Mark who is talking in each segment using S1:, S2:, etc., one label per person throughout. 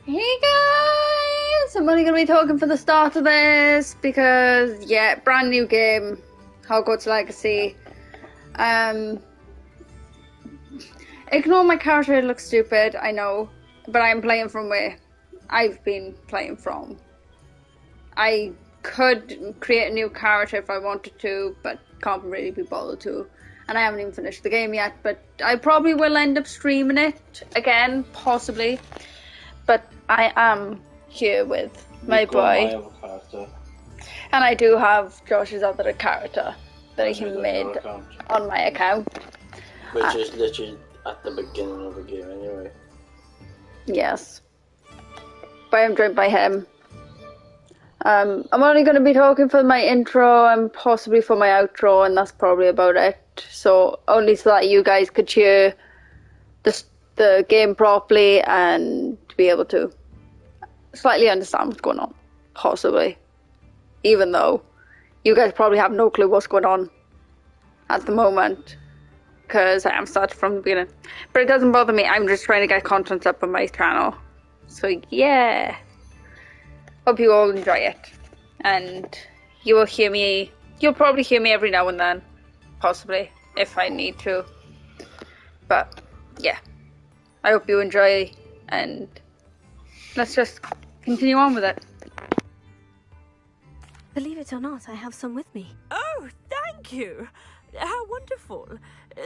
S1: Hey guys! I'm only going to be talking for the start of this because, yeah, brand new game, Hogwarts Legacy. Ignore my character, it looks stupid, I know, but I'm playing from where I've been playing from. I could create a new character if I wanted to, but can't really be bothered to. And I haven't even finished the game yet, but I probably will end up streaming it again, possibly. But I am here with my boy. And I do have Josh's other character that he made on my account.
S2: Which is literally at the beginning of the game anyway.
S1: Yes. But I'm joined by him. I'm only going to be talking for my intro and possibly for my outro, and that's probably about it. So only so that you guys could hear the game properly and be able to slightly understand what's going on, possibly. Even though you guys probably have no clue what's going on at the moment, because I am started from the beginning. But it doesn't bother me, I'm just trying to get content up on my channel. So yeah. Hope you all enjoy it. And you will hear me, you'll probably hear me every now and then. Possibly, if I need to. But yeah. I hope you enjoy, and let's just continue on with it.
S3: Believe it or not, I have some with me.
S4: Oh, thank you! How wonderful.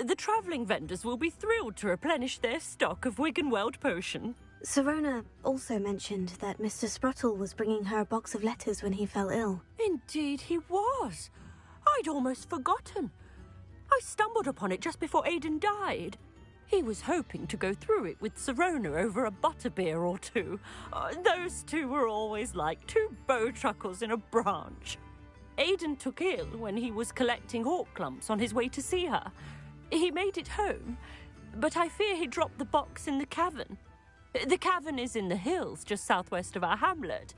S4: The travelling vendors will be thrilled to replenish their stock of Wiggenweld potion.
S3: Sirona also mentioned that Mr. Sprottle was bringing her a box of letters when he fell ill.
S4: Indeed he was. I'd almost forgotten. I stumbled upon it just before Aidan died. He was hoping to go through it with Sirona over a butterbeer or two. Those two were always like two bowtruckles in a branch. Aidan took ill when he was collecting hawk clumps on his way to see her. He made it home, but I fear he dropped the box in the cavern. The cavern is in the hills just southwest of our hamlet.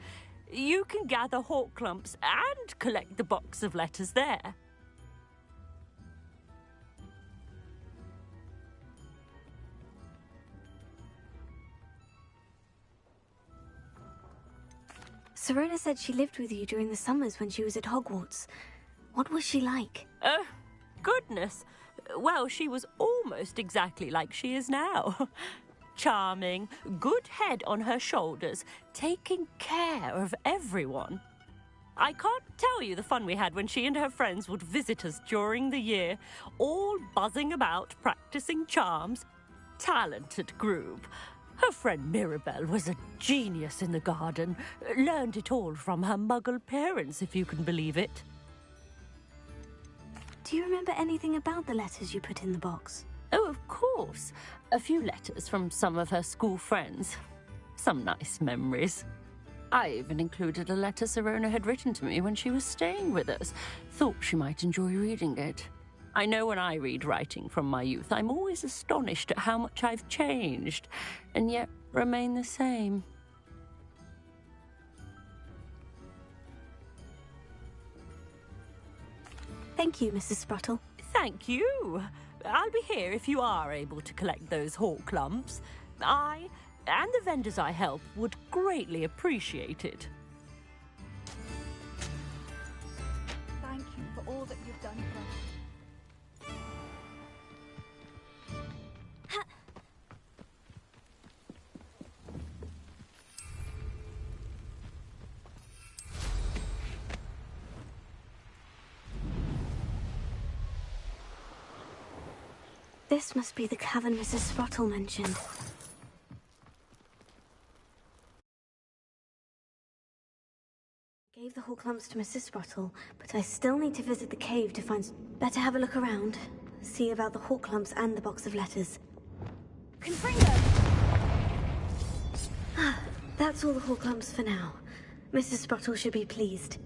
S4: You can gather hawk clumps and collect the box of letters there.
S3: Sirona said she lived with you during the summers when she was at Hogwarts. What was she like?
S4: Oh, goodness. Well, she was almost exactly like she is now. Charming, good head on her shoulders, taking care of everyone. I can't tell you the fun we had when she and her friends would visit us during the year, all buzzing about, practicing charms. Talented group. Her friend Mirabelle was a genius in the garden. Learned it all from her muggle parents, if you can believe it.
S3: Do you remember anything about the letters you put in the box?
S4: Oh, of course. A few letters from some of her school friends. Some nice memories. I even included a letter Sirona had written to me when she was staying with us. Thought she might enjoy reading it. I know when I read writing from my youth, I'm always astonished at how much I've changed, and yet remain the same.
S3: Thank you, Mrs. Sprottle.
S4: Thank you. I'll be here if you are able to collect those hawk lumps. I, and the vendors I help, would greatly appreciate it.
S5: Thank you for all that you've done for us.
S3: This must be the cavern Mrs. Sprottle mentioned. I gave the hawk lumps to Mrs. Sprottle, but I still need to visit the cave to find... Better have a look around. See about the hawk lumps and the box of letters.
S5: Confringo!
S3: That's all the hawk lumps for now. Mrs. Sprottle should be pleased.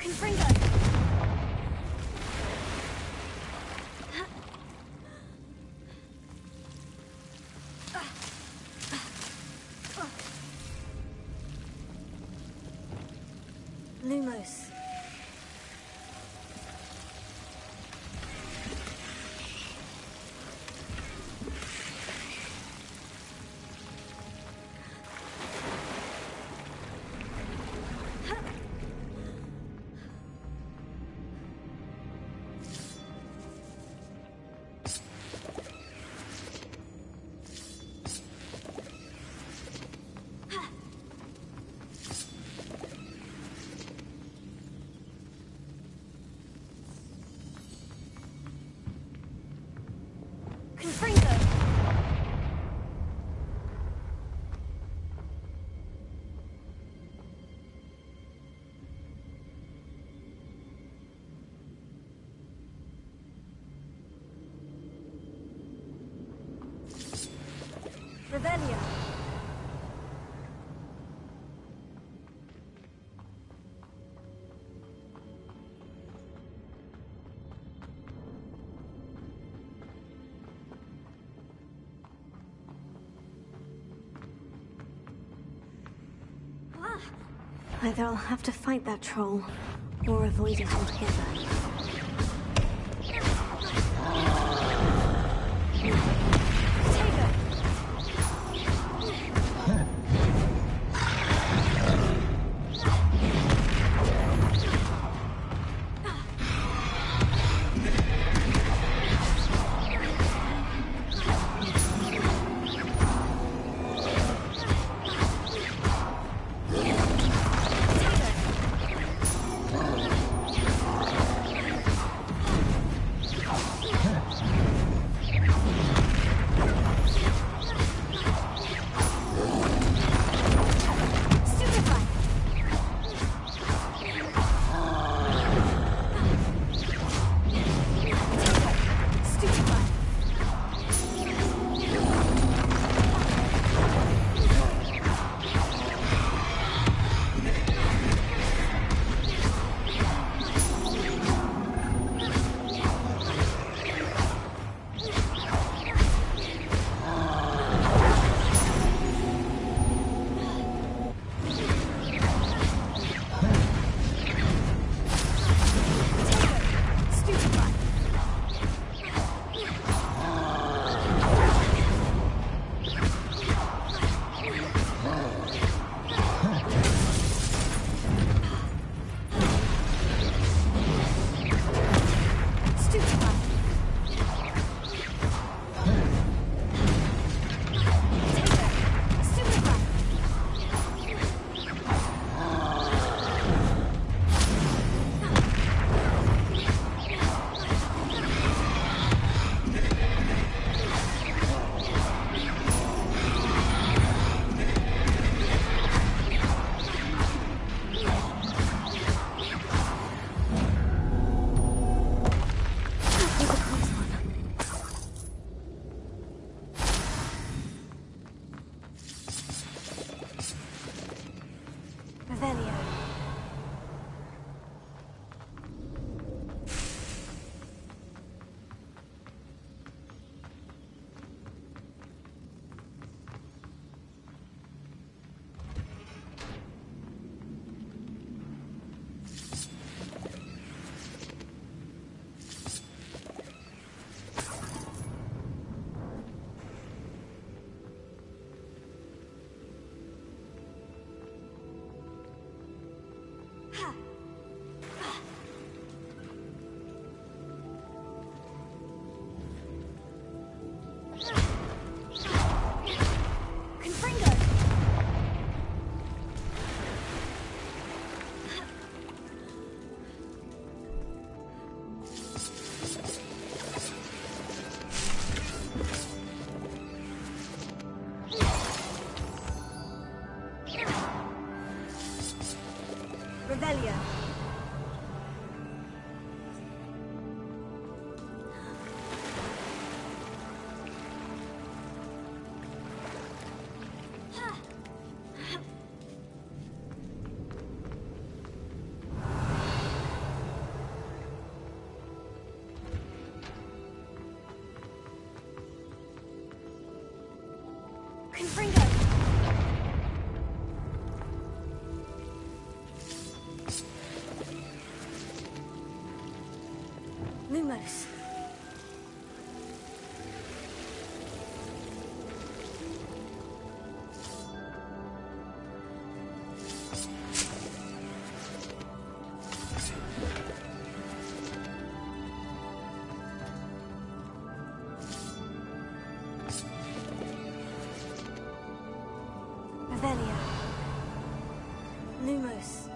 S3: Confringo! Lumos. Confringo! Revelio. Either I'll have to fight that troll, or avoid it altogether. Revelio. Lumos. Revelia. Lumos.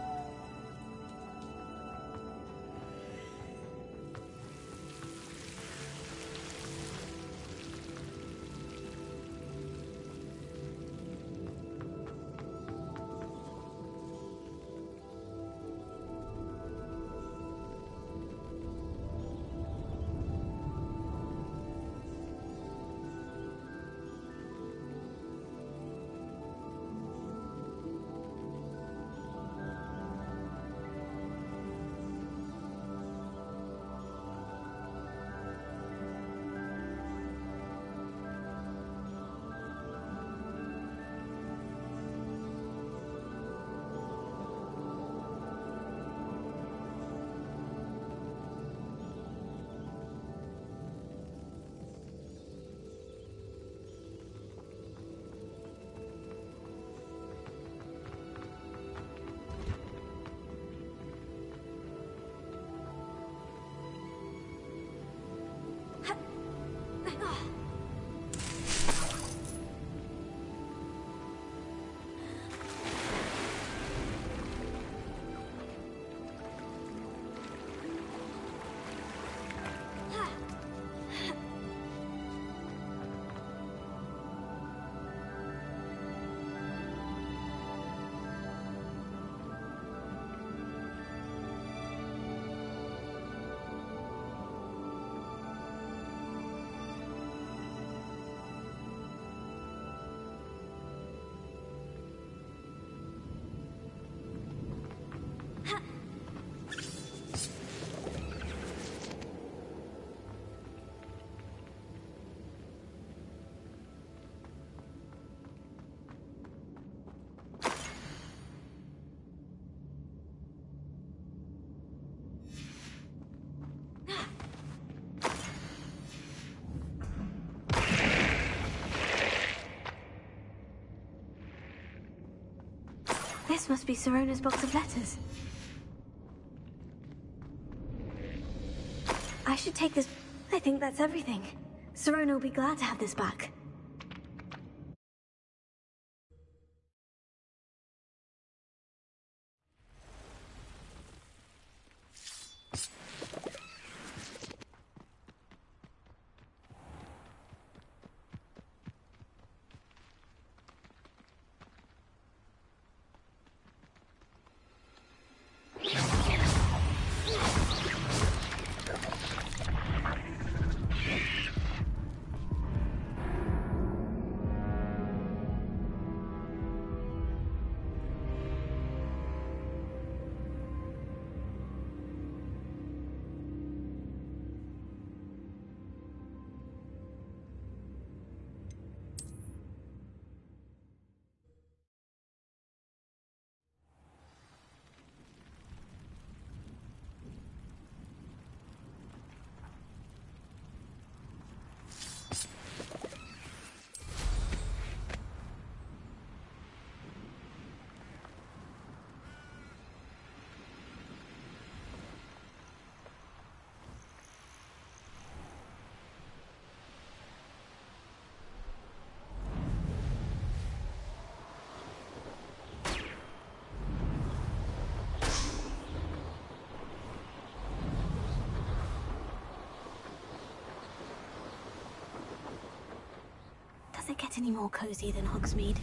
S3: This must be Sirona's box of letters. I should take this. I think that's everything. Sirona will be glad to have this back. Does it get any more cozy than Hogsmeade?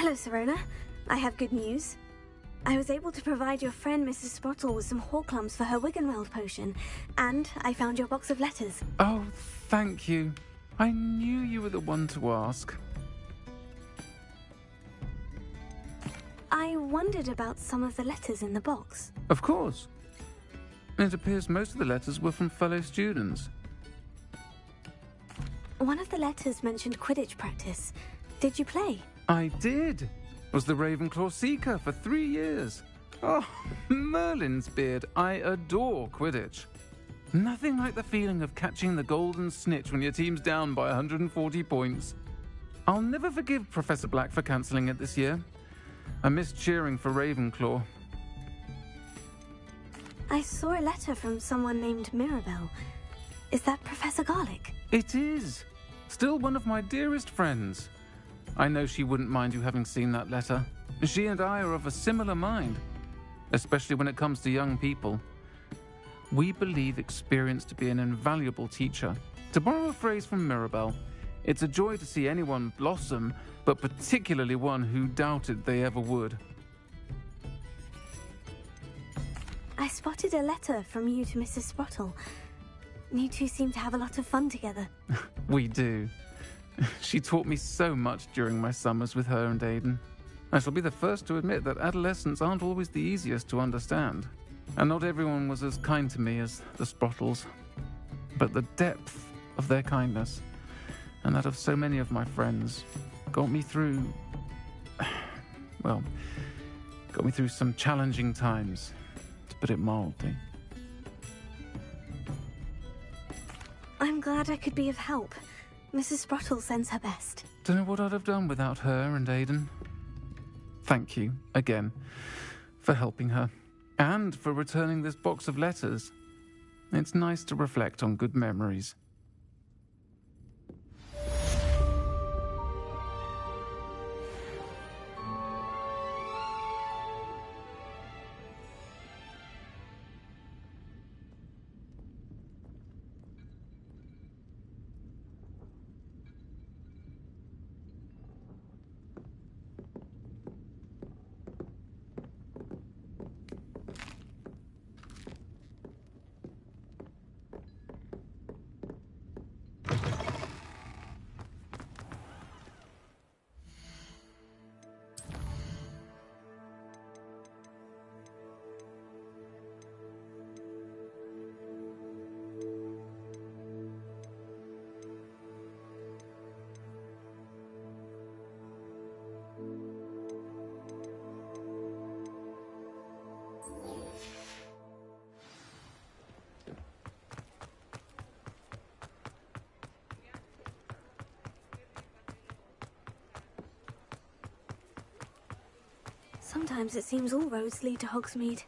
S3: Hello, Serona. I have good news. I was able to provide your friend Mrs. Sprottle with some Horklumps for her Wiggenweld potion, and I found your box of letters.
S6: Oh, thank you. I knew you were the one to ask.
S3: I wondered about some of the letters in the box.
S6: Of course. It appears most of the letters were from fellow students.
S3: One of the letters mentioned Quidditch practice. Did you play?
S6: I did. Was the Ravenclaw Seeker for 3 years. Oh, Merlin's beard. I adore Quidditch. Nothing like the feeling of catching the golden snitch when your team's down by 140 points. I'll never forgive Professor Black for cancelling it this year. I missed cheering for Ravenclaw.
S3: I saw a letter from someone named Mirabelle. Is that Professor Garlick?
S6: It is. Still one of my dearest friends. I know she wouldn't mind you having seen that letter. She and I are of a similar mind, especially when it comes to young people. We believe experience to be an invaluable teacher. To borrow a phrase from Mirabelle, it's a joy to see anyone blossom, but particularly one who doubted they ever would.
S3: I spotted a letter from you to Mrs. Sprottle. You two seem to have a lot of fun together.
S6: We do. She taught me so much during my summers with her and Aidan. I shall be the first to admit that adolescents aren't always the easiest to understand. And not everyone was as kind to me as the Sprottles. But the depth of their kindness, and that of so many of my friends, got me through... well, got me through some challenging times, to put it mildly.
S3: I'm glad I could be of help. Mrs. Sprottle sends her best.
S6: Don't know what I'd have done without her and Aidan. Thank you, again, for helping her, and for returning this box of letters. It's nice to reflect on good memories.
S3: Sometimes it seems all roads lead to Hogsmeade.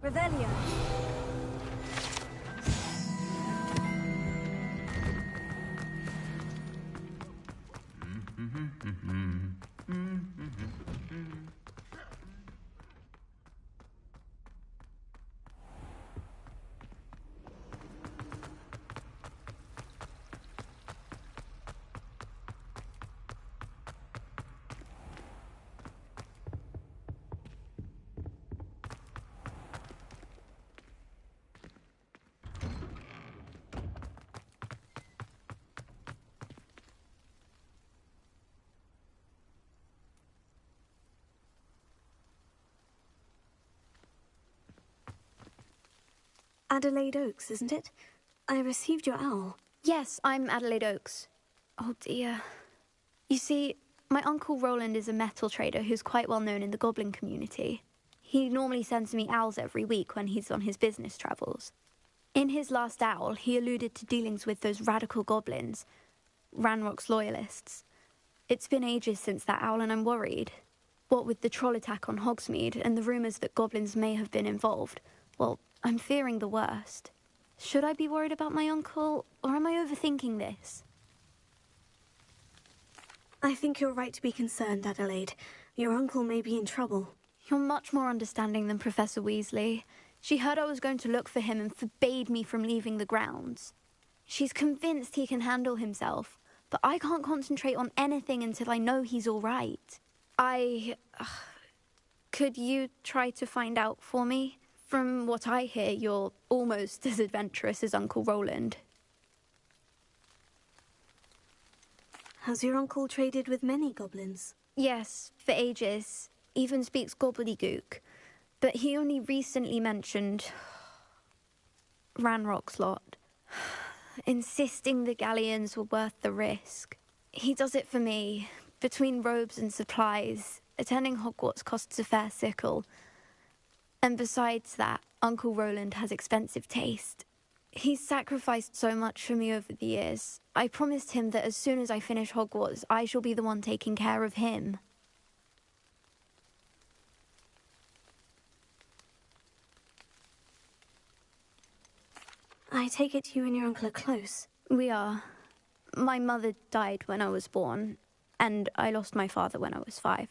S3: Revelio. Adelaide Oaks, isn't it? I received your owl.
S7: Yes, I'm Adelaide Oaks. Oh dear. You see, my Uncle Roland is a metal trader who's quite well known in the goblin community. He normally sends me owls every week when he's on his business travels. In his last owl, he alluded to dealings with those radical goblins, Ranrock's loyalists. It's been ages since that owl and I'm worried. What with the troll attack on Hogsmeade and the rumours that goblins may have been involved, well, I'm fearing the worst. Should I be worried about my uncle, or am I overthinking this?
S3: I think you're right to be concerned, Adelaide. Your uncle may be in trouble.
S7: You're much more understanding than Professor Weasley. She heard I was going to look for him and forbade me from leaving the grounds. She's convinced he can handle himself, but I can't concentrate on anything until I know he's all right. Could you try to find out for me? From what I hear, you're almost as adventurous as Uncle Roland.
S3: Has your uncle traded with many goblins?
S7: Yes, for ages. Even speaks gobbledygook. But he only recently mentioned Ranrock's lot, insisting the galleons were worth the risk. He does it for me. Between robes and supplies, attending Hogwarts costs a fair sickle. And besides that, Uncle Roland has expensive taste. He's sacrificed so much for me over the years. I promised him that as soon as I finish Hogwarts, I shall be the one taking care of him.
S3: I take it you and your uncle are close.
S7: We are. My mother died when I was born, and I lost my father when I was 5.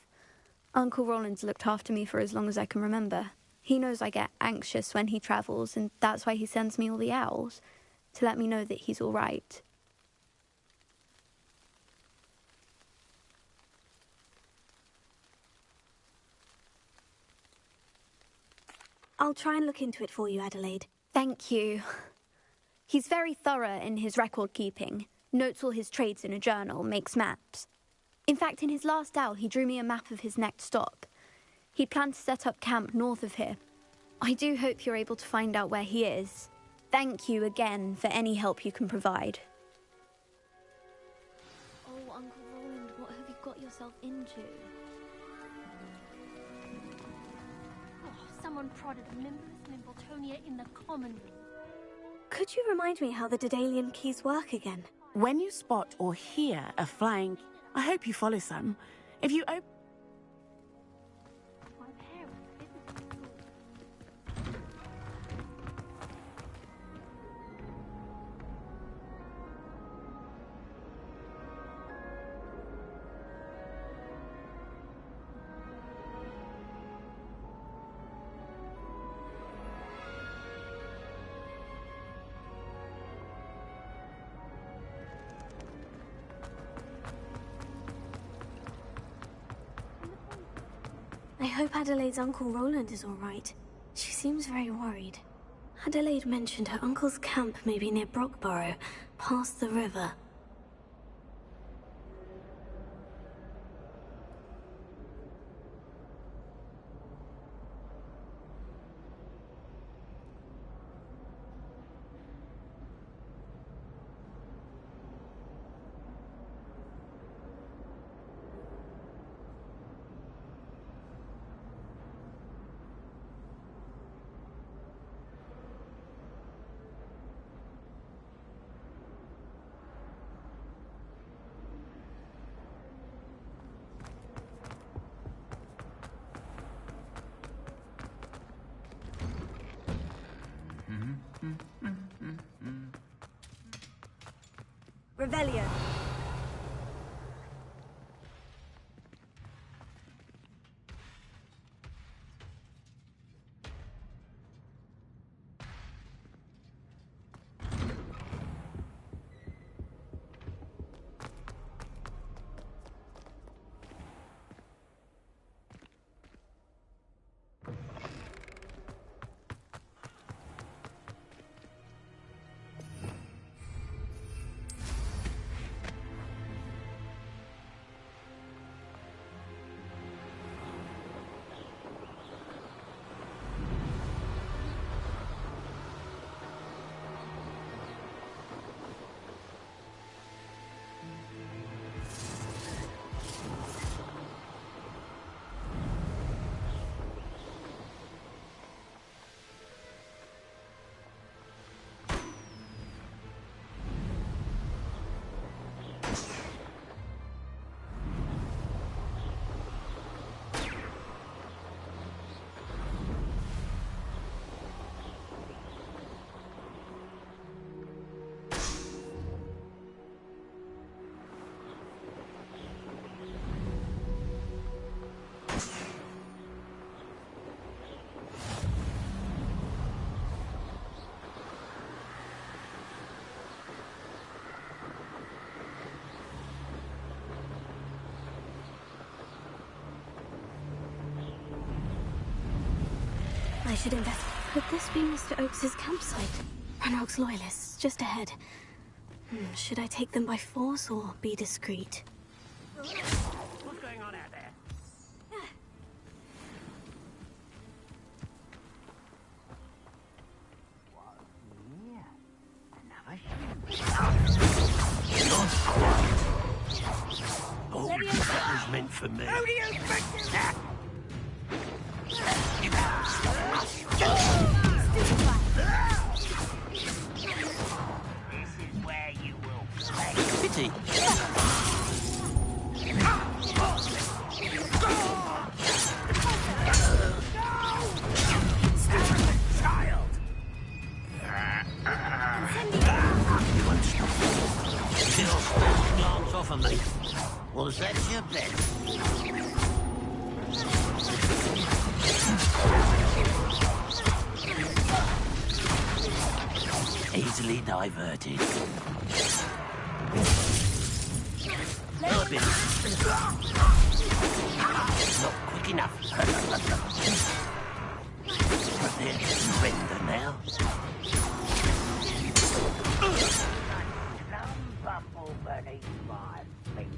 S7: Uncle Roland's looked after me for as long as I can remember. He knows I get anxious when he travels, and that's why he sends me all the owls, to let me know that he's all right.
S3: I'll try and look into it for you, Adelaide.
S7: Thank you. He's very thorough in his record keeping, notes all his trades in a journal, makes maps. In fact, in his last owl, he drew me a map of his next stop. He planned to set up camp north of here. I do hope you're able to find out where he is. Thank you again for any help you can provide. Oh, Uncle Roland, what have you got yourself into?
S8: Oh, someone prodded a Mimbless Mimbletonia in the common room.
S3: Could you remind me how the Daedalian keys work again?
S9: When you spot or hear a flying... I hope you follow some. If you open...
S8: My parents visited school.
S3: I hope Adelaide's Uncle Roland is all right. She seems very worried. Adelaide mentioned her uncle's camp may be near Brockborough, past the river.
S5: Revelio.
S3: I should invest. Could this be Mr. Oakes's campsite? Ranrock's loyalists, just ahead. Should I take them by force or be discreet?
S10: What's going on out there?
S11: Oh, that was meant for me.
S10: How do you think that? This is where you will play.
S11: Pity.
S10: Child!
S11: You won't stop. Still first glance off of me. Was that your bet? Easily diverted. A bit. Not quick enough. But there's surrender now.
S10: Some bumble beneath my feet.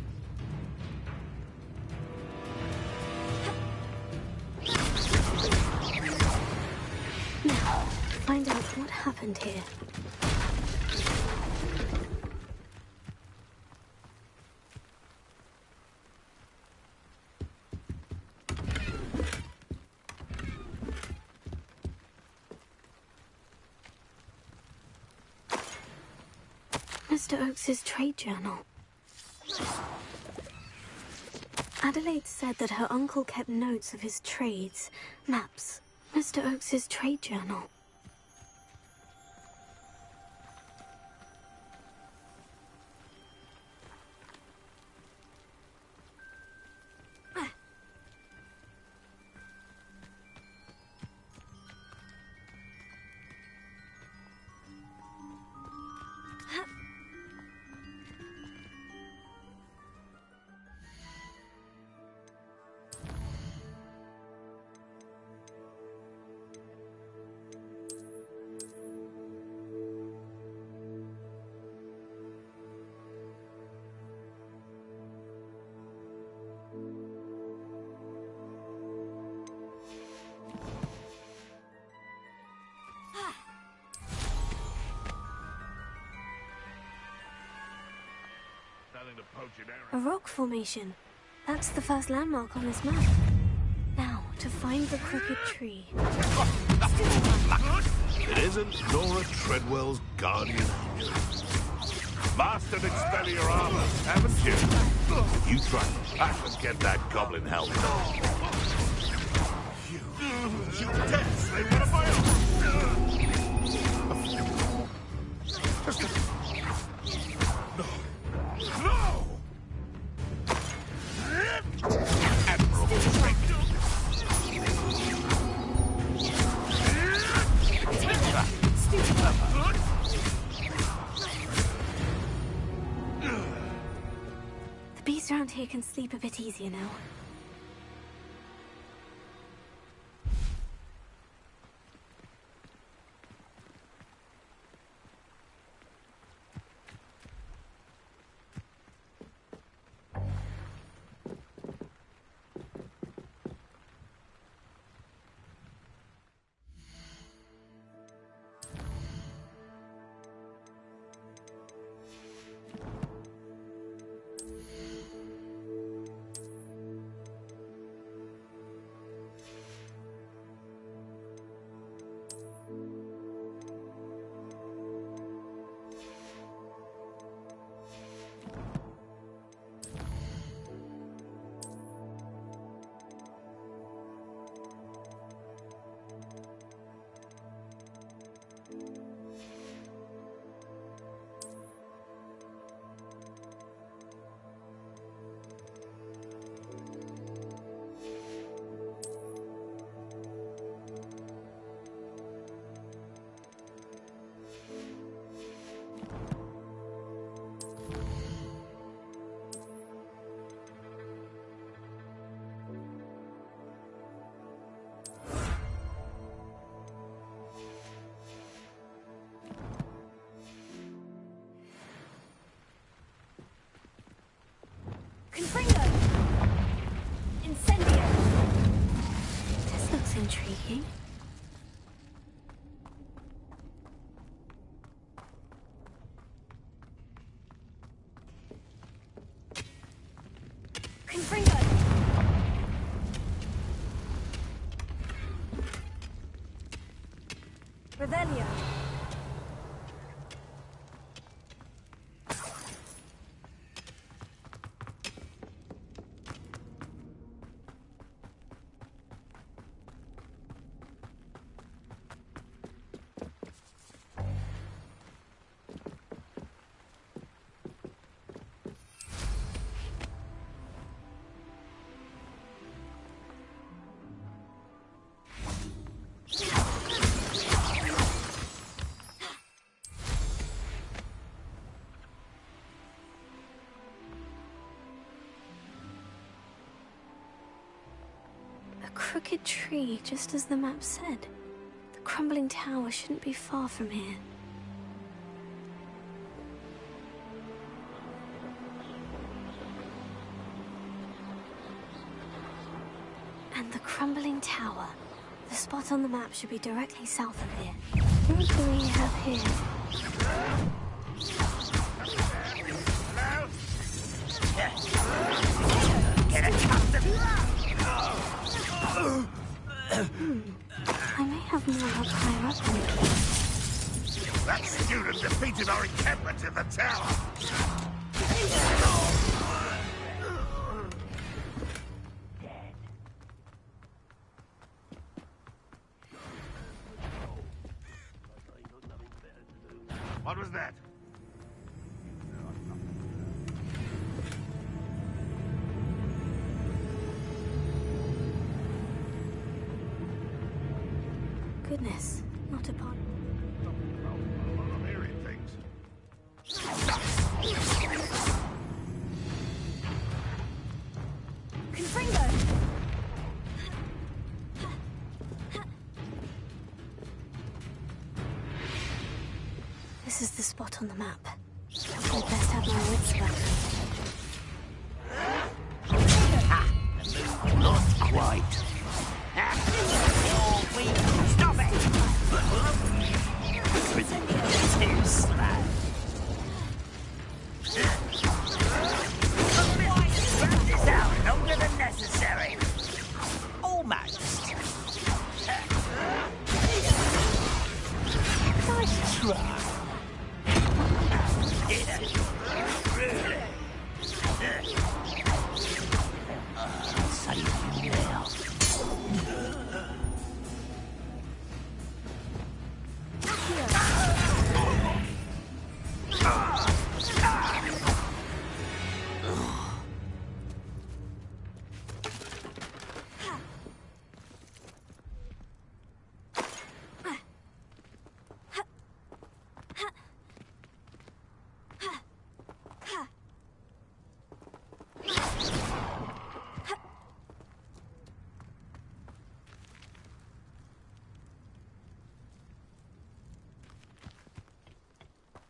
S3: Now, find out what happened here. Mr. Oakes's trade journal. Adelaide said that her uncle kept notes of his trades, maps. Mr. Oakes's trade journal. A rock formation. That's the first landmark on this map. Now, to find the crooked tree.
S12: It isn't Nora Treadwell's guardian angel. Mastered Expeller armor, haven't you? If you try back and get that goblin helmet on. You dare slay one of my own! No! Admirable strength.
S3: The beast around here can sleep a bit easier now. speaking.
S8: Confringo! Revelio!
S3: A crooked tree, just as the map said. The crumbling tower shouldn't be far from here. And the crumbling tower. The spot on the map should be directly south of here. What do we have here?
S10: Get accustomed.
S3: I may have more luck higher up in the cave.
S12: That student defeated our encampment in the tower. What was that?
S3: Goodness, not a pond.
S12: I'm hearing things.
S8: Confringo!
S3: This is the spot on the map. I'd best have my wits about me.
S10: Not quite. Stop it! Too slow. Practice out longer than necessary. Almost. Nice try. Really? Save you now.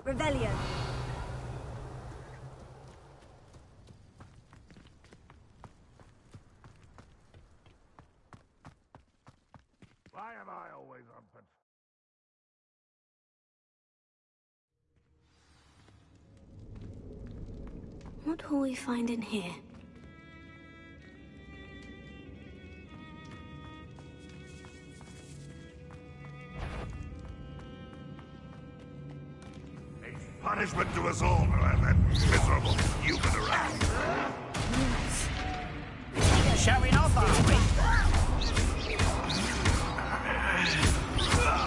S8: Revelio!
S12: Why am I always on patrol?
S3: What will we find in here?
S12: Punishment to us all to have that miserable human around.
S10: Showing off, are we?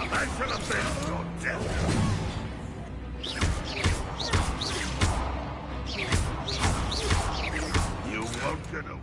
S12: That should have been your death. You won't get away.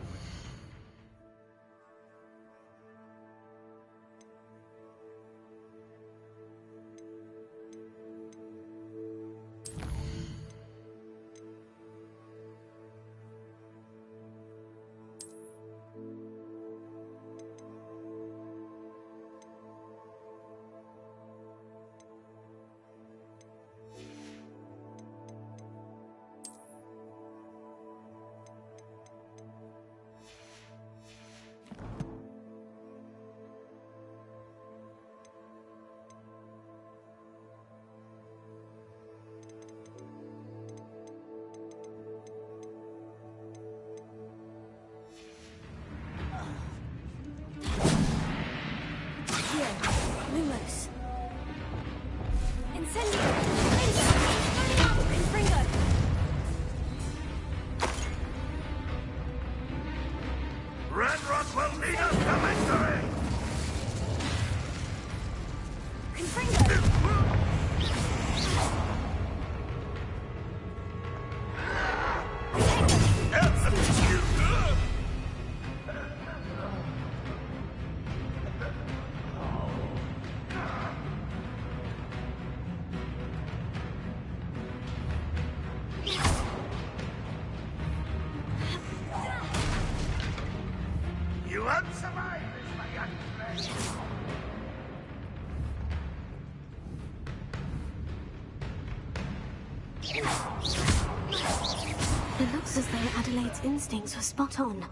S3: Lumos. Incendio! Confringo! Confringo!
S12: Red Rock will lead us to victory!
S3: Confringo!
S12: You won't survive this, my young friend.
S3: It looks as though Adelaide's instincts were spot on.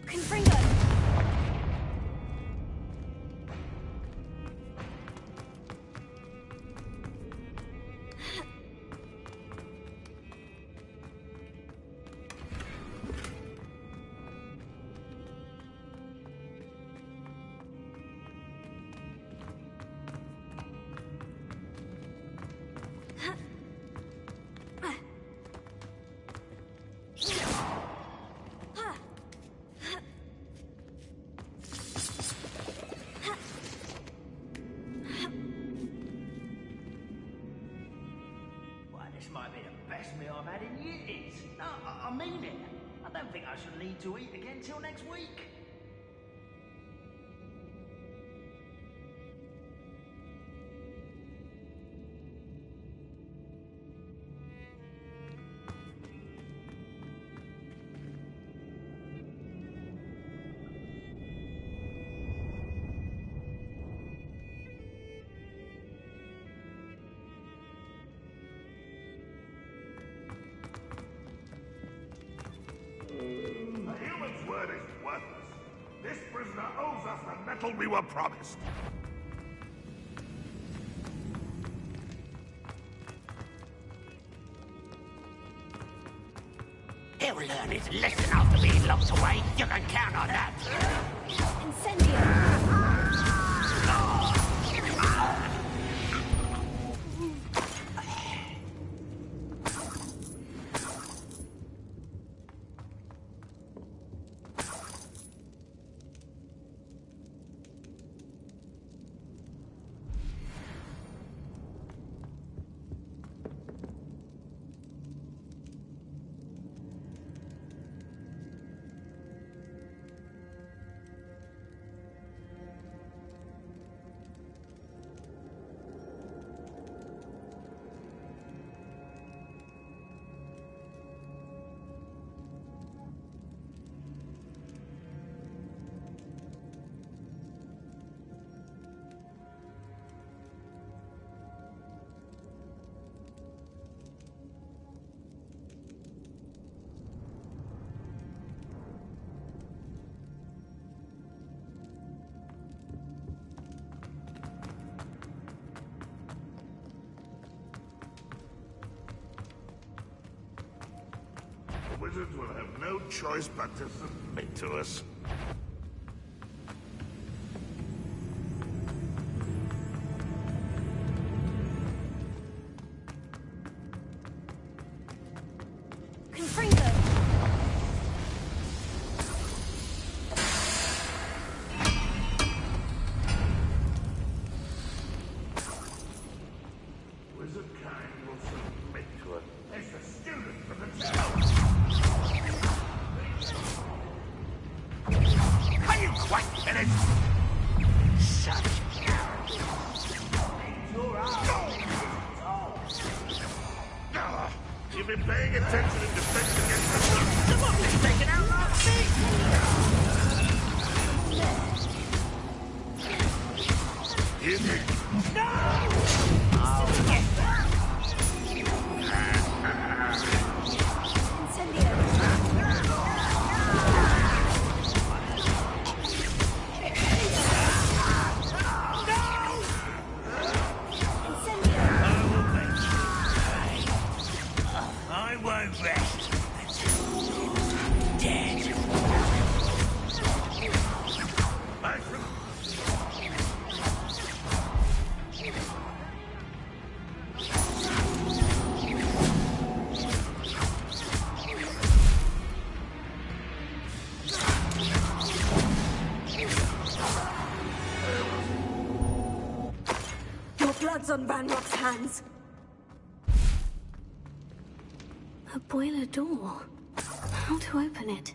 S3: Confringo!
S10: This might be the best meal I've had in years. No, I mean it. I don't think I should need to eat again till next week.
S12: A human's word is worthless. This prisoner owes us the metal we were promised.
S11: He'll learn his lesson after being locked away. You can count on that.
S3: Incendio!
S12: wizards will have no choice but to submit to us. Wizard kind will submit to us. It's a student from the town. Are you quite finished? Such You've been paying attention in defense against the the one that's taken out last week. Give me. No!
S3: Blood's on Ranrock's hands. A boiler door. How to open it?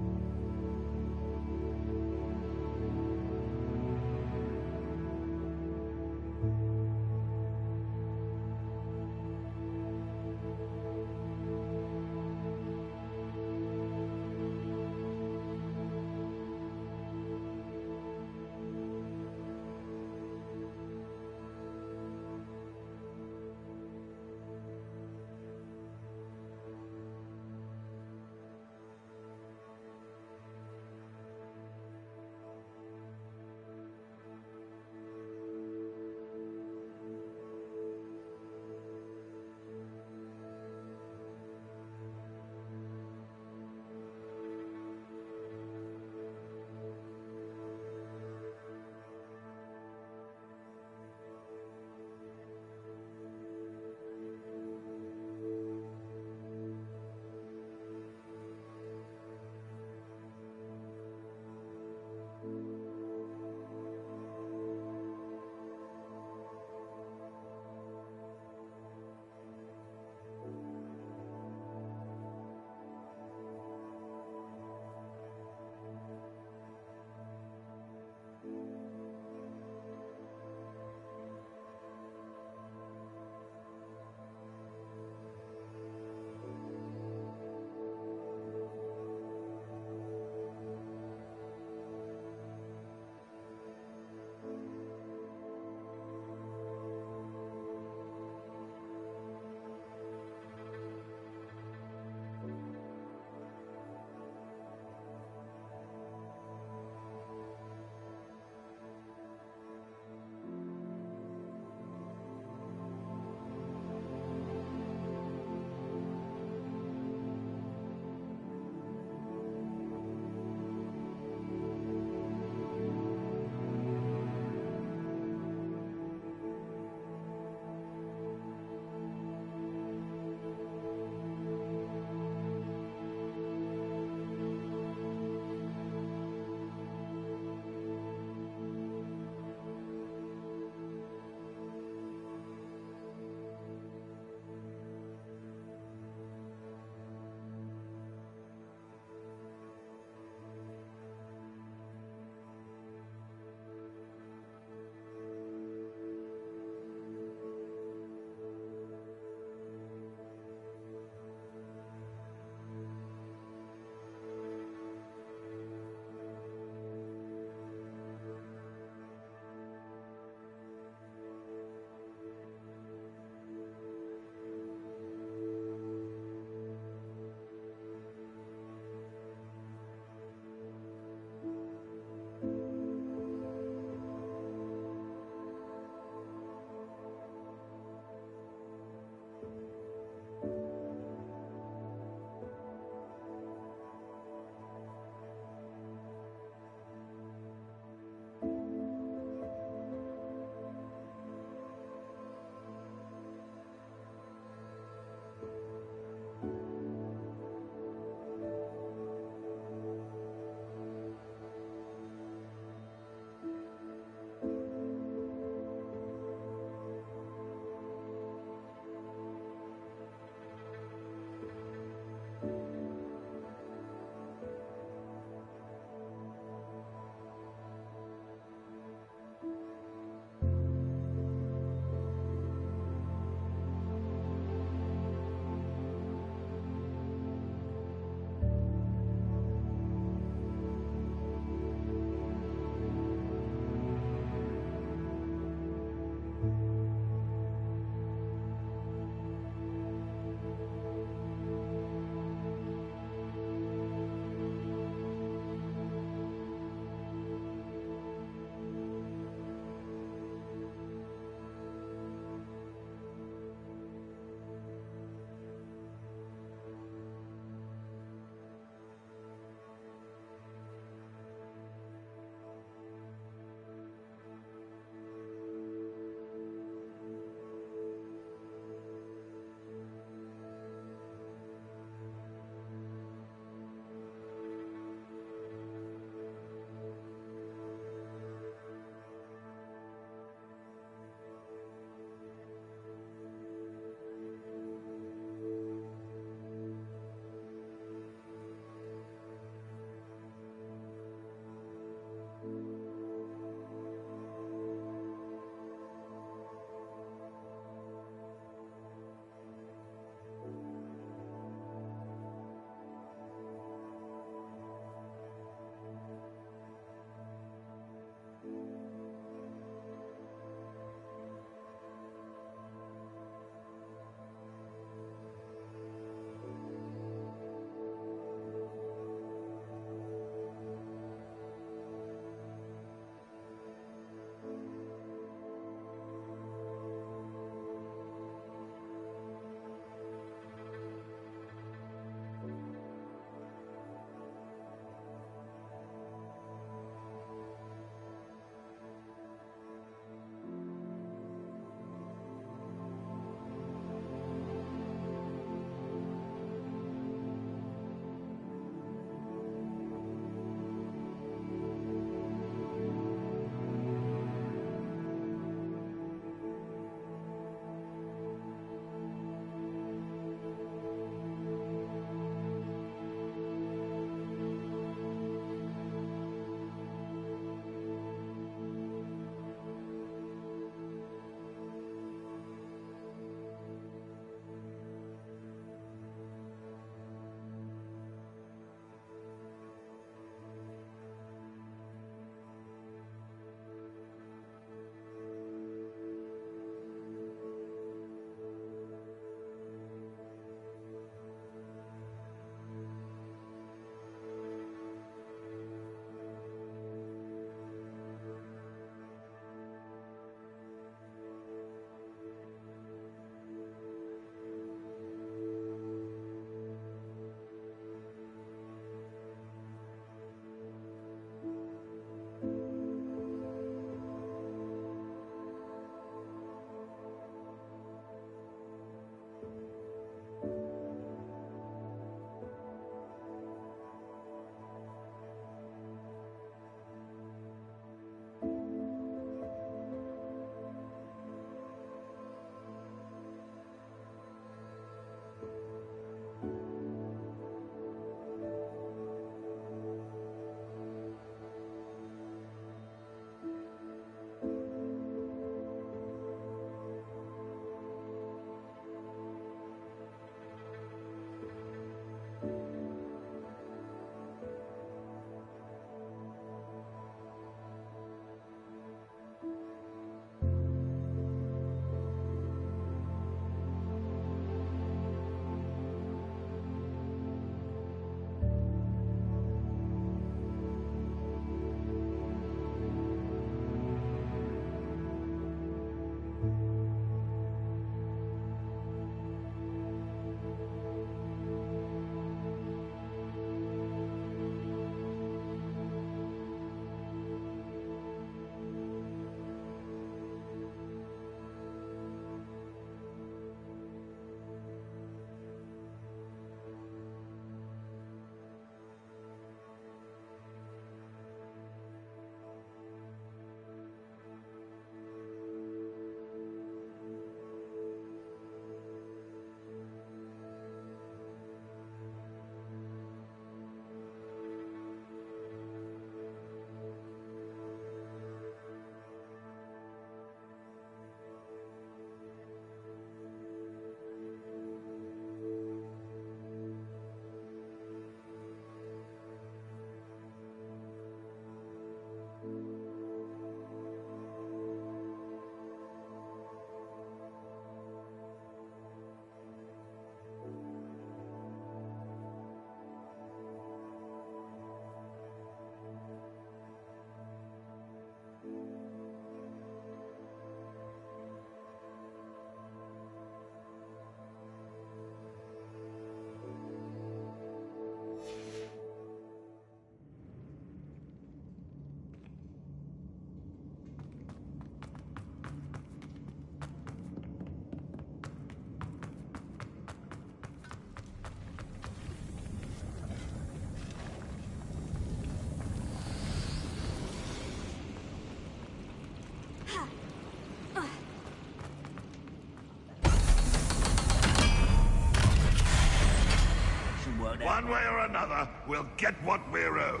S12: One way or another, we'll get what we're owed.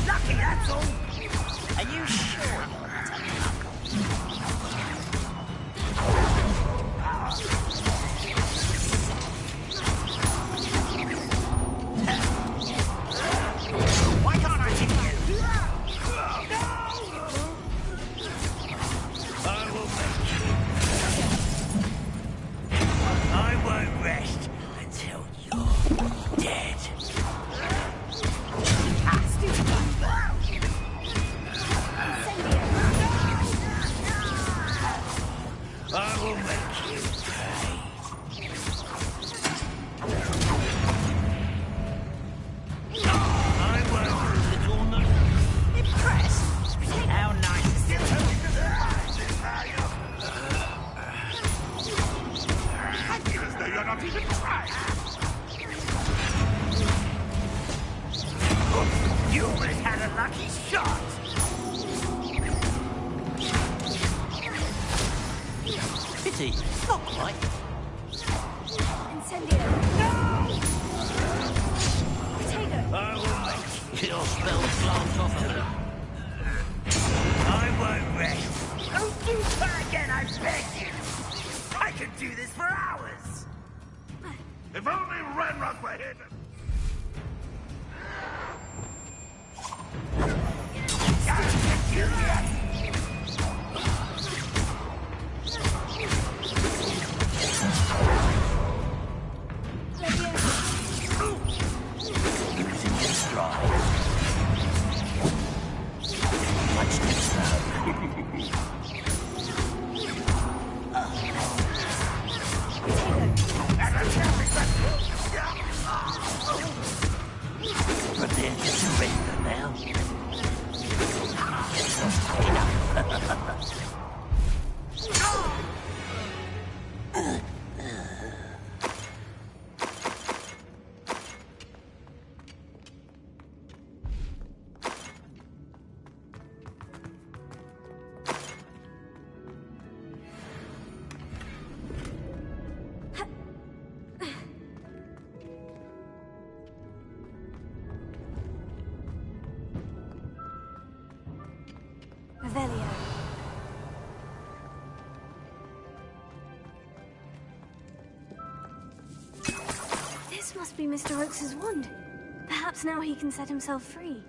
S11: Lucky, that's all. Are you sure you're not a Why can't I hit you? No! I will make you. I won't rest until you're dead. I will make you pay. I won't, little no. Impressed? How nice is it?
S12: As though you're not even trying.
S11: You almost had a lucky shot. Pity, not quite.
S8: Incendio.
S11: No!
S8: Potato.
S11: I will make your spells glance off of them. I won't rest. Don't do that again, I beg you. I could do this for hours.
S12: If only Renrock were here to...
S11: Losing your stride. Much too slow. Prepare to surrender now. Enough.
S3: Revelio. This must be Mr. Oakes's wand. Perhaps now he can set himself free.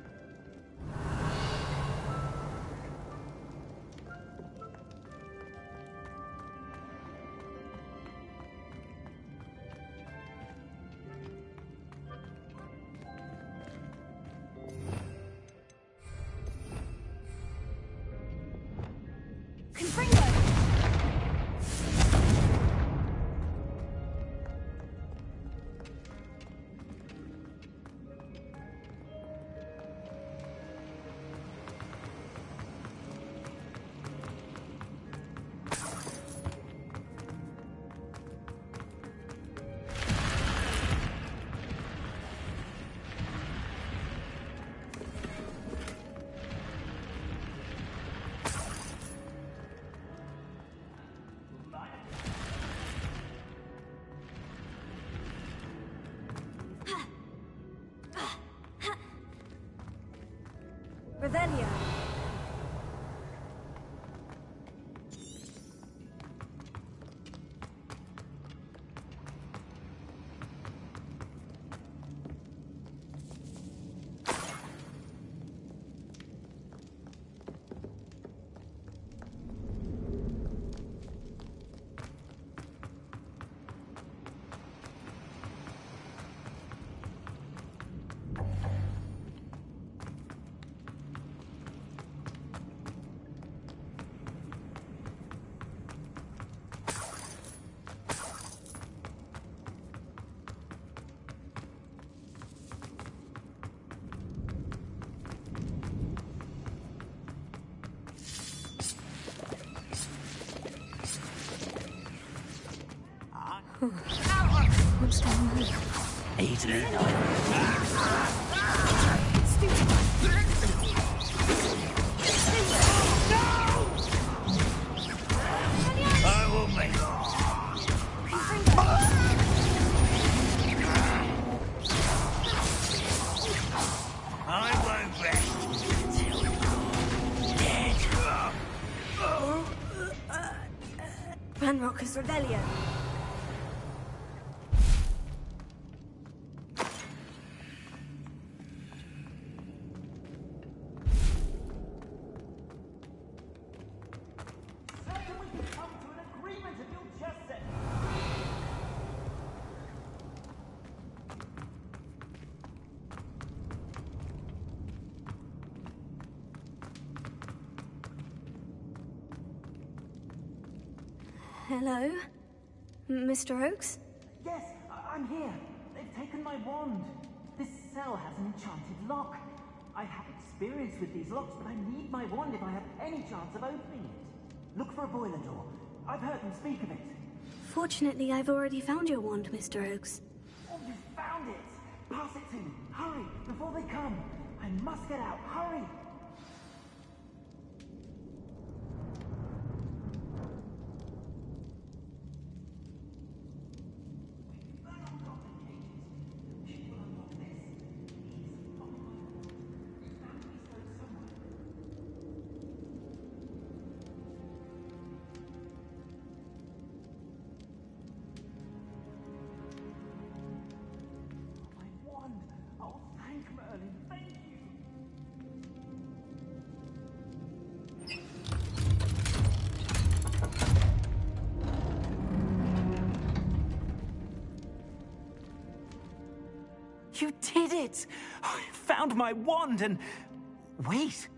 S3: Revelio. What's going on?
S11: Easily done. I will make I won't rest till you're dead.
S3: Ranrock's rebellion. Hello? Mr. Oakes?
S10: Yes, I'm here. They've taken my wand. This cell has an enchanted lock. I have experience with these locks, but I need my wand if I have any chance of opening it. Look for a boiler door. I've heard them speak of it.
S3: Fortunately, I've already found your wand, Mr. Oakes.
S10: Oh, you found it! Pass it to me. Hurry, before they come. I must get out. Hurry!
S13: You did it! I found my wand and... Wait,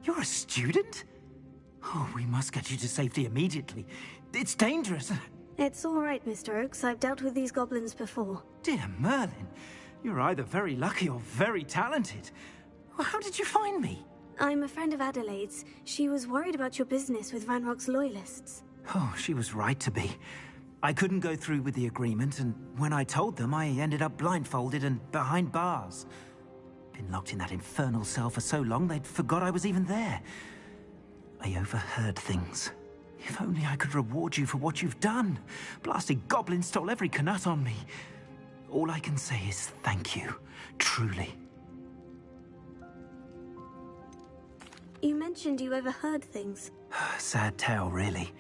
S13: you're a student? Oh, we must get you to safety immediately. It's dangerous.
S3: It's all right, Mr. Oakes. I've dealt with these goblins before.
S13: Dear Merlin, you're either very lucky or very talented. Well, how did you find me?
S3: I'm a friend of Adelaide's. She was worried about your business with Ranrock's loyalists.
S13: Oh, she was right to be. I couldn't go through with the agreement, and when I told them, I ended up blindfolded and behind bars. Been locked in that infernal cell for so long, they'd forgot I was even there. I overheard things. If only I could reward you for what you've done. Blasted goblin stole every canut on me. All I can say is thank you, truly.
S3: You mentioned you overheard things.
S13: Sad tale, really.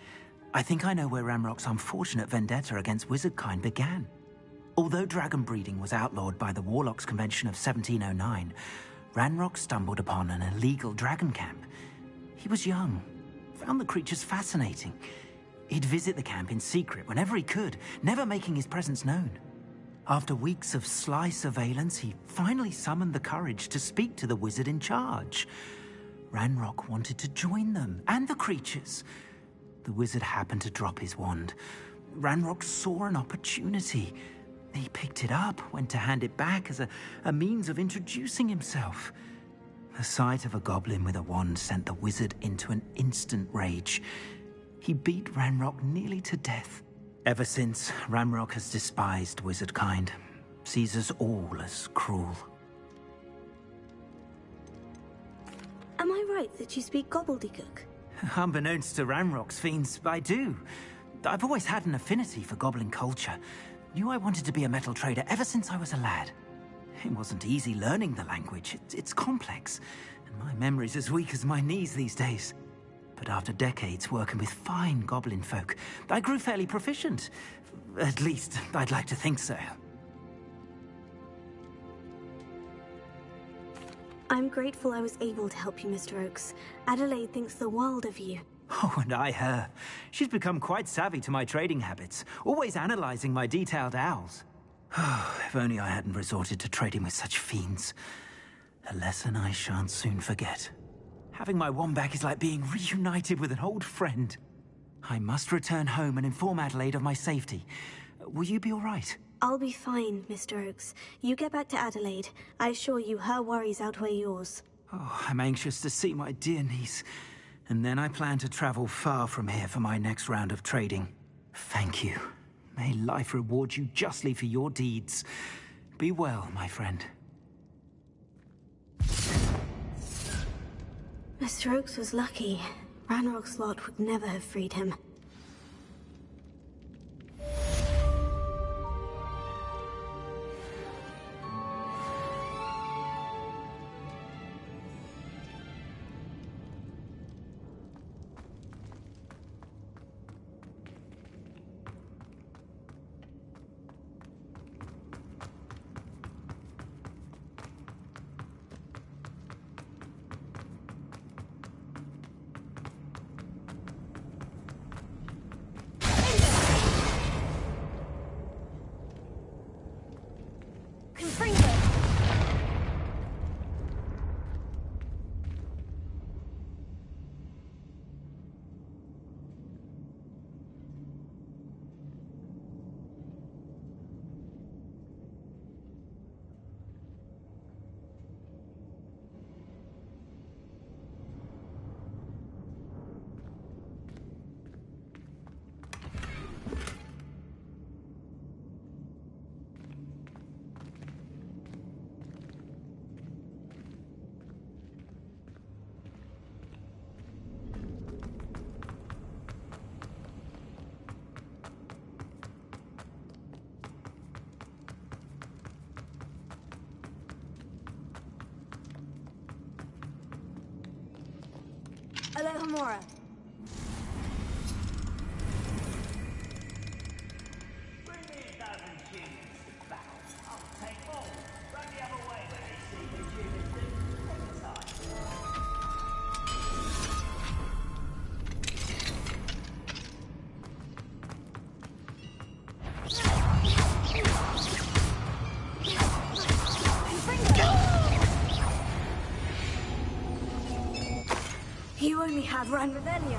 S13: I think I know where Ranrock's unfortunate vendetta against wizardkind began. Although dragon breeding was outlawed by the Warlocks Convention of 1709, Ranrock stumbled upon an illegal dragon camp. He was young, found the creatures fascinating. He'd visit the camp in secret whenever he could, never making his presence known. After weeks of sly surveillance, he finally summoned the courage to speak to the wizard in charge. Ranrock wanted to join them, and the creatures. The wizard happened to drop his wand. Ranrock saw an opportunity. He picked it up, went to hand it back as a means of introducing himself. The sight of a goblin with a wand sent the wizard into an instant rage. He beat Ranrock nearly to death. Ever since, Ranrock has despised wizardkind, sees us all as cruel.
S3: Am I right that you speak gobbledygook?
S13: Unbeknownst to Ranrock's fiends, I do. I've always had an affinity for goblin culture. Knew I wanted to be a metal trader ever since I was a lad. It wasn't easy learning the language. It's complex, and my memory's as weak as my knees these days. But after decades working with fine goblin folk, I grew fairly proficient. At least, I'd like to think so.
S3: I'm grateful I was able to help you, Mr. Oakes. Adelaide thinks the world of you.
S13: Oh, and I her. She's become quite savvy to my trading habits, always analyzing my detailed owls. If only I hadn't resorted to trading with such fiends. A lesson I shan't soon forget. Having my wand back is like being reunited with an old friend. I must return home and inform Adelaide of my safety. Will you be all right?
S3: I'll be fine, Mr. Oakes. You get back to Adelaide. I assure you her worries outweigh yours.
S13: Oh, I'm anxious to see my dear niece. And then I plan to travel far from here for my next round of trading. Thank you. May life reward you justly for your deeds. Be well, my friend.
S3: Mr. Oakes was lucky. Ranrock's lot would never have freed him. Alohomora.
S11: Bring me 1,000 humans to battle. I'll take more. Run the other way when they see the humans do. Every time.
S3: You only have Ran Revelio.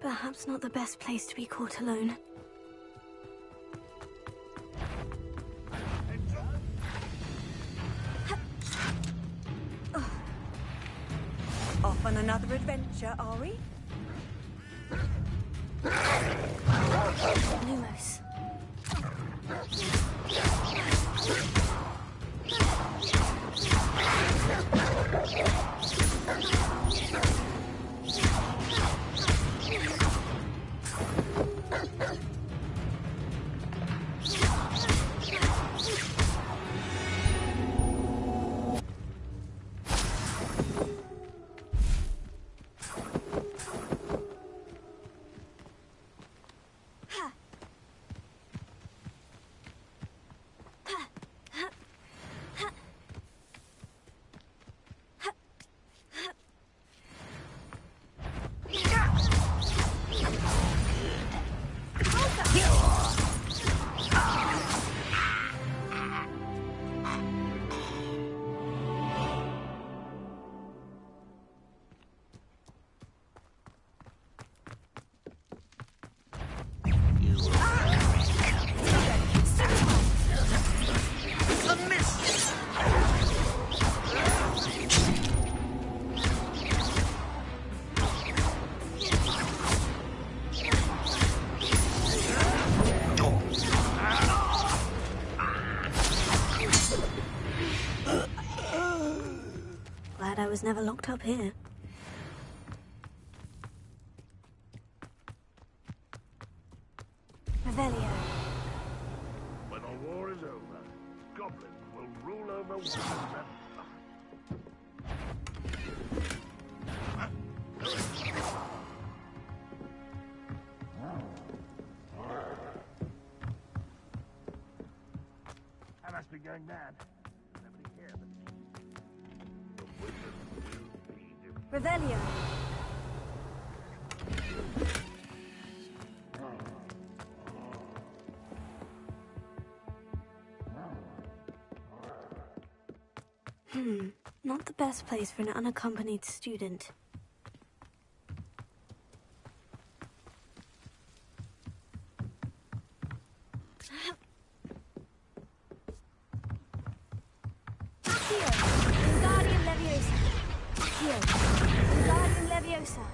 S3: Perhaps not the best place to be caught alone.
S5: Off on another adventure, are we?
S3: Lumos. Glad I was never locked up here. Revelio.
S12: When the war is over, goblins will rule over wizards and... I must be going mad. Nobody here but me. The wizard will be defeated.
S3: Revelio. Not the best place for an unaccompanied student. Wingardium Leviosa. Here. Wingardium Leviosa.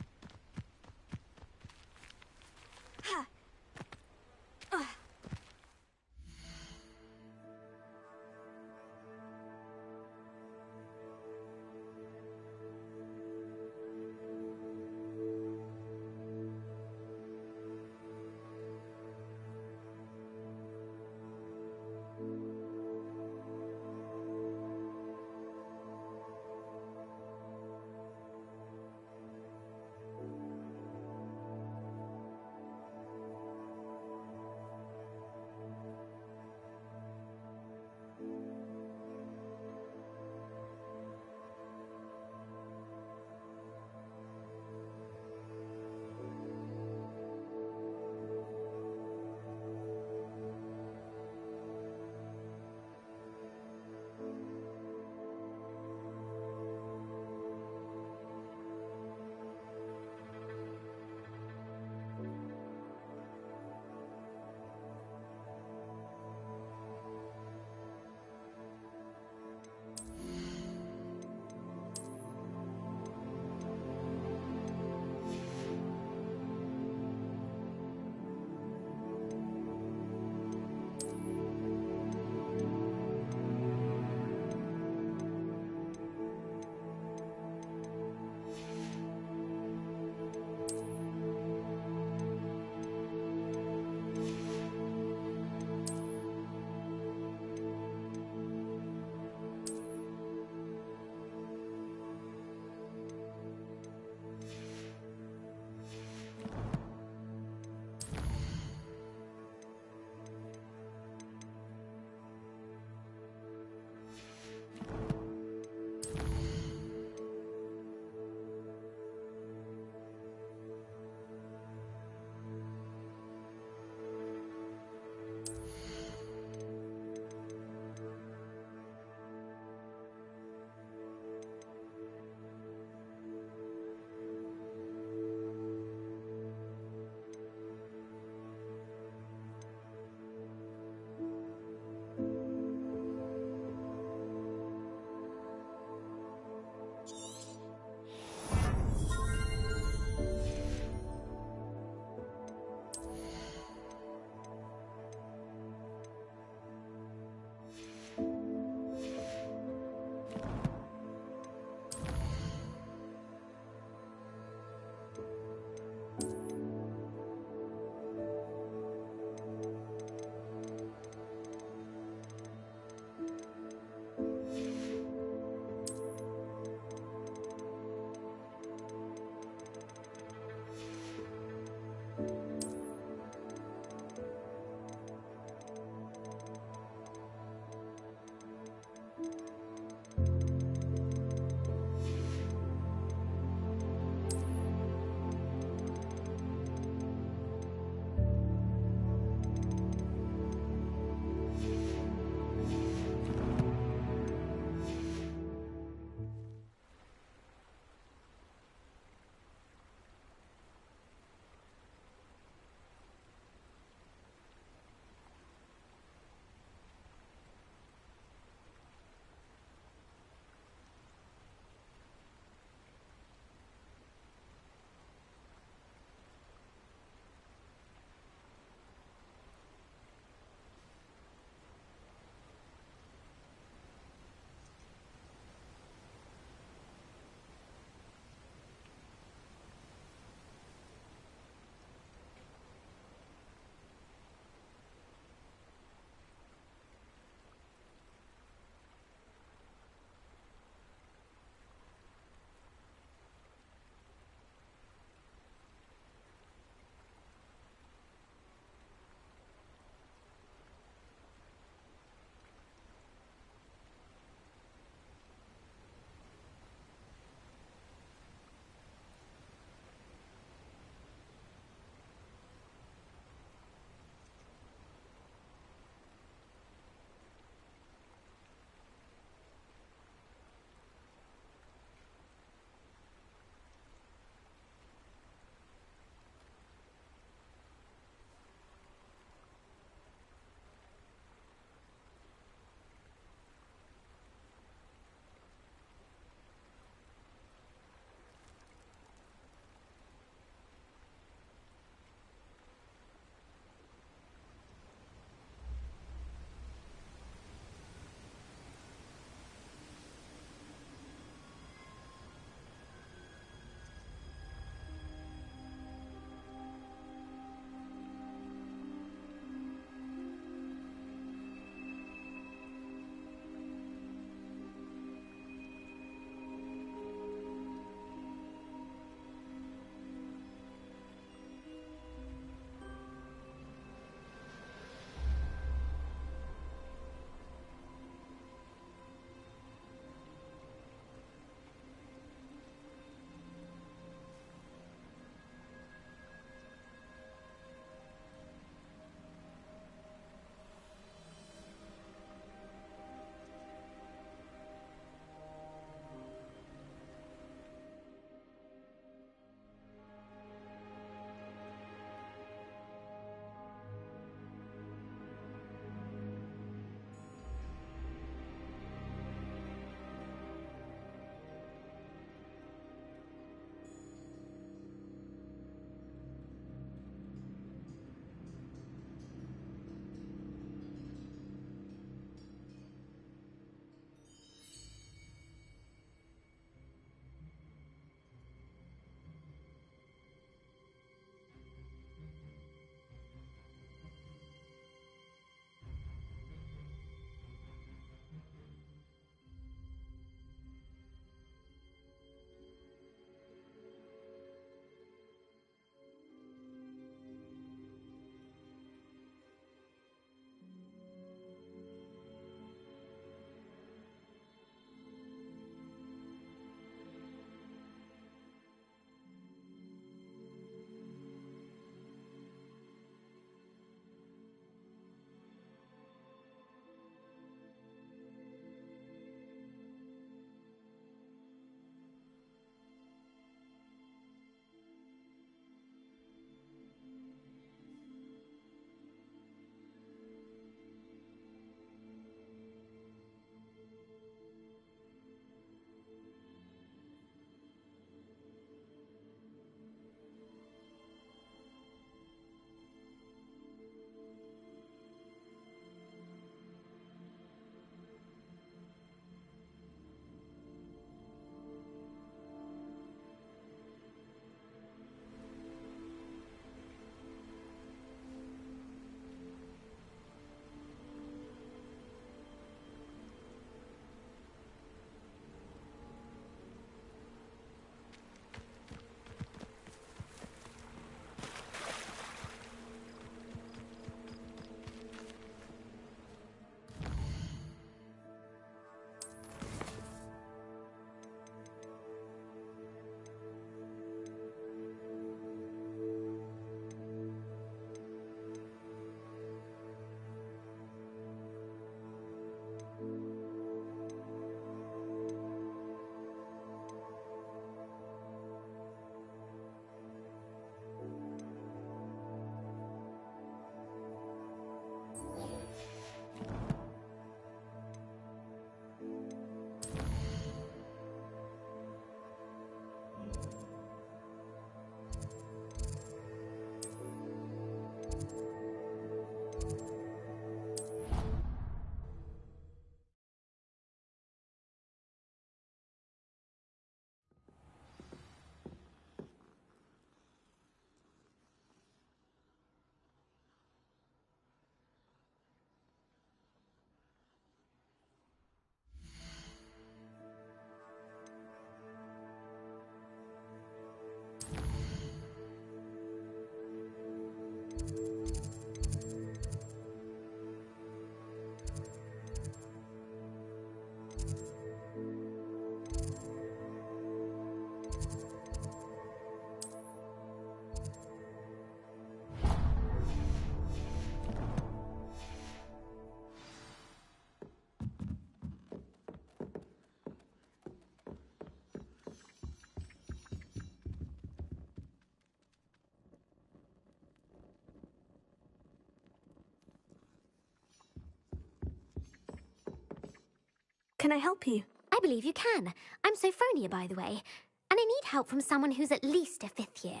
S3: Can I help you?
S14: I believe you can. I'm Sophronia, by the way, and I need help from someone who's at least a 5th year.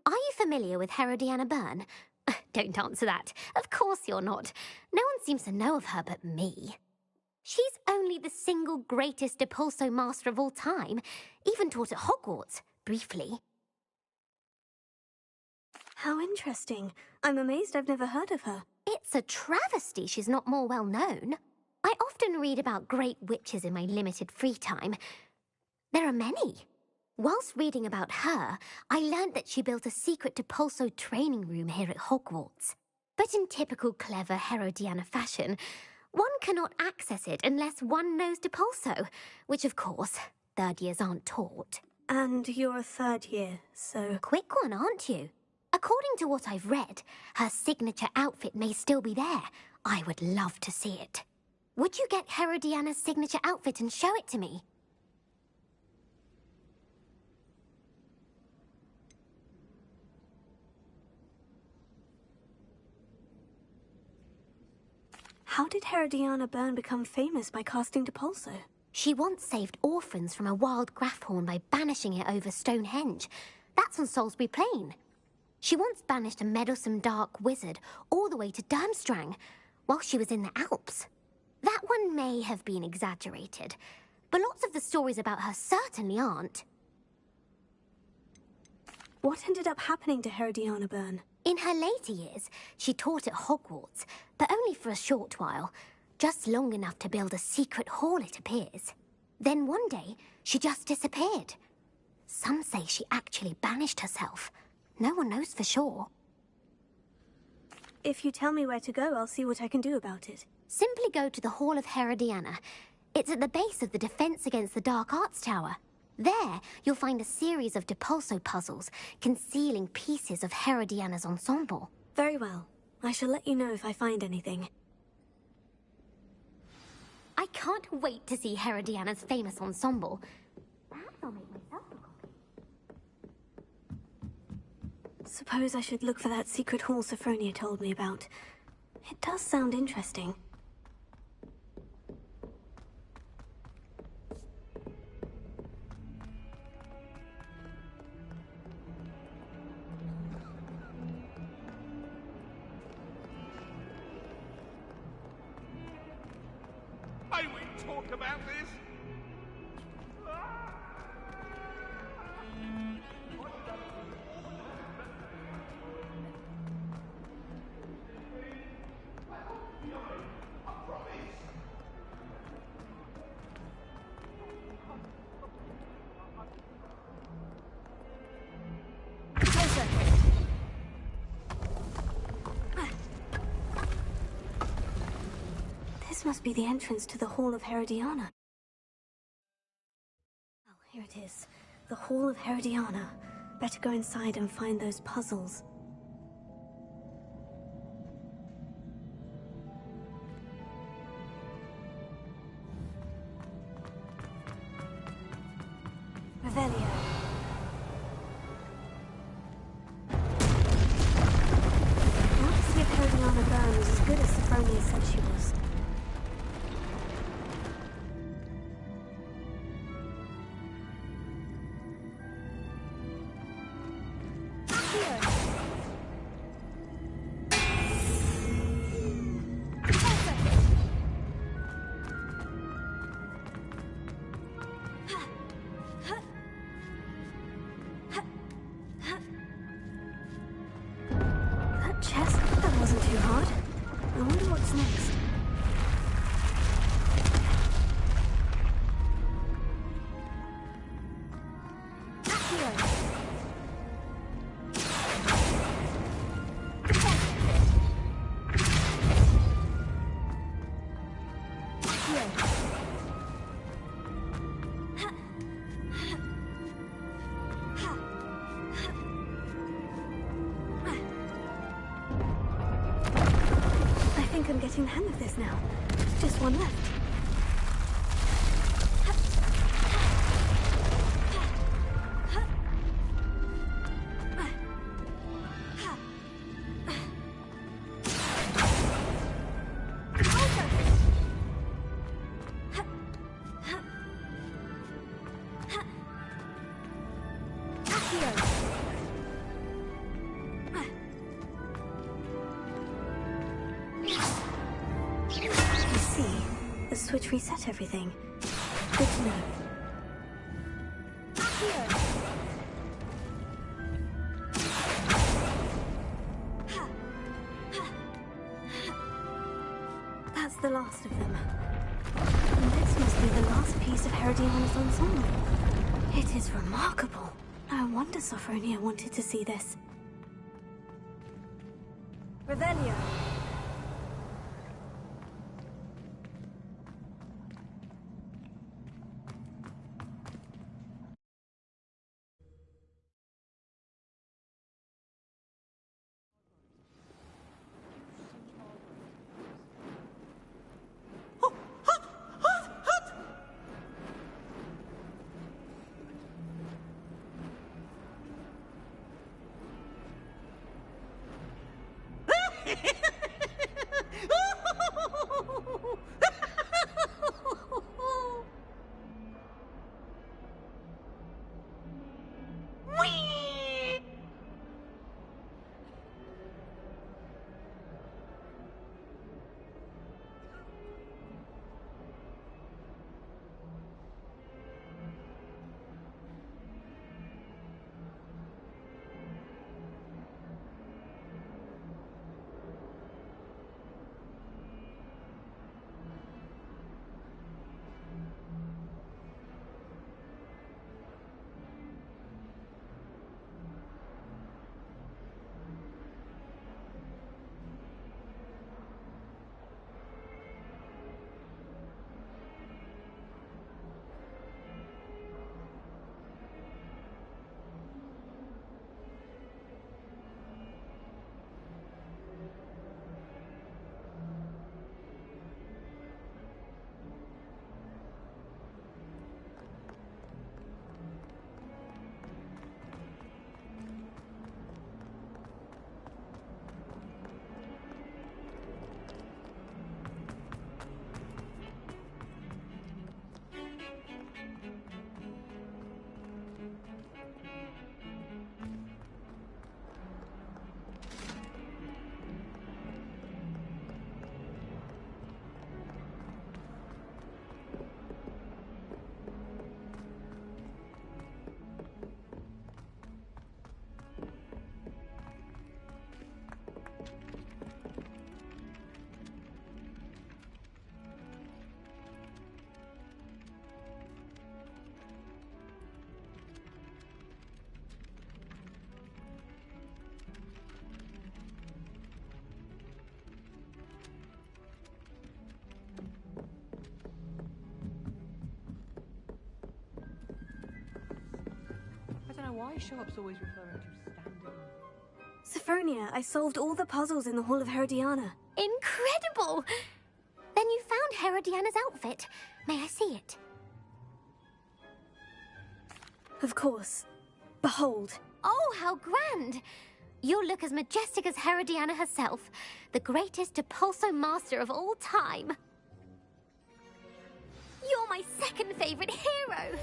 S14: Are you familiar with Herodiana Byrne? Don't answer that. Of course you're not. No one seems to know of her but me. She's only the single greatest Depulso master of all time, even taught at Hogwarts, briefly.
S3: How interesting. I'm amazed I've never heard of her.
S14: It's a travesty she's not more well known. I often read about great witches in my limited free time. There are many. Whilst reading about her, I learned that she built a secret Depulso training room here at Hogwarts. But in typical clever Herodiana fashion, one cannot access it unless one knows Depulso, which of course, 3rd years aren't taught.
S3: And you're a 3rd year, so...
S14: Quick one, aren't you? According to what I've read, her signature outfit may still be there. I would love to see it. Would you get Herodiana's signature outfit and show it to me?
S3: How did Herodiana Byrne become famous by casting Depulso?
S14: She once saved orphans from a wild Graphorn by banishing it over Stonehenge. That's on Salisbury Plain. She once banished a meddlesome dark wizard all the way to Durmstrang while she was in the Alps. That one may have been exaggerated, but lots of the stories about her certainly aren't.
S3: What ended up happening to Herodiana Byrne?
S14: In her later years, she taught at Hogwarts, but only for a short while, just long enough to build a secret hall, it appears. Then one day, she just disappeared. Some say she actually banished herself. No one knows for sure.
S3: If you tell me where to go, I'll see what I can do about it.
S14: Simply go to the Hall of Herodiana. It's at the base of the Defense Against the Dark Arts Tower. There, you'll find a series of Depulso puzzles concealing pieces of Herodiana's ensemble.
S3: Very well. I shall let you know if I find anything.
S14: I can't wait to see Herodiana's famous ensemble. Perhaps I'll make myself a copy.
S3: Suppose I should look for that secret hall Sophronia told me about. It does sound interesting.
S12: May we talk about this?
S3: This must be the entrance to the Hall of Herodiana. Oh, here it is. The Hall of Herodiana. Better go inside and find those puzzles. Revelio. I want to see if Herodiana Byrne was as good as Sophronia said she was. Chest? That wasn't too hard. I wonder what's next. I'm getting the hang of this now. Just one left. The switch reset everything. Good to know. That's the last of them. And this must be the last piece of Herodiana's ensemble. It is remarkable. No wonder Sophronia wanted to see this. Revelio.
S5: Why Sharp's always referring to standing?
S3: Sophronia, I solved all the puzzles in the Hall of Herodiana.
S14: Incredible! Then you found Herodiana's outfit. May I see it?
S3: Of course. Behold.
S14: Oh, how grand! You'll look as majestic as Herodiana herself, the greatest Depulso master of all time. You're my second favorite hero!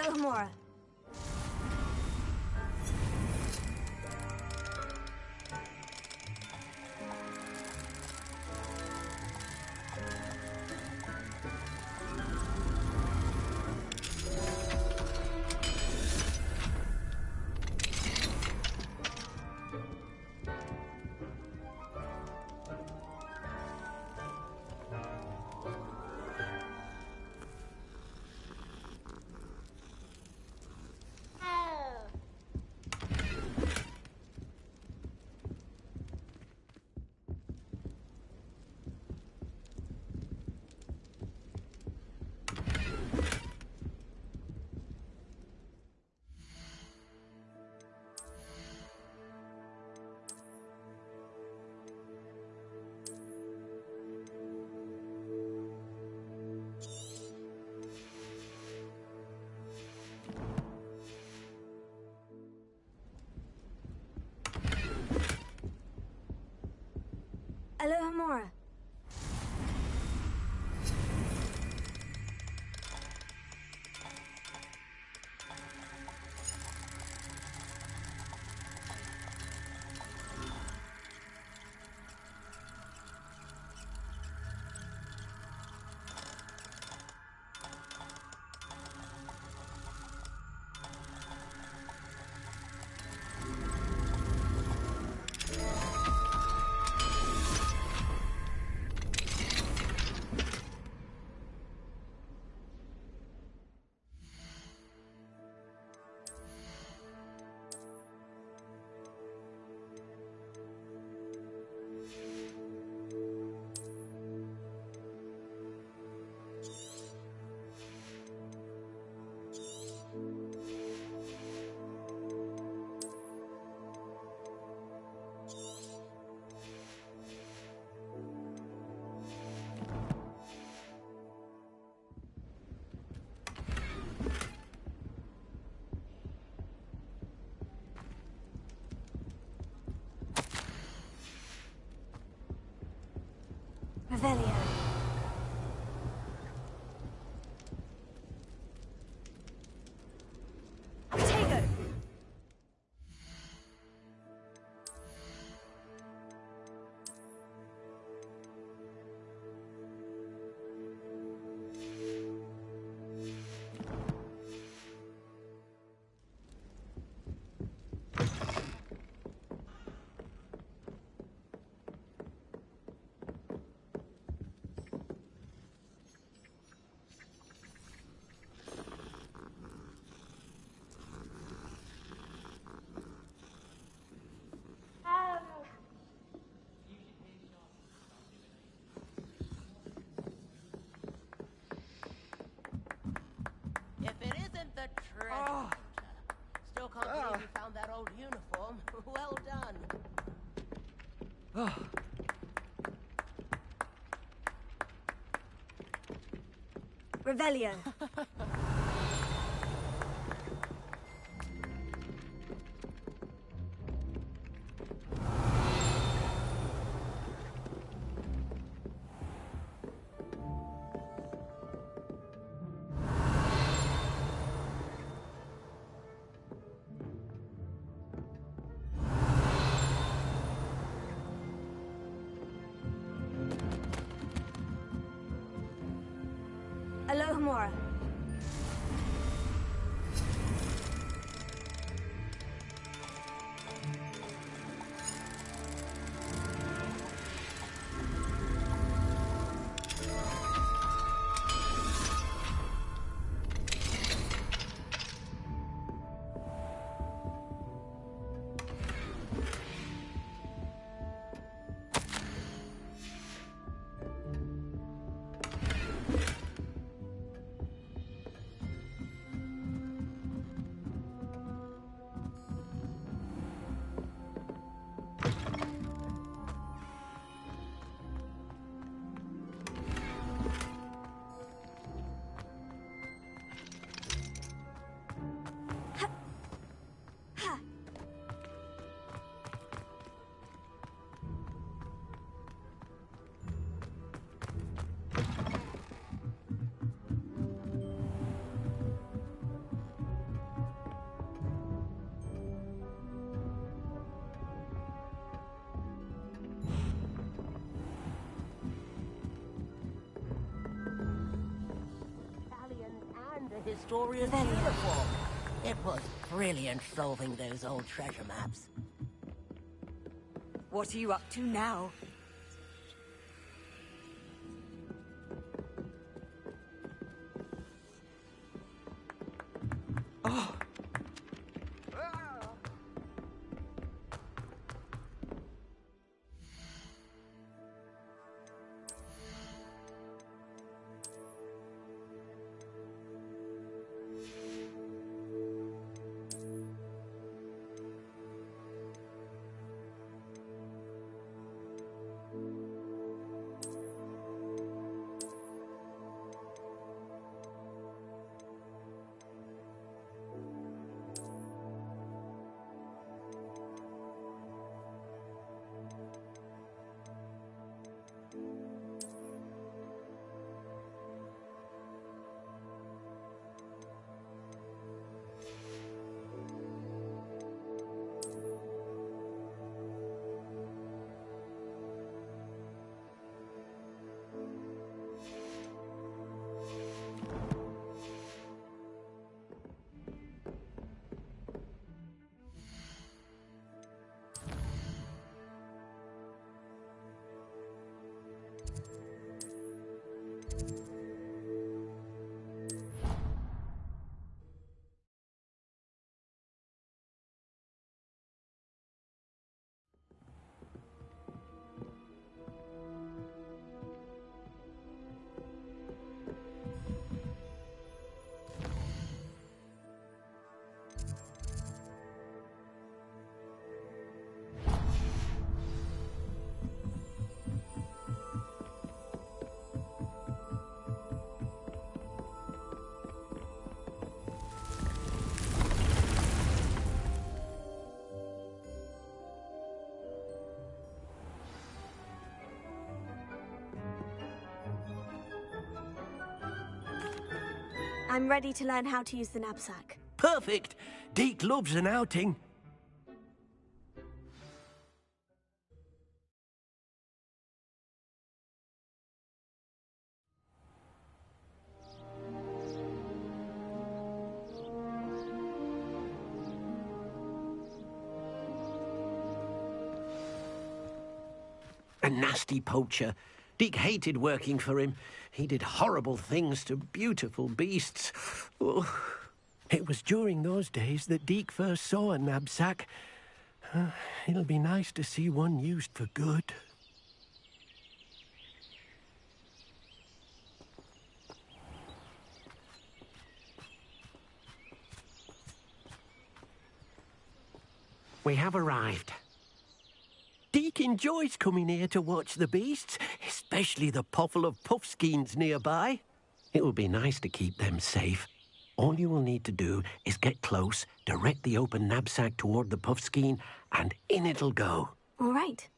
S3: Alohomora. Alohomora. Revelio. Tego.
S11: If it isn't the treasure hunter. Still can't believe you found that old uniform. Well done.
S3: Revelio. Alohomora.
S11: story of uniform. It was brilliant solving those old treasure maps.
S5: What are you up to now? Oh.
S3: I'm ready to learn how to use the knapsack.
S11: Perfect! Deke loves an outing. A nasty poacher. Deke hated working for him. He did horrible things to beautiful beasts. Oh. It was during those days that Deke first saw a knapsack. It'll be nice to see one used for good. We have arrived. Deke enjoys coming here to watch the beasts, especially the potful of puffskeins nearby. It will be nice to keep them safe. All you will need to do is get close, direct the open knapsack toward the puffskein, and in it'll go.
S3: All right.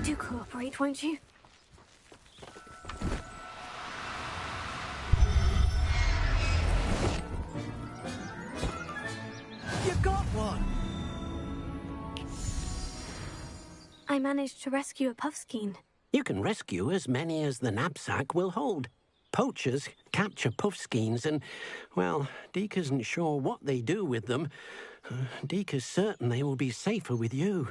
S3: Do cooperate, won't you?
S11: You got one!
S3: I managed to rescue a puffskein.
S11: You can rescue as many as the knapsack will hold. Poachers capture puffskeins and, well, Deke isn't sure what they do with them. Deke is certain they will be safer with you.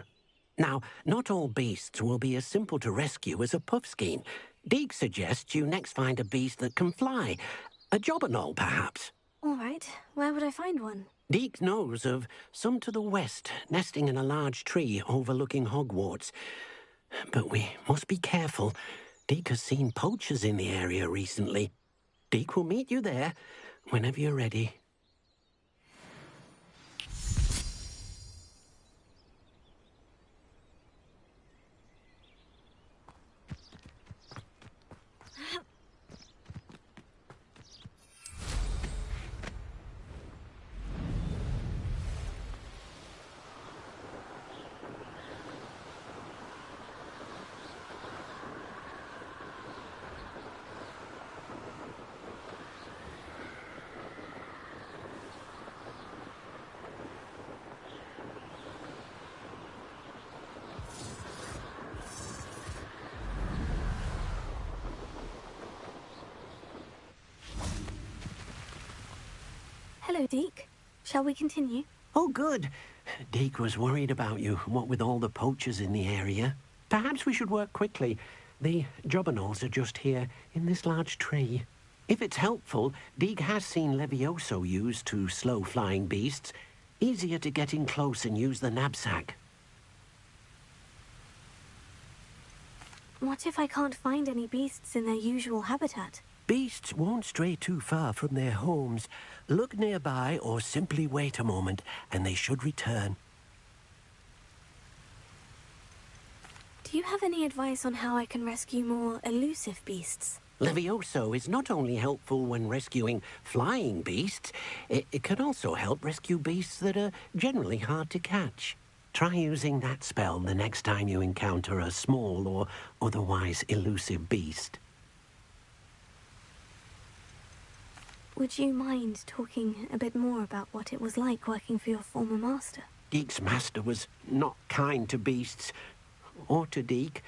S11: Now, not all beasts will be as simple to rescue as a puffskein. Deke suggests you next find a beast that can fly. A jobberknoll, perhaps.
S3: All right. Where would I find one?
S11: Deke knows of some to the west, nesting in a large tree overlooking Hogwarts. But we must be careful. Deke has seen poachers in the area recently. Deke will meet you there whenever you're ready.
S3: Hello, Deke. Shall we continue?
S11: Oh, good. Deke was worried about you, what with all the poachers in the area. Perhaps we should work quickly. The jobberknolls are just here, in this large tree. If it's helpful, Deke has seen Levioso used to slow flying beasts. Easier to get in close and use the knapsack.
S3: What if I can't find any beasts in their usual habitat?
S11: Beasts won't stray too far from their homes. Look nearby or simply wait a moment, and they should return.
S3: Do you have any advice on how I can rescue more elusive beasts?
S11: Levioso is not only helpful when rescuing flying beasts, it can also help rescue beasts that are generally hard to catch. Try using that spell the next time you encounter a small or otherwise elusive beast.
S3: Would you mind talking a bit more about what it was like working for your former master?
S11: Deke's master was not kind to beasts, or to Deke.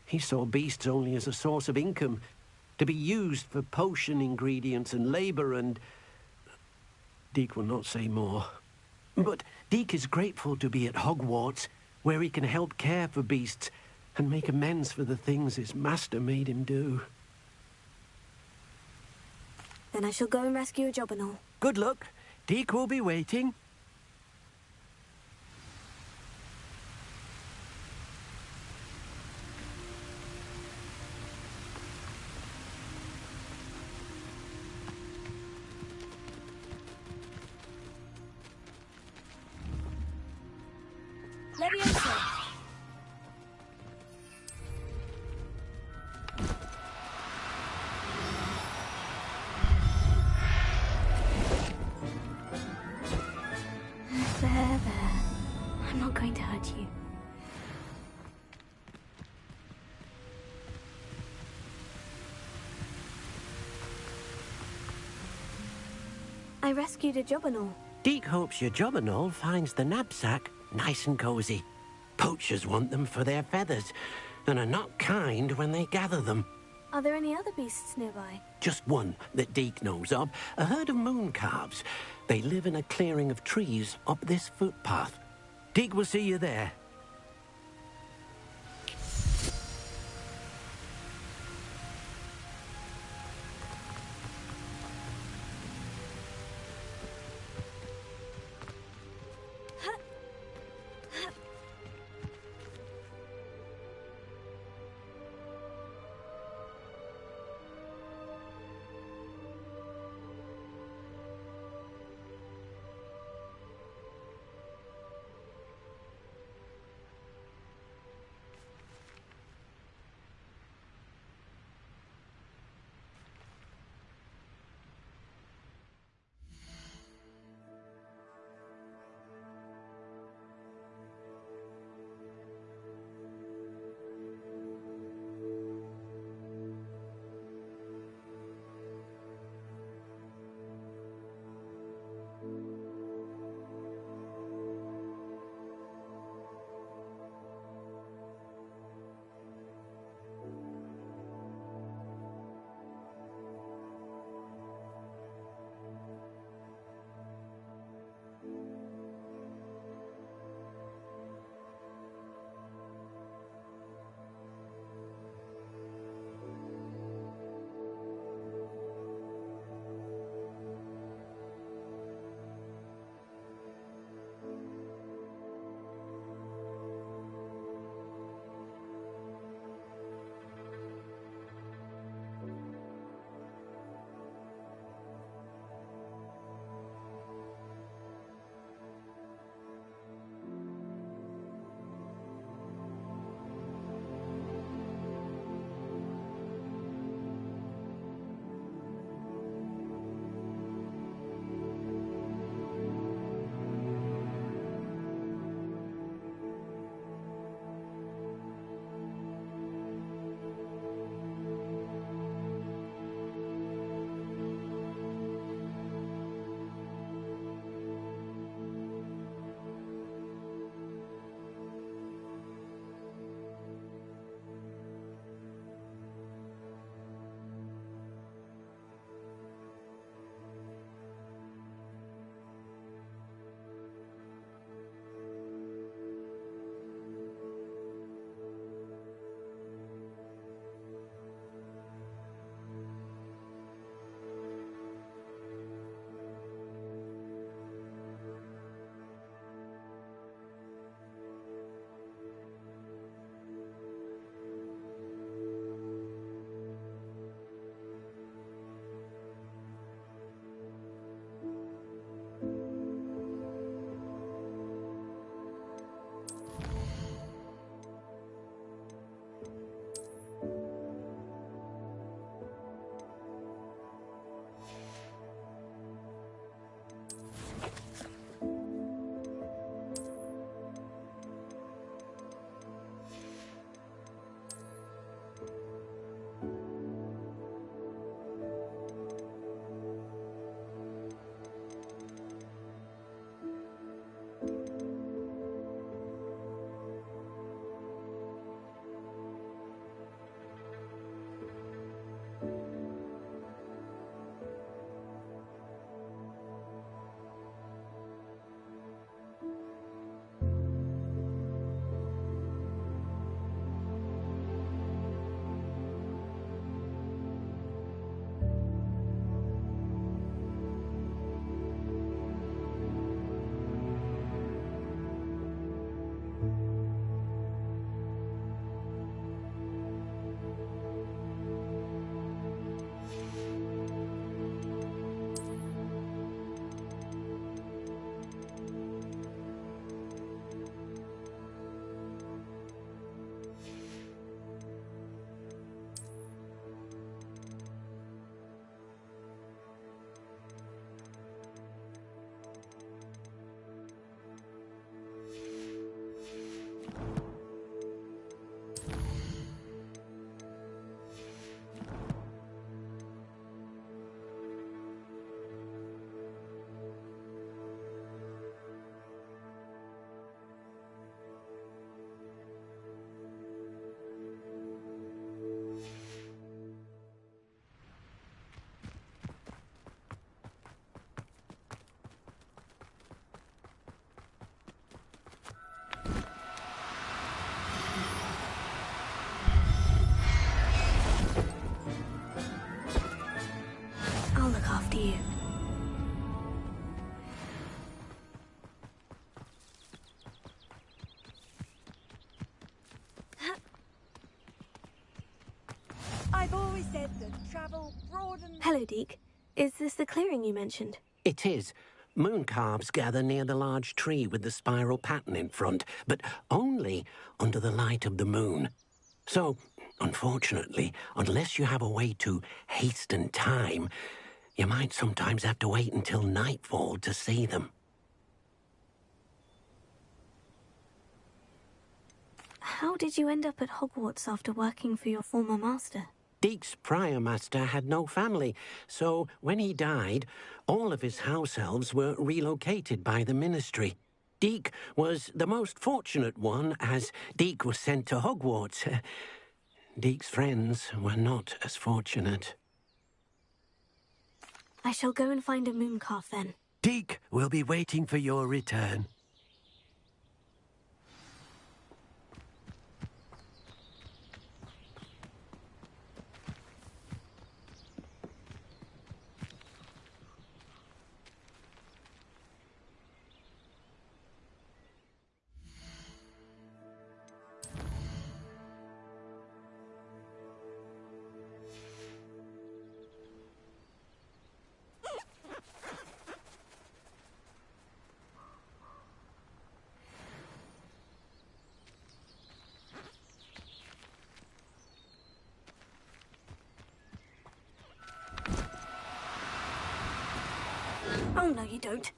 S11: He saw beasts only as a source of income, to be used for potion ingredients and labor, and Deke will not say more. But Deke is grateful to be at Hogwarts, where he can help care for beasts and make amends for the things his master made him do.
S3: Then I shall go and rescue a jobberknoll.
S11: Good luck. Deke will be waiting.
S3: Levioso! There. I'm not going to hurt you. I rescued a jobberknoll.
S11: Deke hopes your jobberknoll finds the knapsack nice and cozy. Poachers want them for their feathers, and are not kind when they gather them.
S3: Are there any other beasts nearby?
S11: Just one that Deke knows of, a herd of moon calves. They live in a clearing of trees up this footpath. Deke will see you there.
S5: I've always said that travel broadens...
S3: Hello, Deke. Is this the clearing you mentioned?
S11: It is. Moon calves gather near the large tree with the spiral pattern in front, but only under the light of the moon. So, unfortunately, unless you have a way to hasten time, you might sometimes have to wait until nightfall to see them.
S3: How did you end up at Hogwarts after working for your former master?
S11: Deke's prior master had no family, so when he died, all of his house elves were relocated by the ministry. Deke was the most fortunate one, as Deke was sent to Hogwarts. Deke's friends were not as fortunate.
S3: I shall go and find a mooncalf then.
S11: Deke will be waiting for your return.
S3: Oh, no, you don't.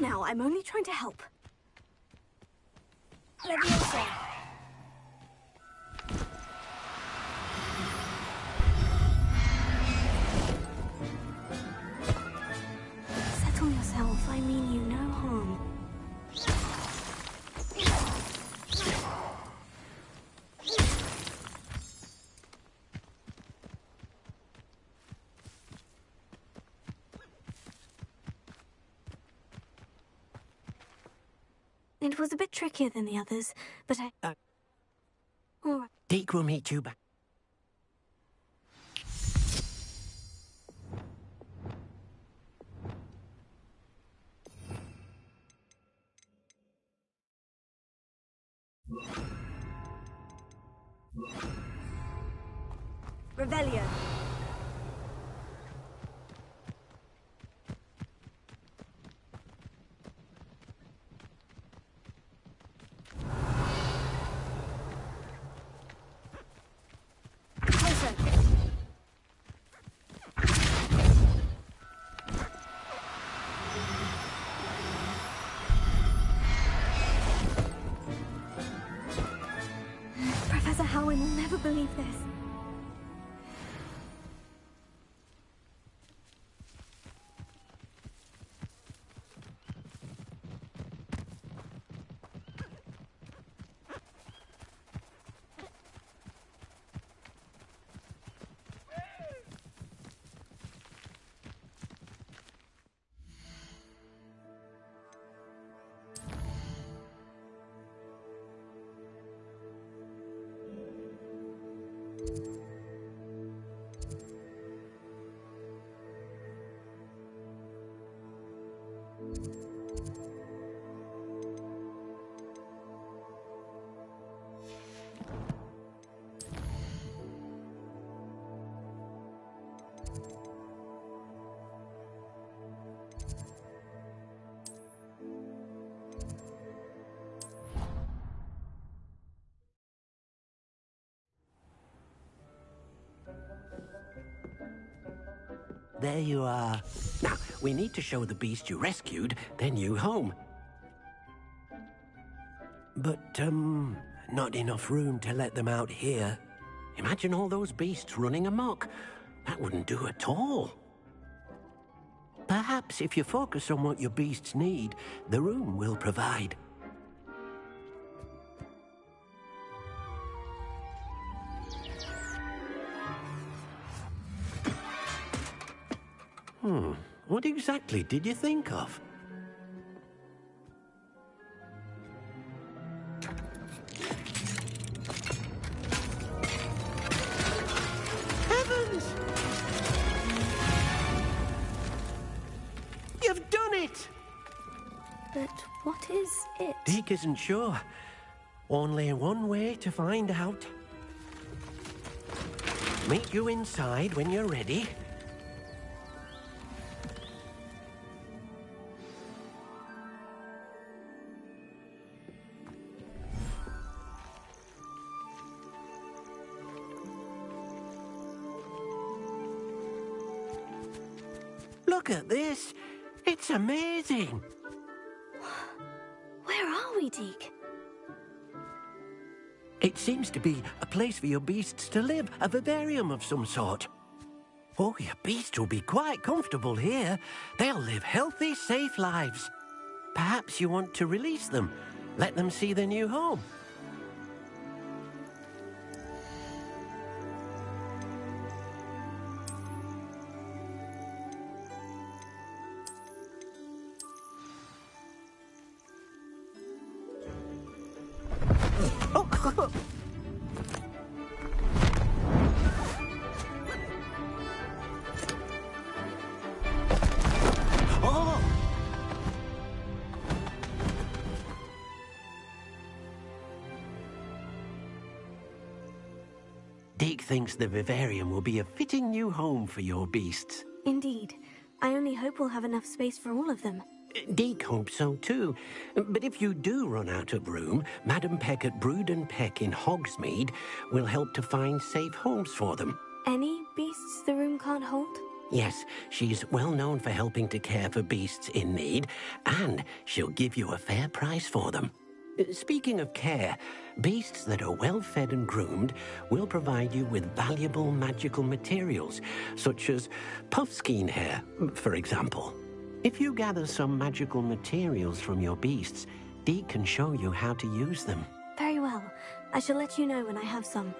S3: Now, I'm only trying to help. Leviosa! Settle yourself. I mean you no harm. It was a bit trickier than the others, but I... All right.
S11: Deke will meet you back.
S5: Revelio.
S3: Professor Howin will never believe this.
S11: there you are. Now, we need to show the beast you rescued their new home. But, not enough room to let them out here. Imagine all those beasts running amok. That wouldn't do at all. Perhaps if you focus on what your beasts need, the room will provide. What exactly did you think of? Heavens! You've done it!
S3: But what is it?
S11: Deke isn't sure. Only one way to find out. Meet you inside when you're ready. Look at this. It's amazing.
S3: Where are we, Deke?
S11: It seems to be a place for your beasts to live, a vivarium of some sort. Oh, your beasts will be quite comfortable here. They'll live healthy, safe lives. Perhaps you want to release them, let them see their new home. Deke thinks the vivarium will be a fitting new home for your beasts.
S3: Indeed. I only hope we'll have enough space for all of them.
S11: Deke hopes so too. But if you do run out of room, Madam Peck at Brood and Peck in Hogsmeade will help to find safe homes for them.
S3: Any beasts the room can't hold?
S11: Yes, she's well known for helping to care for beasts in need, and she'll give you a fair price for them. Speaking of care, beasts that are well fed and groomed will provide you with valuable magical materials, such as puffskein hair, for example. If you gather some magical materials from your beasts, Deke can show you how to use them.
S3: Very well. I shall let you know when I have some.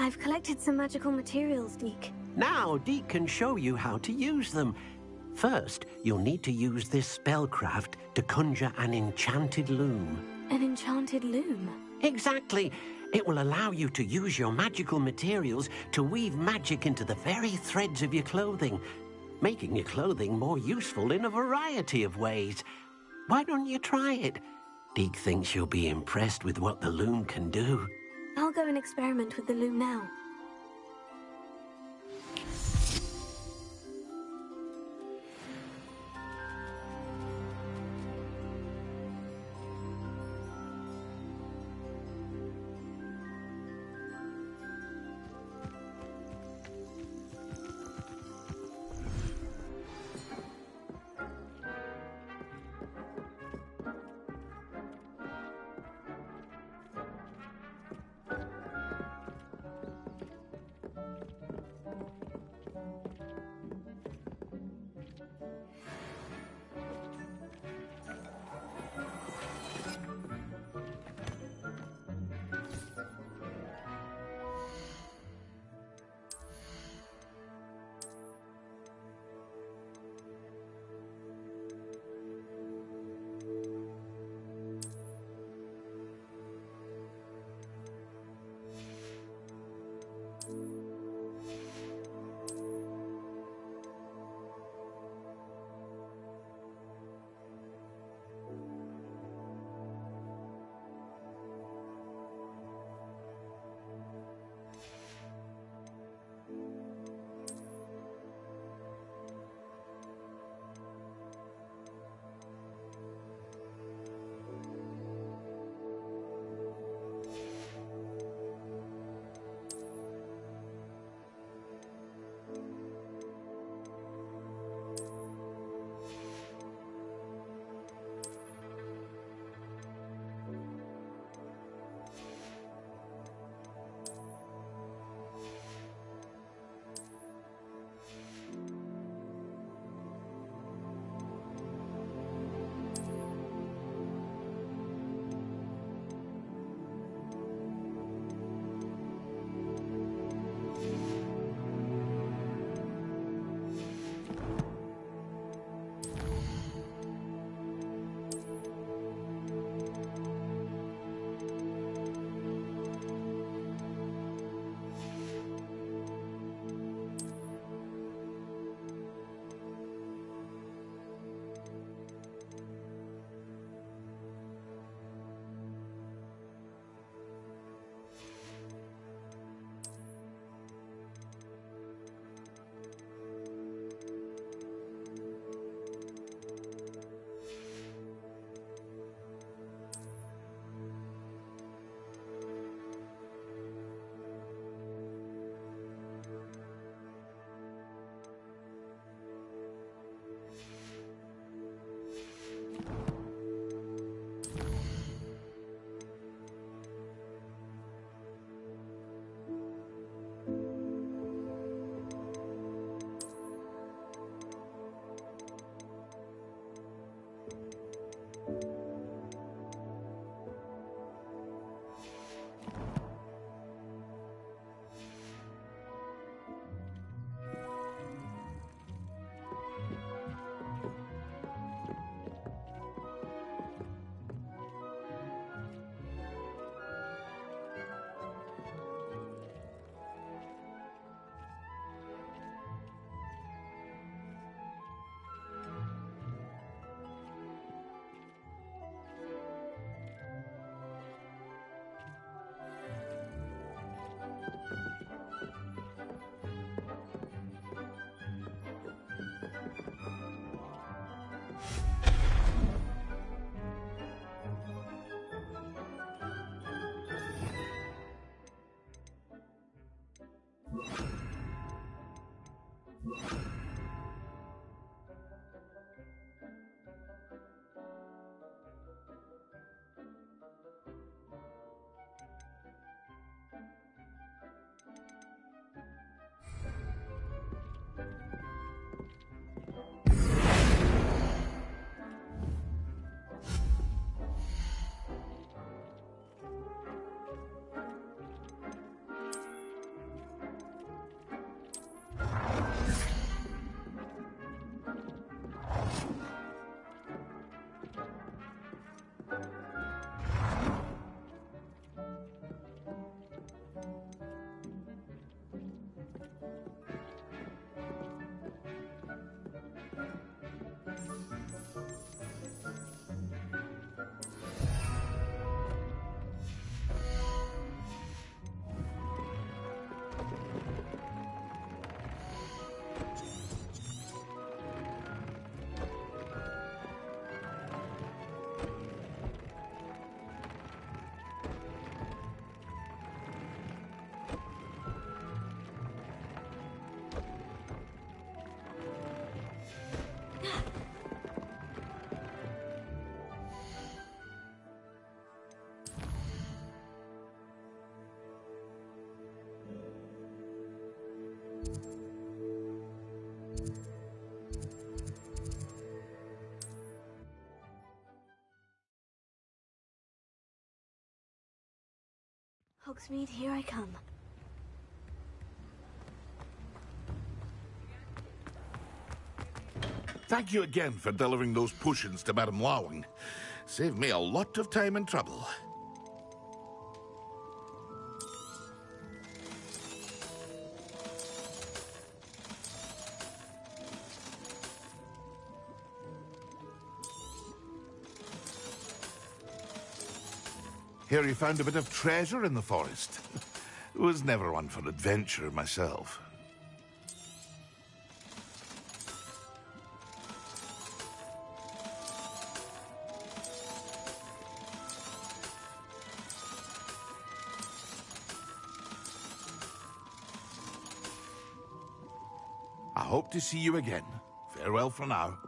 S3: I've collected some magical materials, Deke.
S11: Now Deke can show you how to use them. First, you'll need to use this spellcraft to conjure an enchanted loom.
S3: An enchanted loom?
S11: Exactly. It will allow you to use your magical materials to weave magic into the very threads of your clothing, making your clothing more useful in a variety of ways. Why don't you try it? Deke thinks you'll be impressed with what the loom can do.
S3: I'll go and experiment with the loom now. Hogsmeade, here I come.
S12: Thank you again for delivering those potions to Madame Lawing. Saved me a lot of time and trouble. Hear you found a bit of treasure in the forest. Was never one for adventure myself. I hope to see you again. Farewell for now.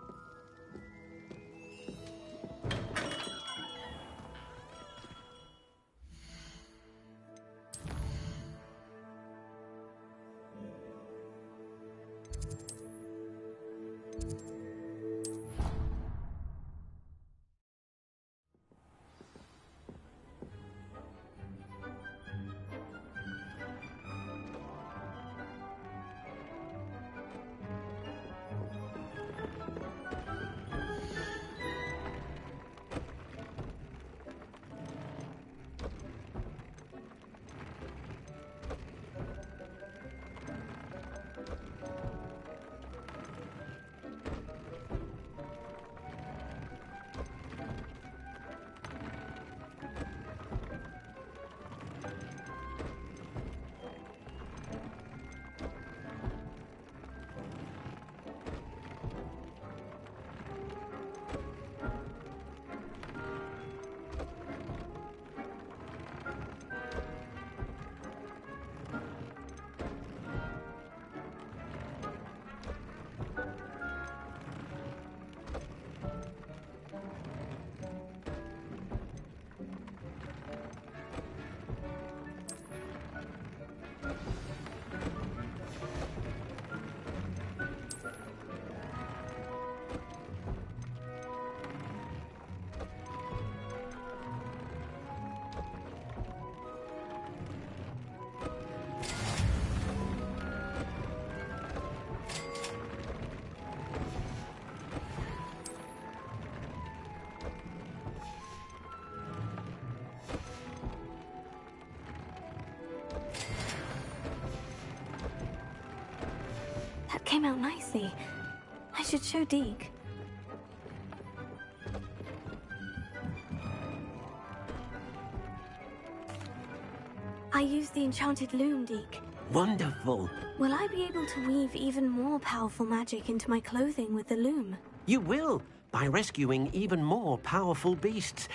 S3: That came out nicely. I should show Deke. I used the enchanted loom, Deke.
S11: Wonderful.
S3: Will I be able to weave even more powerful magic into my clothing with the loom?
S11: You will, by rescuing even more powerful beasts.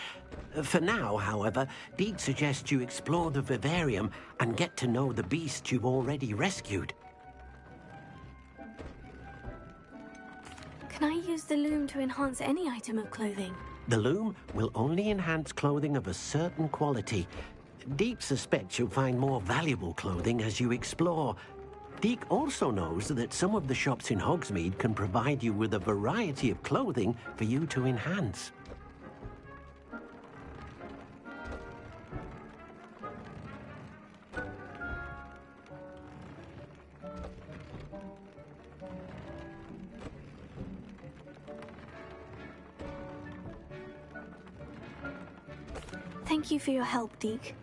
S11: For now, however, Deke suggests you explore the vivarium and get to know the beasts you've already rescued.
S3: Can I use the loom to enhance any item of clothing?
S11: The loom will only enhance clothing of a certain quality. Deke suspects you'll find more valuable clothing as you explore. Deke also knows that some of the shops in Hogsmeade can provide you with a variety of clothing for you to enhance.
S3: Thank you for your help, Deke.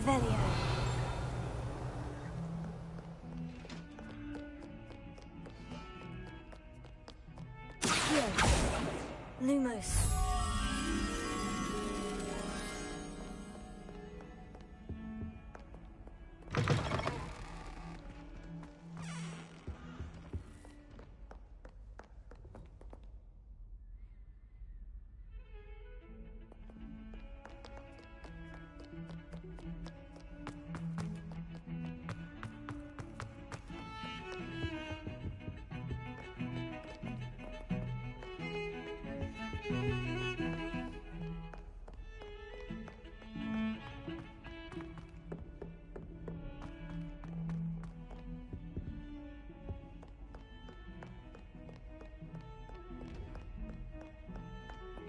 S3: Revelio. Lumos.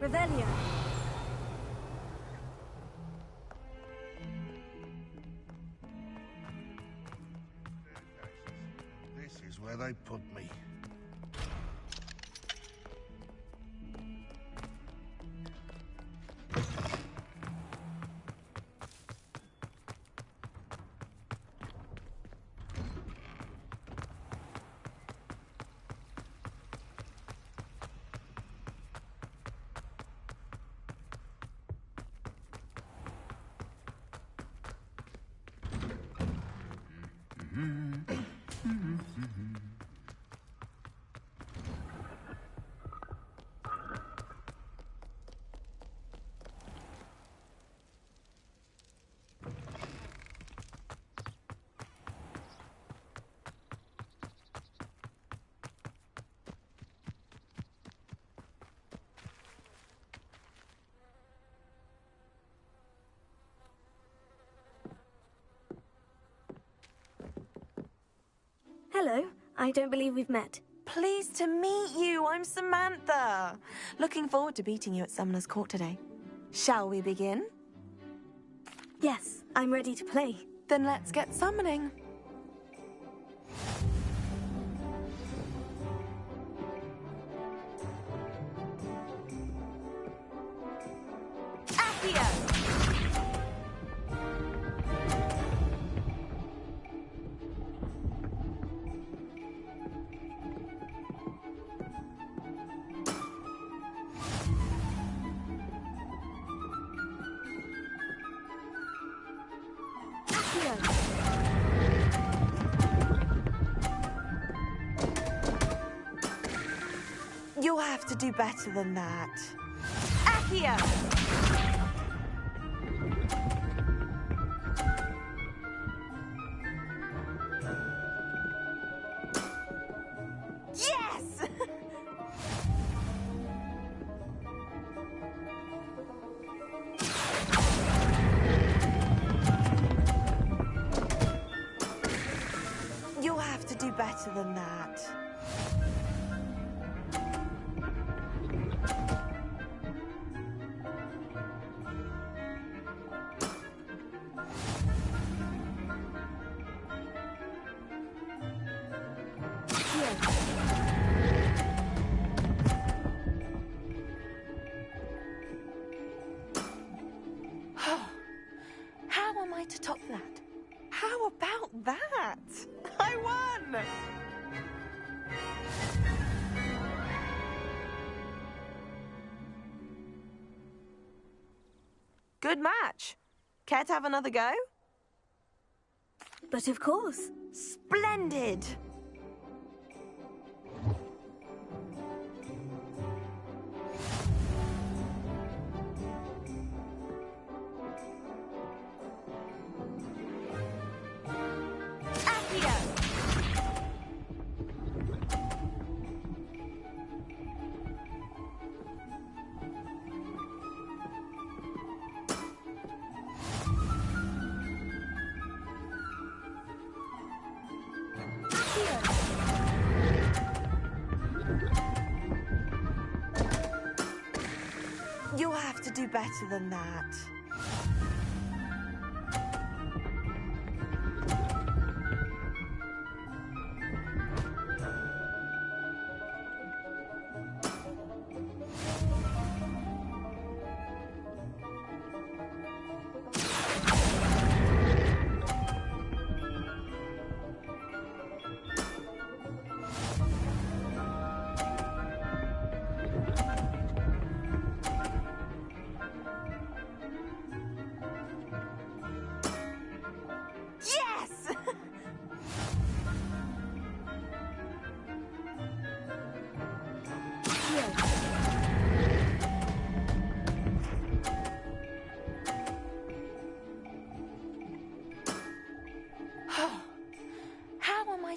S3: Revelio.
S12: This is where they put me.
S3: Hello. I don't believe we've met.
S15: Pleased to meet you. I'm Samantha. Looking forward to beating you at Summoner's Court today. Shall we begin?
S3: Yes, I'm ready to play.
S15: Then let's get summoning. You'll have to do better than that. Accio! Yes! You'll have to do better than that. How am I to top that? How about that? I won! Good match. Care to have another go?
S3: But of course.
S15: Splendid! You'll have to do better than that.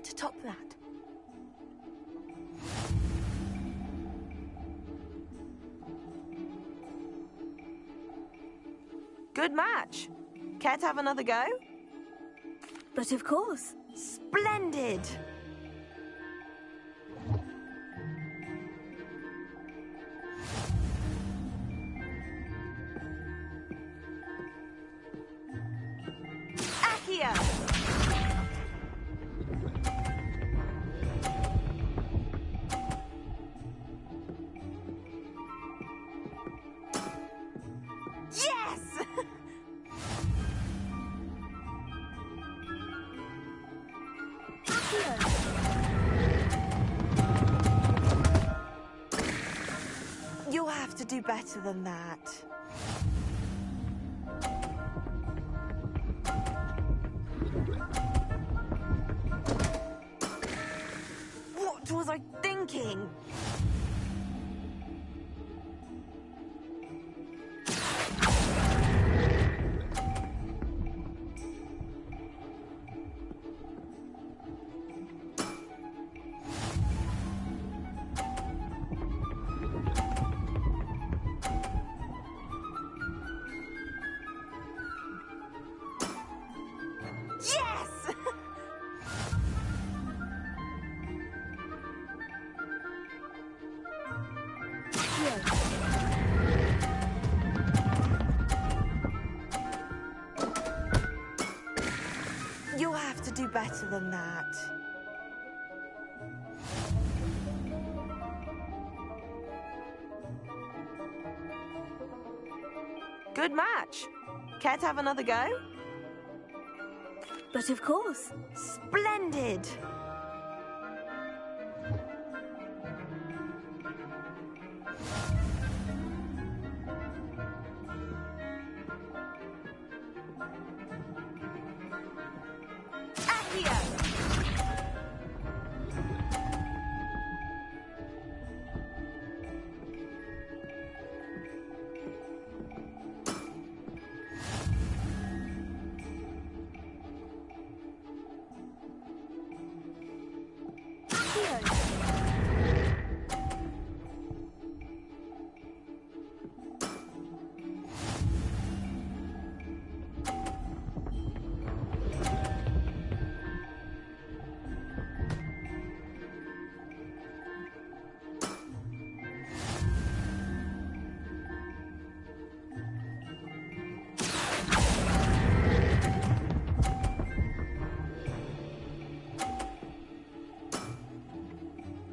S15: to top that? Good match. Care to have another go?
S3: But of course.
S15: Splendid! Akia! Yes! You'll have to do better than that. What was I thinking? Yes! You'll have to do better than that. Good match. Care to have another go?
S3: But of course.
S15: Splendid! Akia!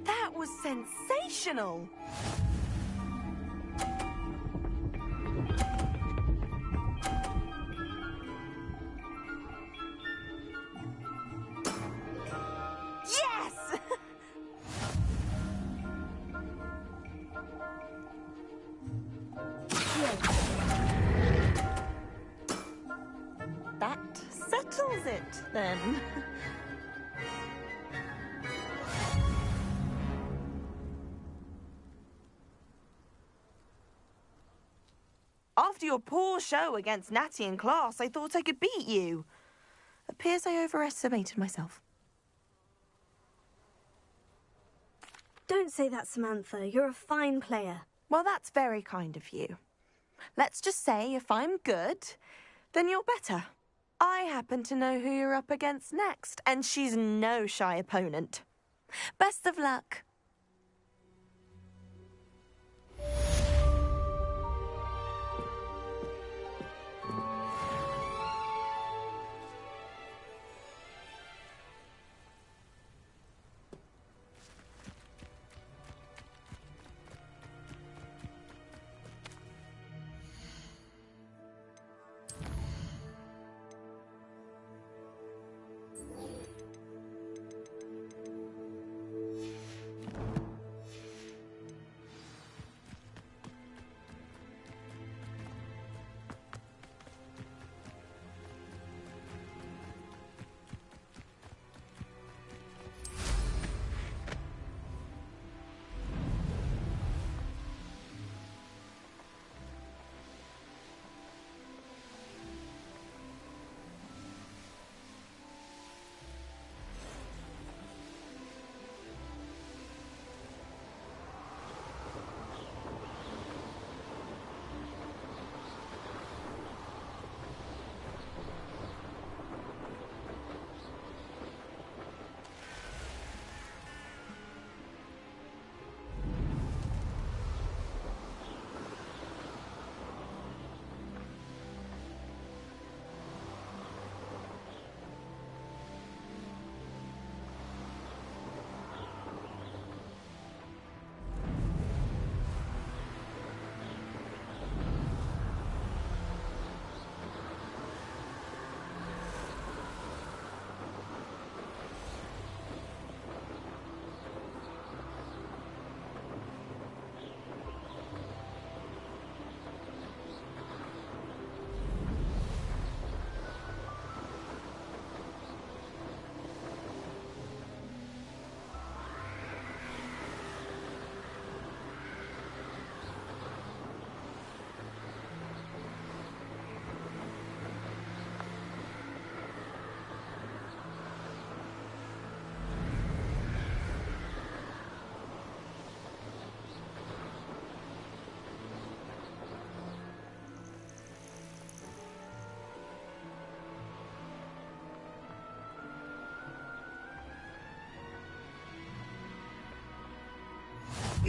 S15: That was sensational! Yes! That settles it, then. After your poor show against Natty in class, I thought I could beat you. Appears I overestimated myself.
S3: Don't say that, Samantha. You're a fine player.
S15: Well, that's very kind of you. Let's just say if I'm good, then you're better. I happen to know who you're up against next, and she's no shy opponent. Best of luck.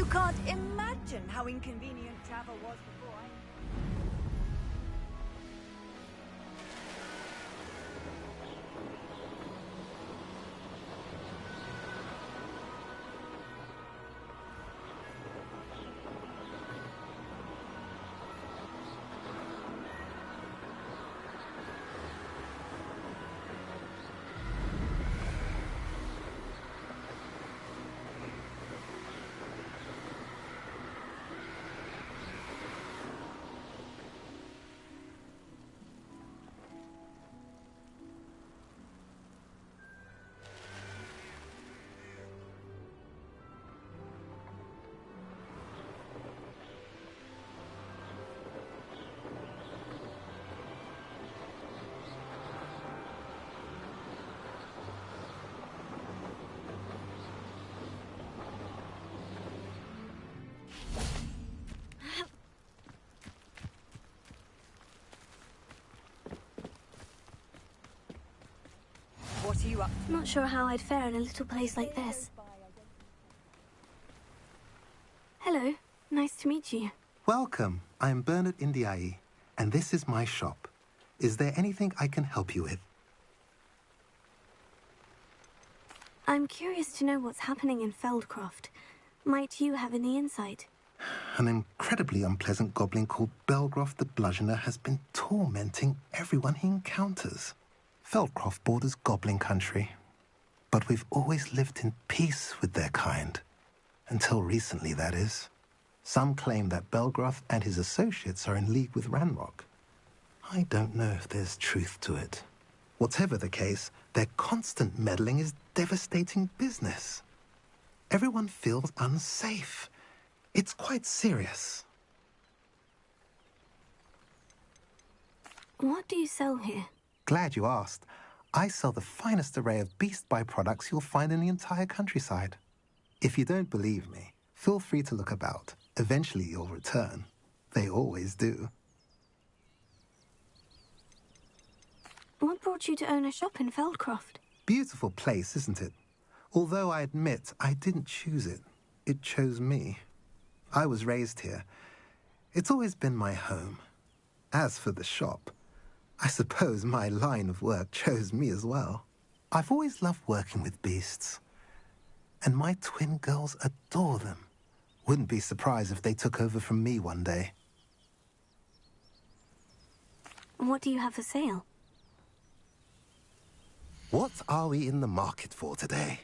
S5: You can't imagine how inconvenient travel was before I... What are you up to?
S3: Not sure how I'd fare in a little place like this. Hello, nice to meet you.
S16: Welcome. I'm Bernard Indiai, and this is my shop. Is there anything I can help you with?
S3: I'm curious to know what's happening in Feldcroft. Might you have any insight?
S16: An incredibly unpleasant goblin called Belgroth the Bludgeoner has been tormenting everyone he encounters. Feldcroft borders goblin country, but we've always lived in peace with their kind. Until recently, that is. Some claim that Belgroth and his associates are in league with Ranrock. I don't know if there's truth to it. Whatever the case, their constant meddling is devastating business. Everyone feels unsafe. It's quite serious.
S3: What do you sell here?
S16: Glad you asked. I sell the finest array of beast byproducts you'll find in the entire countryside. If you don't believe me, feel free to look about. Eventually you'll return. They always do.
S3: What brought you to own a shop in Feldcroft?
S16: Beautiful place, isn't it? Although I admit I didn't choose it. It chose me. I was raised here. It's always been my home. As for the shop, I suppose my line of work chose me as well. I've always loved working with beasts. And my twin girls adore them. Wouldn't be surprised if they took over from me one day.
S3: What do you have for sale?
S16: What are we in the market for today?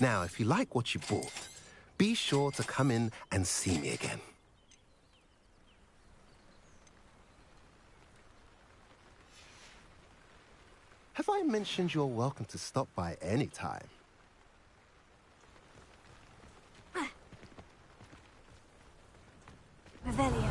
S16: Now, if you like what you bought, be sure to come in and see me again. Have I mentioned you're welcome to stop by any time?
S3: Revelio.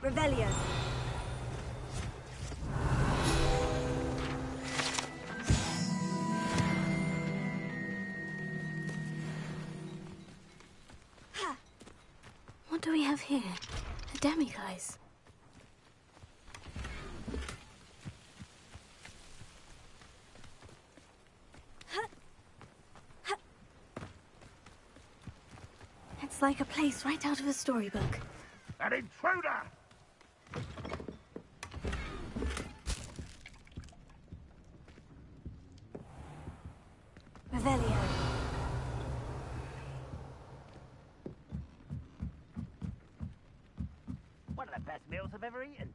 S3: Revelio. What do we have here? A demiguise. It's like a place right out of a storybook.
S12: An intruder!
S3: Revelio.
S10: One of the best meals I've ever eaten.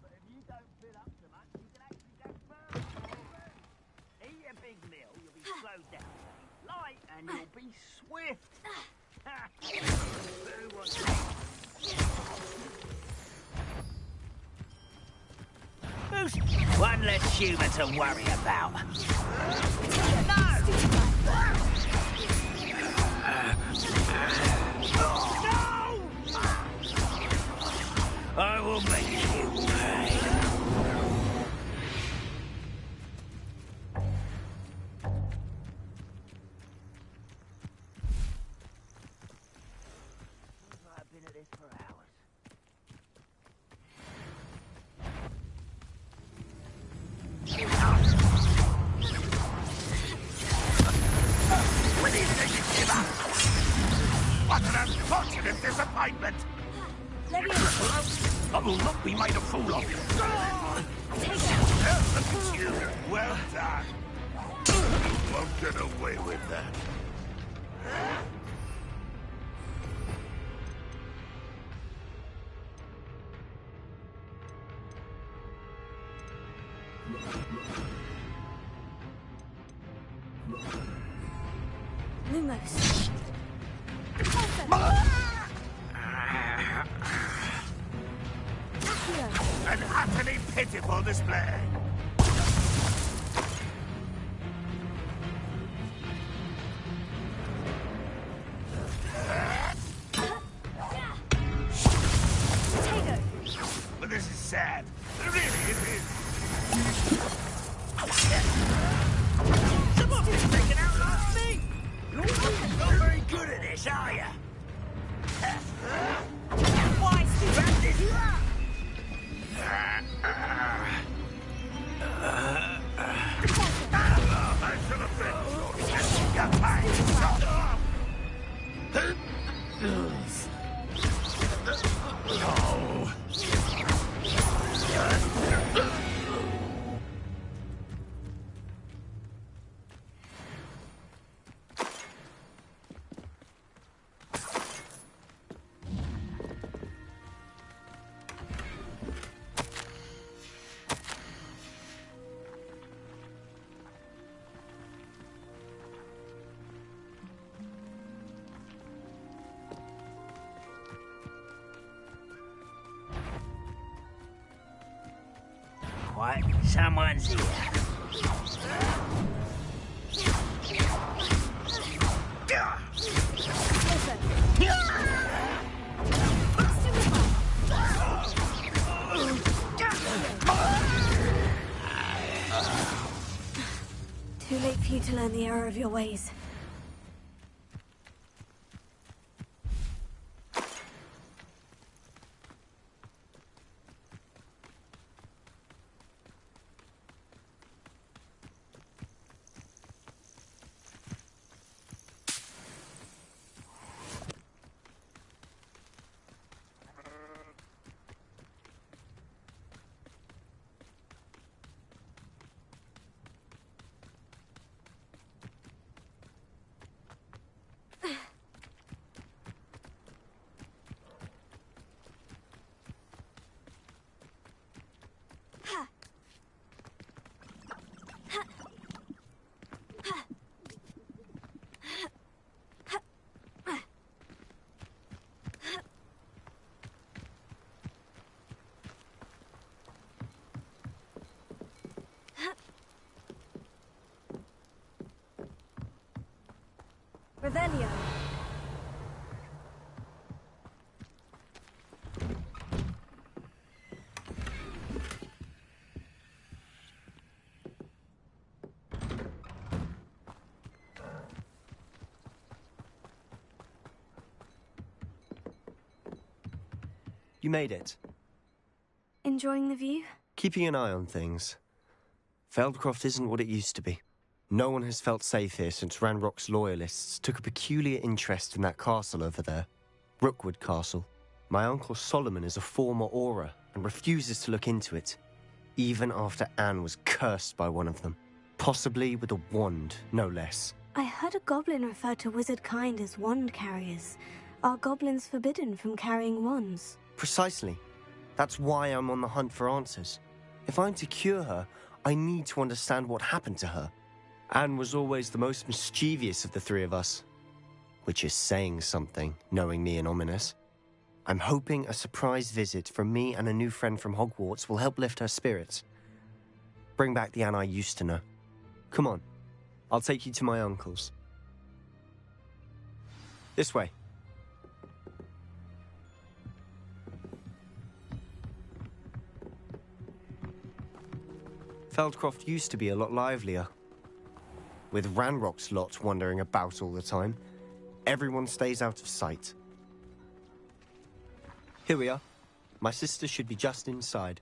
S10: But if you don't fill up so much, you can actually go further. Eat a big meal, you'll be slowed down. Light, and you'll be swift. Who wants one less human to worry about. No! I will make you pay. I've been at this for hours.
S12: We need to give up! What an unfortunate disappointment! I will not be made a fool of. Look at you! Well done! You won't get away with that.
S3: Lumos.
S12: An utterly pitiful display. But this is sad. Really, it is.
S10: Someone's taken out last thing! You're not very good at this, are you? Why, wrap this up!
S12: I should have been. Your time shut off. No.
S10: What? Someone's here.
S3: Too late for you to learn the error of your ways. Revelio.
S17: You made it.
S3: Enjoying the view?
S17: Keeping an eye on things. Feldcroft isn't what it used to be. No one has felt safe here since Ranrock's loyalists took a peculiar interest in that castle over there. Rookwood Castle. My uncle Solomon is a former Auror and refuses to look into it, even after Anne was cursed by one of them. Possibly with a wand, no less.
S3: I heard a goblin refer to wizard kind as wand carriers. Are goblins forbidden from carrying wands?
S17: Precisely. That's why I'm on the hunt for answers. If I'm to cure her, I need to understand what happened to her. Anne was always the most mischievous of the three of us. Which is saying something, knowing me and ominous. I'm hoping a surprise visit from me and a new friend from Hogwarts will help lift her spirits. Bring back the Anne I used to know. Come on, I'll take you to my uncle's. This way. Feldcroft used to be a lot livelier. With Ranrock's lot wandering about all the time, everyone stays out of sight. Here we are. My sister should be just inside.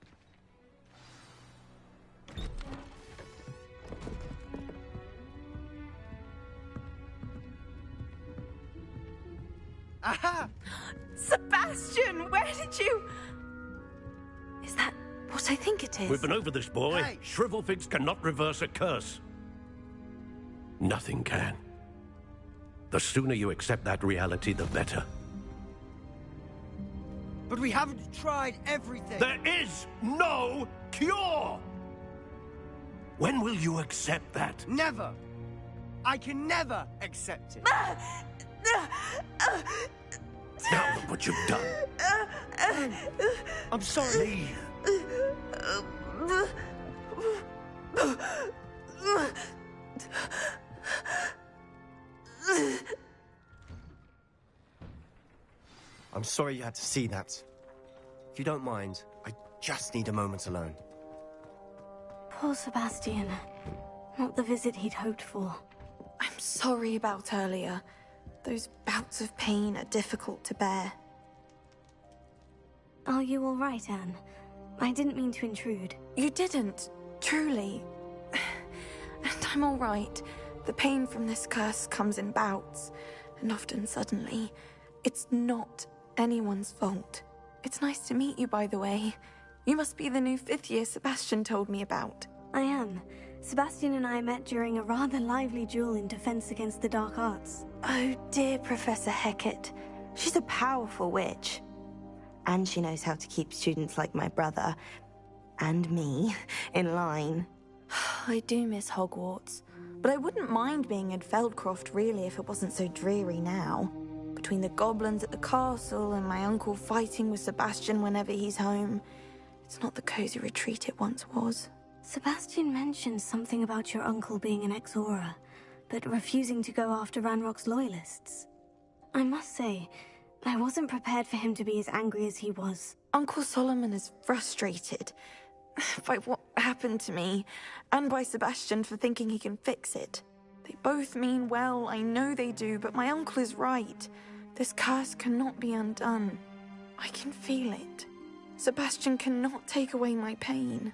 S15: Aha! Sebastian, where did you... Is that what I think it is?
S18: We've been over this, boy.
S15: Hey.
S18: Shrivelfigs cannot reverse a curse. Nothing can. The sooner you accept that reality, the better.
S19: But we haven't tried everything.
S18: There is no cure! When will you accept that?
S19: Never. I can never accept it.
S18: Now look what you've done.
S19: I'm sorry.
S17: I'm sorry you had to see that. If you don't mind, I just need a moment alone.
S3: Poor Sebastian. Not the visit he'd hoped for.
S15: I'm sorry about earlier. Those bouts of pain are difficult to bear.
S3: Are you all right, Anne? I didn't mean to intrude.
S15: You didn't, truly. And I'm all right. The pain from this curse comes in bouts, and often suddenly. It's not anyone's fault. It's nice to meet you, by the way. You must be the new 5th year Sebastian told me about.
S3: I am. Sebastian and I met during a rather lively duel in defense against the dark arts.
S15: Oh, dear Professor Hecat. She's a powerful witch.
S20: And she knows how to keep students like my brother, and me, in line.
S15: I do miss Hogwarts, but I wouldn't mind being in Feldcroft, really, if it wasn't so dreary now. Between the goblins at the castle and my uncle fighting with Sebastian whenever he's home, it's not the cozy retreat it once was.
S3: Sebastian mentioned something about your uncle being an ex-Auror, but refusing to go after Ranrock's loyalists. I must say, I wasn't prepared for him to be as angry as he was.
S15: Uncle Solomon is frustrated by what happened to me, and by Sebastian for thinking he can fix it. They both mean well, I know they do, but my uncle is right. This curse cannot be undone. I can feel it. Sebastian cannot take away my pain.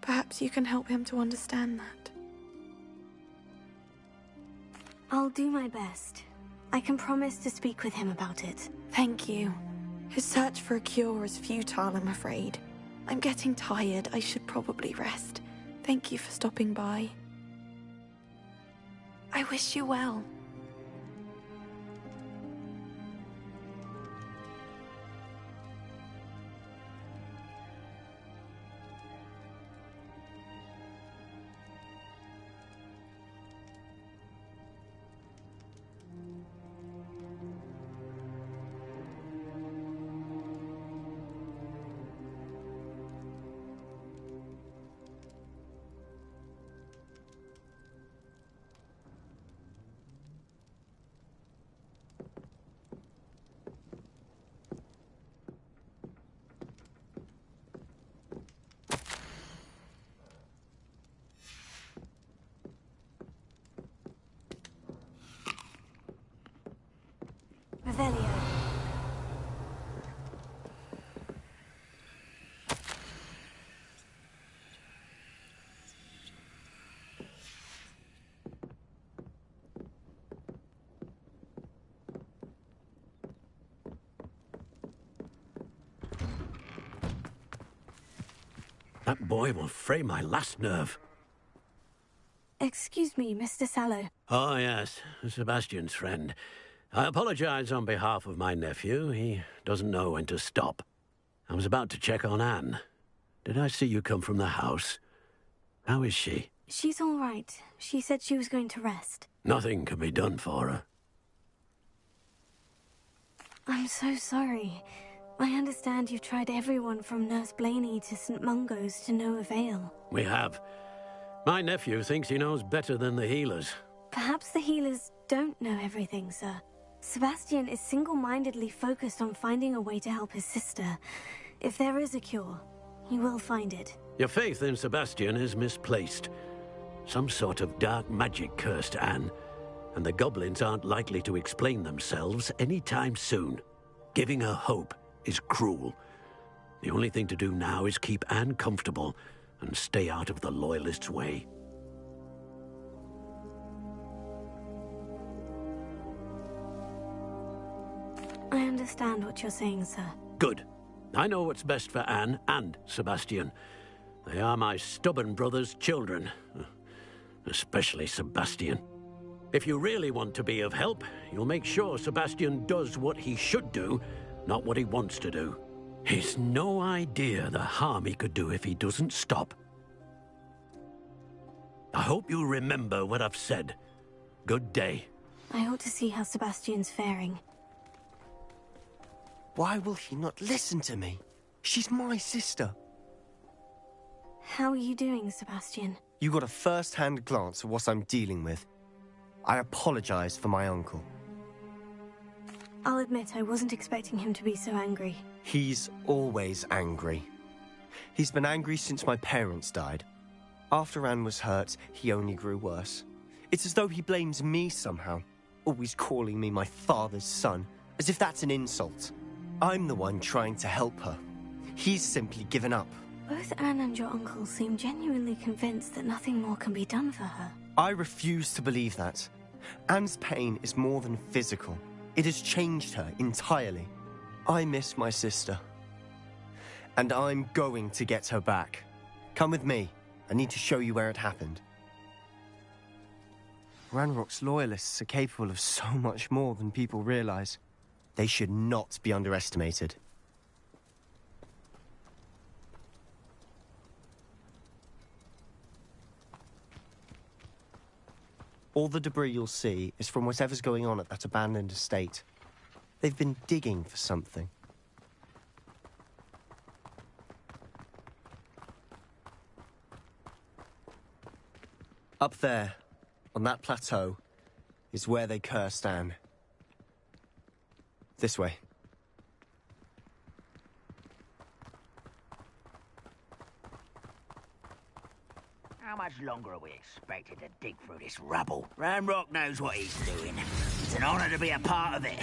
S15: Perhaps you can help him to understand that.
S3: I'll do my best. I can promise to speak with him about it.
S15: Thank you. His search for a cure is futile, I'm afraid. I'm getting tired. I should probably rest. Thank you for stopping by. I wish you well.
S18: That boy will fray my last nerve.
S3: Excuse me, Mr. Sallow.
S18: Oh, yes, Sebastian's friend. I apologize on behalf of my nephew. He doesn't know when to stop. I was about to check on Anne. Did I see you come from the house? How is she?
S3: She's all right. She said she was going to rest.
S18: Nothing can be done for her.
S3: I'm so sorry. I understand you've tried everyone from Nurse Blaney to St. Mungo's to no avail.
S18: We have. My nephew thinks he knows better than the healers.
S3: Perhaps the healers don't know everything, sir. Sebastian is single-mindedly focused on finding a way to help his sister. If there is a cure, he will find it.
S18: Your faith in Sebastian is misplaced. Some sort of dark magic cursed Anne, and the goblins aren't likely to explain themselves anytime soon. Giving her hope is cruel. The only thing to do now is keep Anne comfortable and stay out of the Loyalists' way.
S3: I understand what you're saying, sir.
S18: Good. I know what's best for Anne and Sebastian. They are my stubborn brother's children. Especially Sebastian. If you really want to be of help, you'll make sure Sebastian does what he should do, not what he wants to do. He's no idea the harm he could do if he doesn't stop. I hope you remember what I've said. Good day.
S3: I ought to see how Sebastian's faring.
S17: Why will he not listen to me? She's my sister.
S3: How are you doing, Sebastian?
S17: You got a first-hand glance at what I'm dealing with. I apologize for my uncle.
S3: I'll admit I wasn't expecting him to be so angry.
S17: He's always angry. He's been angry since my parents died. After Anne was hurt, he only grew worse. It's as though he blames me somehow, always calling me my father's son, as if that's an insult. I'm the one trying to help her. He's simply given up.
S3: Both Anne and your uncle seem genuinely convinced that nothing more can be done for her.
S17: I refuse to believe that. Anne's pain is more than physical. It has changed her entirely. I miss my sister. And I'm going to get her back. Come with me. I need to show you where it happened. Ranrock's Loyalists are capable of so much more than people realize. They should not be underestimated. All the debris you'll see is from whatever's going on at that abandoned estate. They've been digging for something. Up there, on that plateau, is where they cursed Anne. This way.
S21: How much longer are we expected to dig through this rubble? Ranrock knows what he's doing. It's an honor to be a part of it.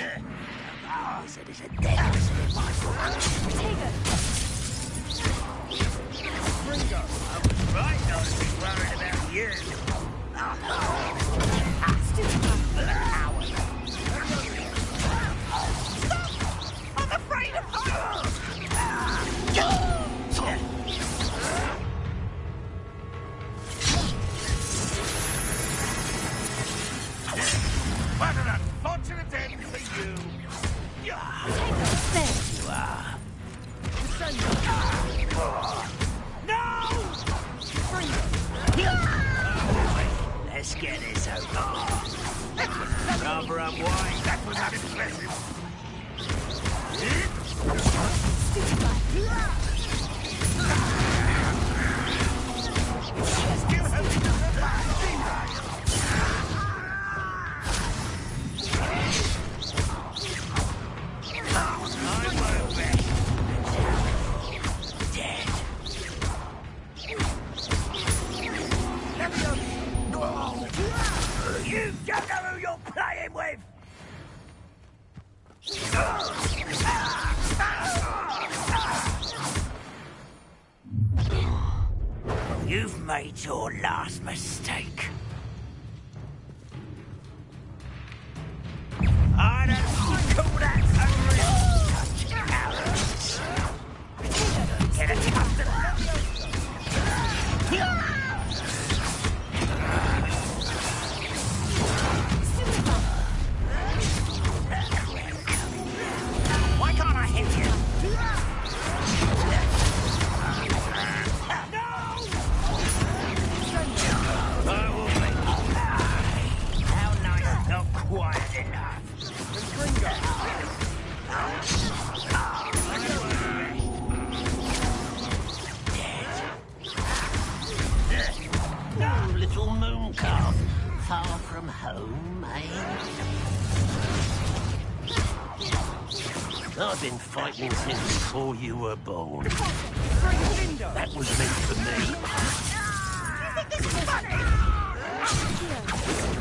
S21: Oh, so there's a dentist in my foot. Ringo, I was right not to be worried about you. I'm afraid of
S12: What an unfortunate end for you!
S21: There you are. No! Let's get this over. Rather unwise. That was unimpressive. You don't know who you're playing with! You've made your last mistake. I don't call that a real cowards. Get accustomed.
S11: little moon calf. Far from home, eh? I've been fighting since before you were born. That was meant for me.
S8: You think this is funny?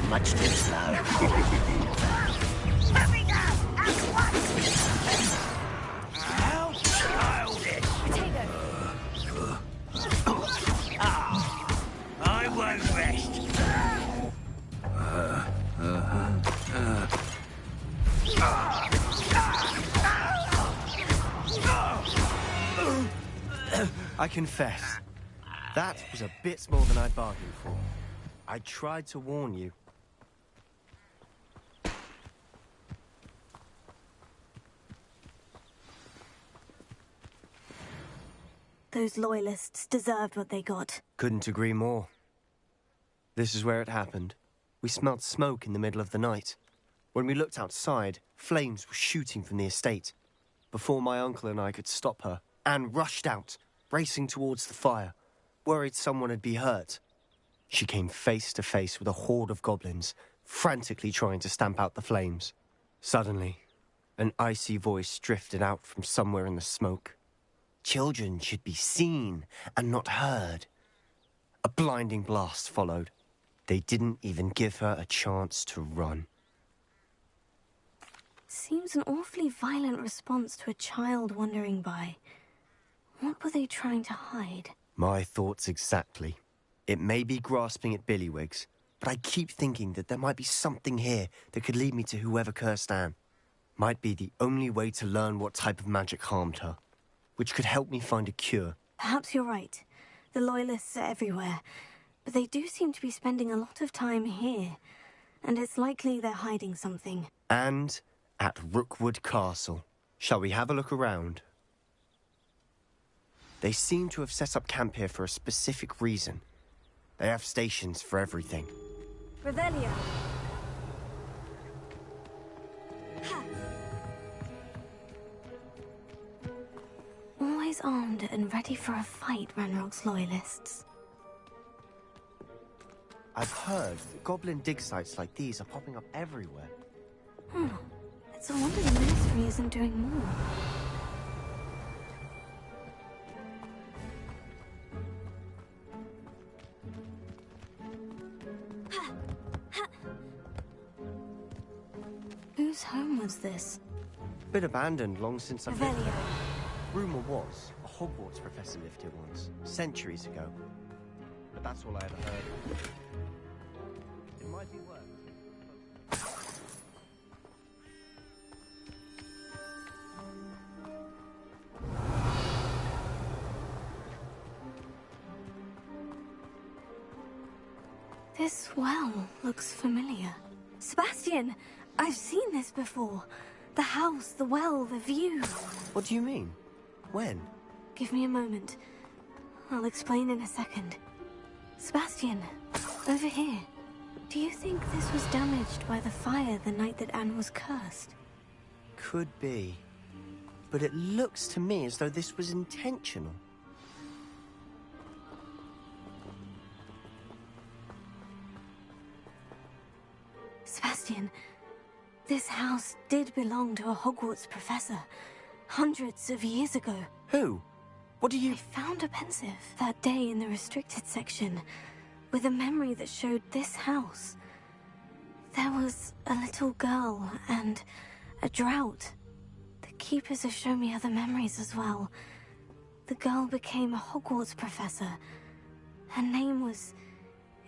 S11: Much too slow.
S8: Let me go! At once!
S11: How child it! I won't rest.
S17: I confess, that was a bit more than I bargained for. I tried to warn you.
S3: Those loyalists deserved what they got.
S17: Couldn't agree more. This is where it happened. We smelled smoke in the middle of the night. When we looked outside, flames were shooting from the estate. Before my uncle and I could stop her, Anne rushed out, racing towards the fire, worried someone had been hurt. She came face to face with a horde of goblins, frantically trying to stamp out the flames. Suddenly, an icy voice drifted out from somewhere in the smoke. Children should be seen and not heard. A blinding blast followed. They didn't even give her a chance to run.
S3: Seems an awfully violent response to a child wandering by. What were they trying to hide?
S17: My thoughts exactly. It may be grasping at Billywigs, but I keep thinking that there might be something here that could lead me to whoever cursed Anne. Might be the only way to learn what type of magic harmed her, which could help me find a cure.
S3: Perhaps you're right. The Loyalists are everywhere, but they do seem to be spending a lot of time here, and it's likely they're hiding something.
S17: And at Rookwood Castle. Shall we have a look around? They seem to have set up camp here for a specific reason. They have stations for everything.
S3: Revelio. Always armed and ready for a fight, Ranrock's Loyalists.
S17: I've heard that goblin dig sites like these are popping up everywhere.
S3: It's a wonder the Ministry isn't doing more. Whose home was this?
S17: Been abandoned long since I've lived
S3: Revelio.
S17: here. Rumour was a Hogwarts professor lived here once, centuries ago. But that's all I ever heard. It might be worse.
S3: This well looks familiar. Sebastian, I've seen this before. The house, the well, the view.
S17: What do you mean? When?
S3: Give me a moment. I'll explain in a second. Sebastian, over here. Do you think this was damaged by the fire the night that Anne was cursed?
S17: Could be. But it looks to me as though this was intentional.
S3: Sebastian, this house did belong to a Hogwarts professor, hundreds of years ago.
S17: Who? What do you...
S3: I found a pensive that day in the restricted section, with a memory that showed this house. There was a little girl and a drought. The keepers have shown me other memories as well. The girl became a Hogwarts professor. Her name was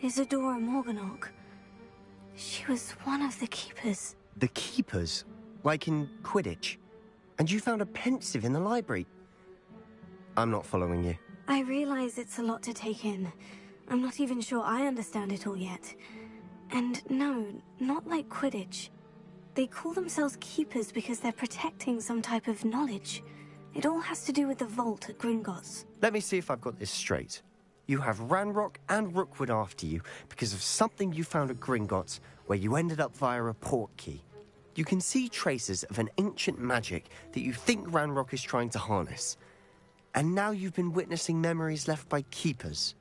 S3: Isadora Morganach. She was one of the keepers.
S17: The keepers? Like in Quidditch? And you found a pensive in the library? I'm not following you.
S3: I realize it's a lot to take in. I'm not even sure I understand it all yet. And no, not like Quidditch. They call themselves keepers because they're protecting some type of knowledge. It all has to do with the vault at Gringotts.
S17: Let me see if I've got this straight. You have Ranrock and Rookwood after you because of something you found at Gringotts where you ended up via a port key. You can see traces of an ancient magic that you think Ranrock is trying to harness. And now you've been witnessing memories left by keepers.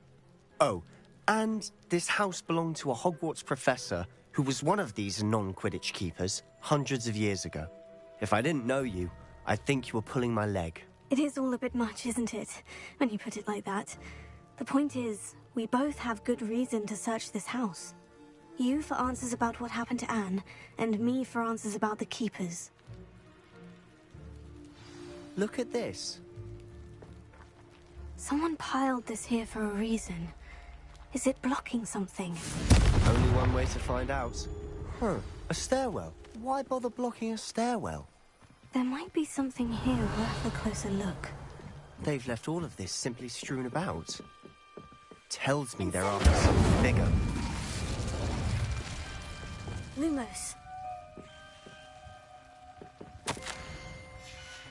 S17: Oh, And this house belonged to a Hogwarts professor who was one of these non-Quidditch keepers hundreds of years ago. If I didn't know you, I'd think you were pulling my leg.
S3: It is all a bit much, isn't it, when you put it like that? The point is, we both have good reason to search this house. You for answers about what happened to Anne, and me for answers about the Keepers.
S17: Look at this.
S3: Someone piled this here for a reason. Is it blocking something?
S17: Only one way to find out. Huh, a stairwell. Why bother blocking a stairwell?
S3: There might be something here worth a closer look.
S17: They've left all of this simply strewn about. Tells me they're after something bigger.
S3: Lumos.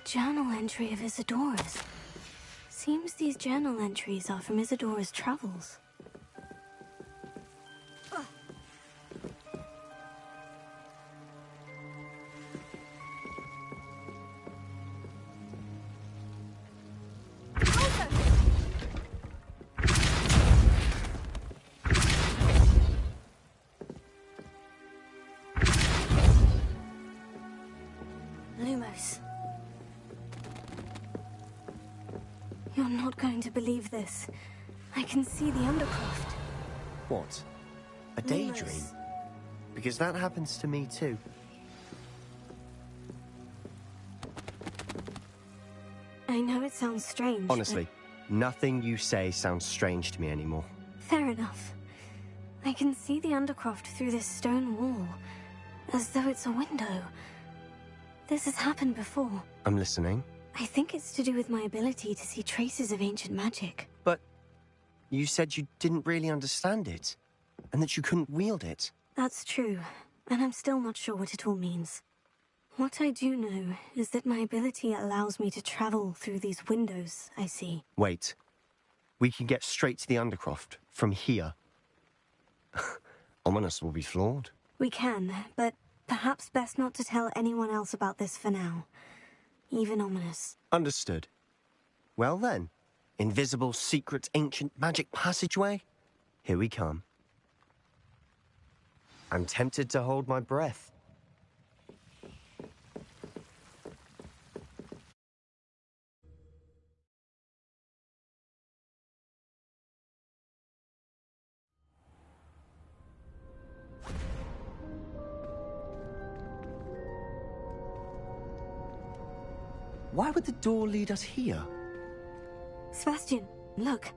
S3: Journal entry of Isadora's. Seems these journal entries are from Isadora's travels. Lumos. You're not going to believe this. I can see the Undercroft.
S17: What? A daydream?
S3: Lumos.
S17: Because that happens to me too.
S3: I know it sounds strange.
S17: Honestly, nothing you say sounds strange to me anymore.
S3: Fair enough. I can see the Undercroft through this stone wall, as though it's a window. This has happened before.
S17: I'm listening.
S3: I think it's to do with my ability to see traces of ancient magic.
S17: But you said you didn't really understand it, and that you couldn't wield it.
S3: That's true, and I'm still not sure what it all means. What I do know is that my ability allows me to travel through these windows I see.
S17: Wait. We can get straight to the Undercroft from here. Ominous will be floored.
S3: We can, but perhaps best not to tell anyone else about this for now. Even Ominous.
S17: Understood. Well then, invisible, secret, ancient magic passageway? Here we come. I'm tempted to hold my breath. Why would the door lead us here?
S3: Sebastian, look.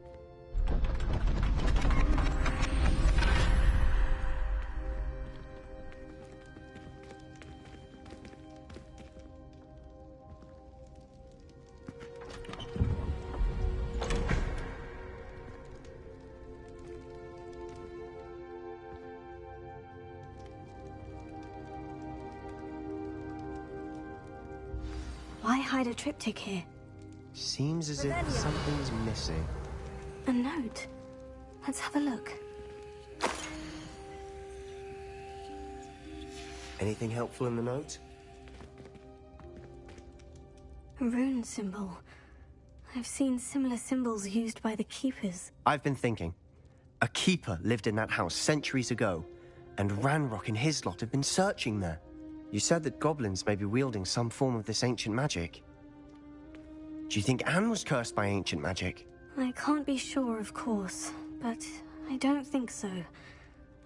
S3: Why hide a triptych here?
S17: Seems as if something's missing.
S3: A note. Let's have a look.
S17: Anything helpful in the note?
S3: A rune symbol. I've seen similar symbols used by the Keepers.
S17: I've been thinking. A keeper lived in that house centuries ago, and Ranrock and his lot have been searching there. You said that goblins may be wielding some form of this ancient magic. Do you think Anne was cursed by ancient magic?
S3: I can't be sure, of course, but I don't think so.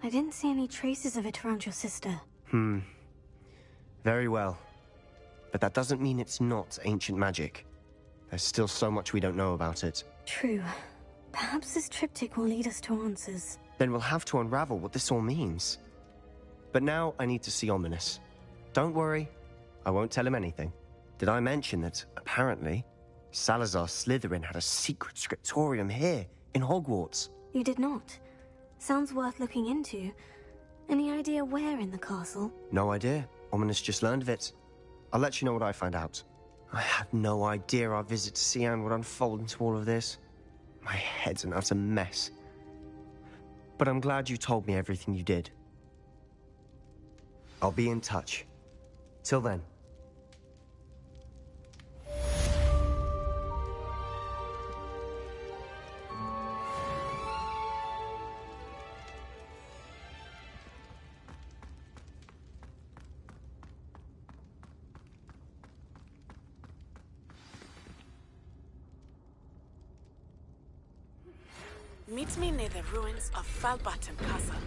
S3: I didn't see any traces of it around your sister.
S17: Very well. But that doesn't mean it's not ancient magic. There's still so much we don't know about it.
S3: True. Perhaps this triptych will lead us to answers.
S17: Then we'll have to unravel what this all means. But now I need to see Ominous. Don't worry, I won't tell him anything. Did I mention that, apparently, Salazar Slytherin had a secret scriptorium here, in Hogwarts?
S3: You did not. Sounds worth looking into. Any idea where in the castle?
S17: No idea. Ominous just learned of it. I'll let you know what I find out. I had no idea our visit to Cian would unfold into all of this. My head's an utter mess. But I'm glad you told me everything you did. I'll be in touch. Till then.
S2: Meet me near the ruins of Falbottom Castle.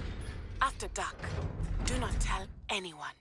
S2: After dark. Do not tell anyone.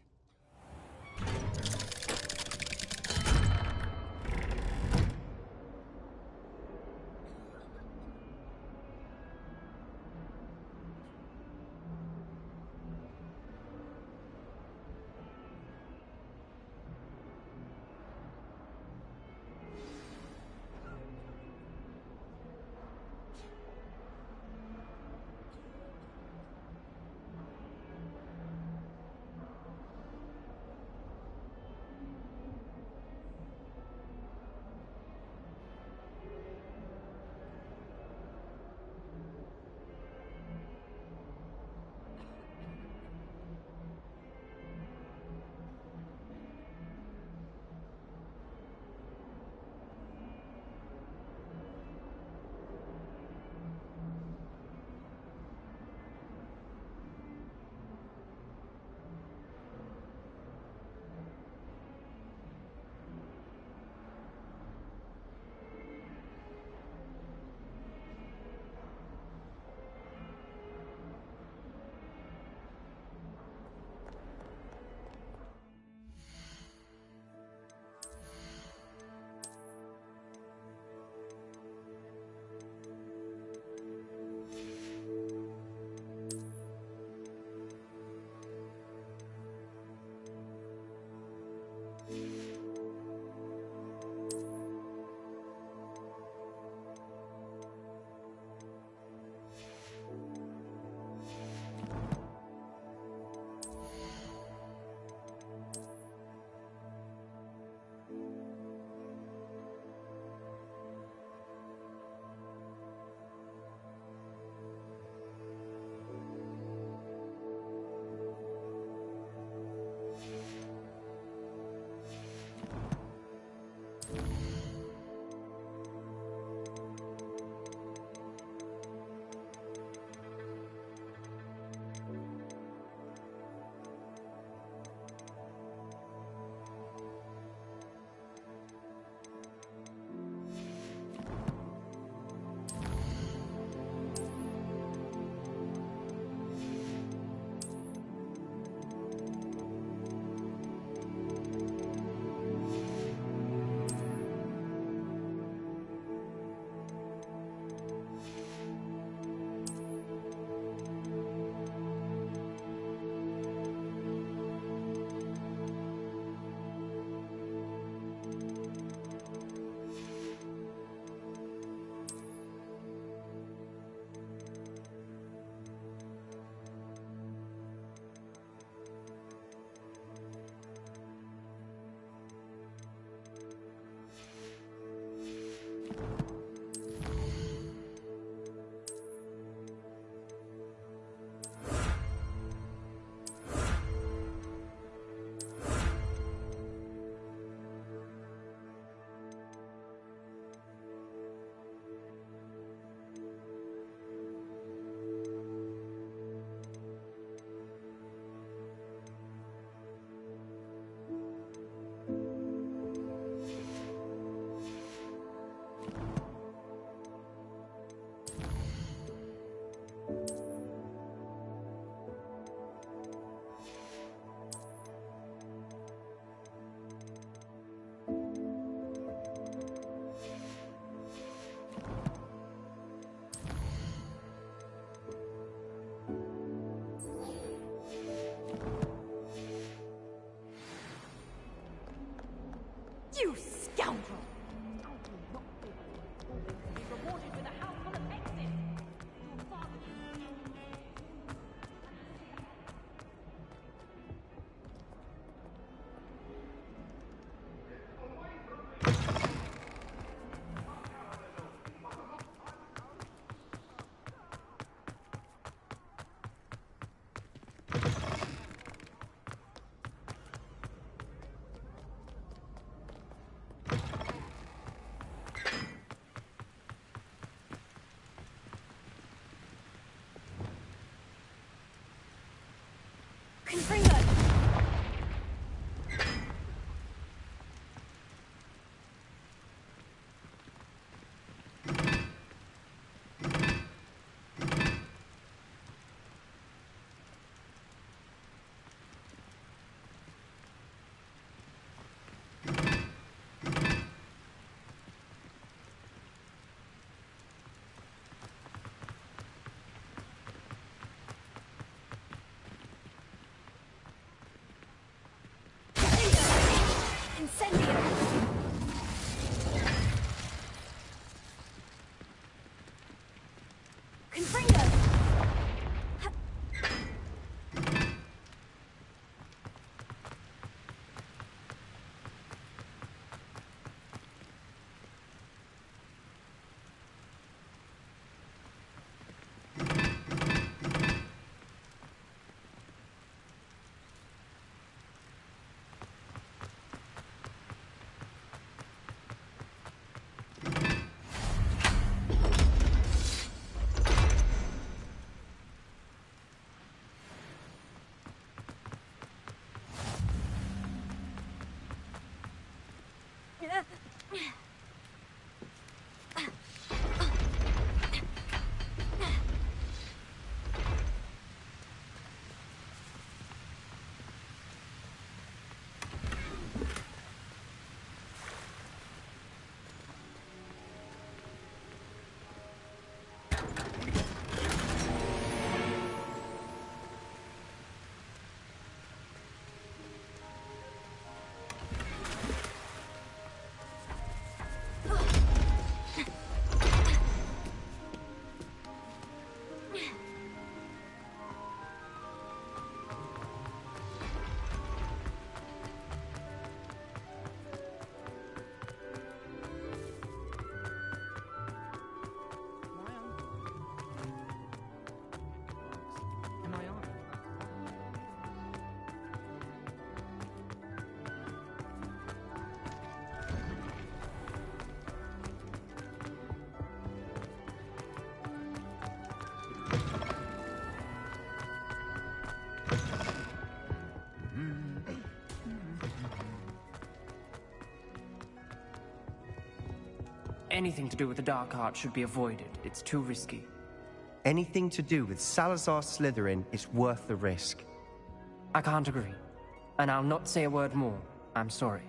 S1: anything to do with the dark arts should be avoided. It's too risky.
S17: Anything to do with Salazar Slytherin is worth the risk.
S1: I can't agree. And I'll not say a word more. I'm sorry.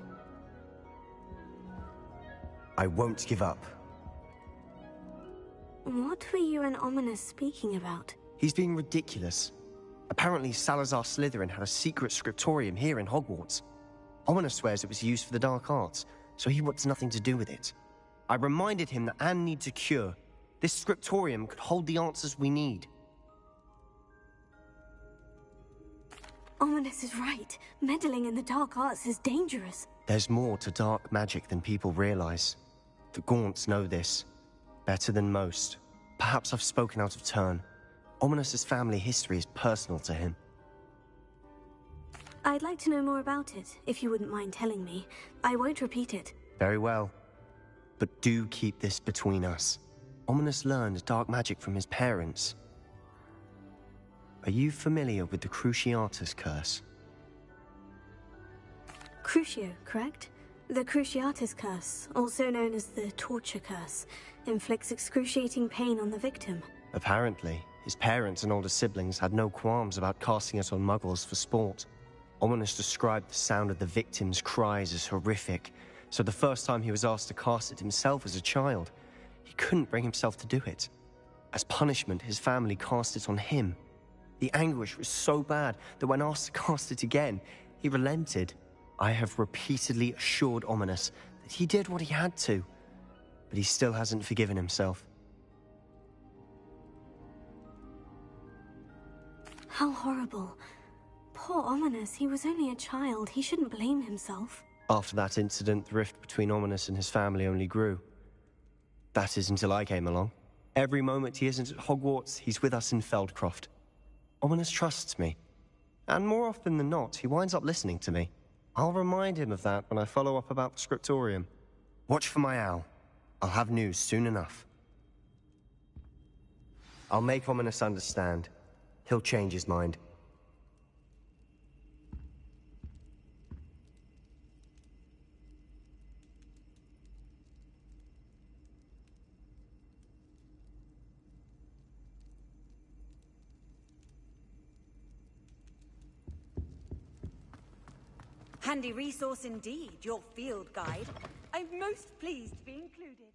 S17: I won't give up.
S3: What were you and Ominous speaking about?
S17: He's being ridiculous. Apparently, Salazar Slytherin had a secret scriptorium here in Hogwarts. Ominous swears it was used for the dark arts, so he wants nothing to do with it. I reminded him that Anne needs a cure. This scriptorium could hold the answers we need.
S3: Ominous is right. Meddling in the dark arts is dangerous.
S17: There's more to dark magic than people realize. The Gaunts know this. Better than most. Perhaps I've spoken out of turn. Ominous's family history is personal to him.
S3: I'd like to know more about it, if you wouldn't mind telling me. I won't repeat it.
S17: Very well. But do keep this between us. Ominous learned dark magic from his parents. Are you familiar with the Cruciatus Curse?
S3: Crucio, correct? The Cruciatus Curse, also known as the Torture Curse, inflicts excruciating pain on the victim.
S17: Apparently, his parents and older siblings had no qualms about casting it on muggles for sport. Ominous described the sound of the victim's cries as horrific, so the first time he was asked to cast it himself as a child, he couldn't bring himself to do it. As punishment, his family cast it on him. The anguish was so bad that when asked to cast it again, he relented. I have repeatedly assured Ominous that he did what he had to, but he still hasn't forgiven himself.
S3: How horrible. Poor Ominous, he was only a child. He shouldn't blame himself.
S17: After that incident, the rift between Ominous and his family only grew. That is until I came along. Every moment he isn't at Hogwarts, he's with us in Feldcroft. Ominous trusts me. And more often than not, he winds up listening to me. I'll remind him of that when I follow up about the scriptorium. Watch for my owl. I'll have news soon enough. I'll make Ominous understand. He'll change his mind.
S22: Handy resource indeed, your field guide. I'm most pleased to be included.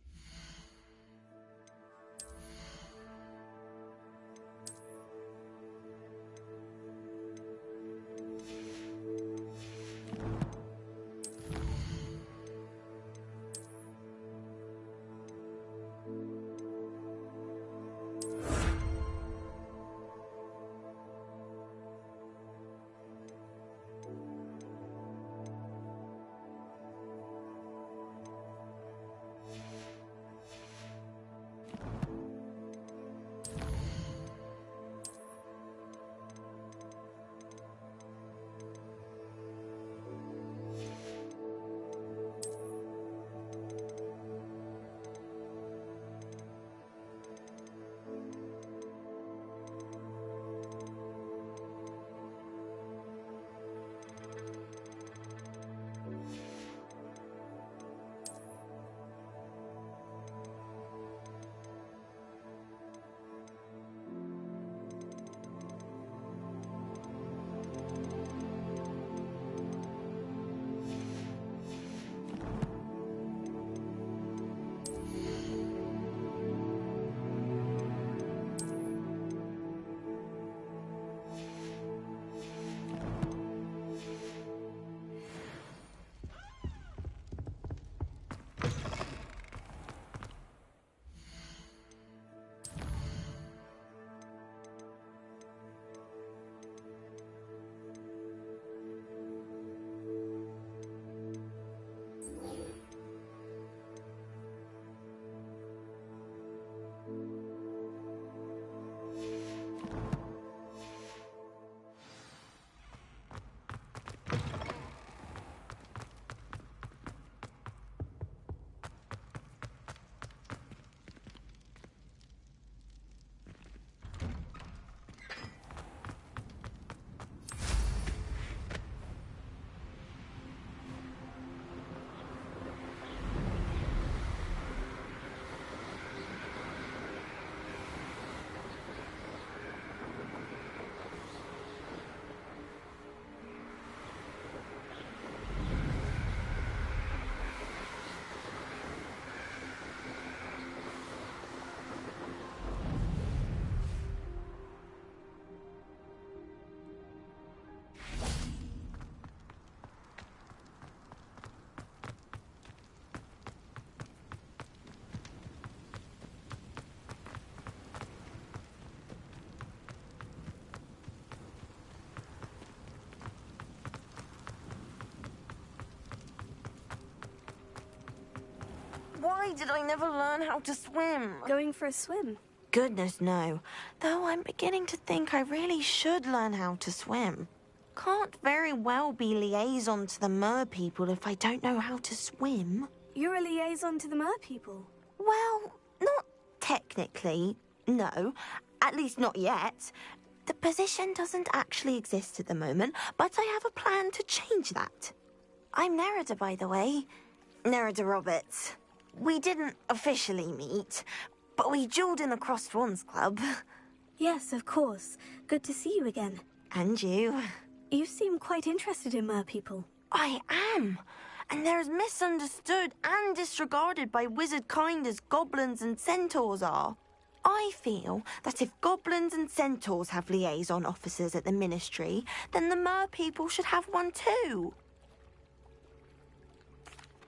S15: Why did I never learn how to swim?
S3: Going for a swim?
S15: Goodness, no. Though I'm beginning to think I really should learn how to swim. Can't very well be liaison to the mer people if I don't know how to swim.
S3: You're a liaison to the mer people?
S15: Well, not technically, no. At least not yet. The position doesn't actually exist at the moment, but I have a plan to change that. I'm Nerida, by the way. Nerida Roberts. We didn't officially meet, but we duelled in the Crossed Swans Club.
S3: Yes, of course. Good to see you again.
S15: And you.
S3: You seem quite interested in mer people.
S15: I am. And they're as misunderstood and disregarded by wizard kind as goblins and centaurs are. I feel that if goblins and centaurs have liaison officers at the Ministry, then the mer people should have one too.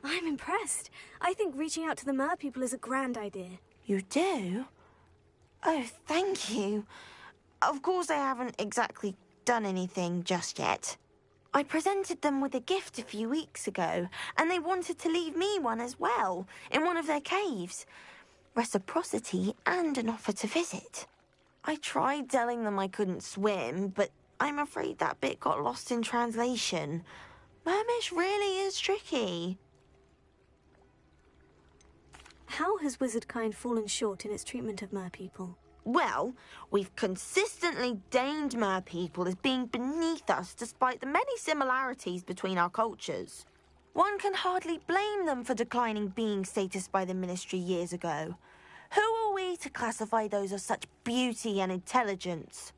S3: I'm impressed. I think reaching out to the mer people is a grand idea.
S15: You do? Oh, thank you. Of course I haven't exactly done anything just yet. I presented them with a gift a few weeks ago, and they wanted to leave me one as well, in one of their caves. Reciprocity and an offer to visit. I tried telling them I couldn't swim, but I'm afraid that bit got lost in translation. Mermish really is tricky.
S3: How has wizardkind fallen short in its treatment of mer people?
S15: Well, we've consistently deemed mer people as being beneath us despite the many similarities between our cultures. One can hardly blame them for declining being status by the Ministry years ago. Who are we to classify those of such beauty and intelligence?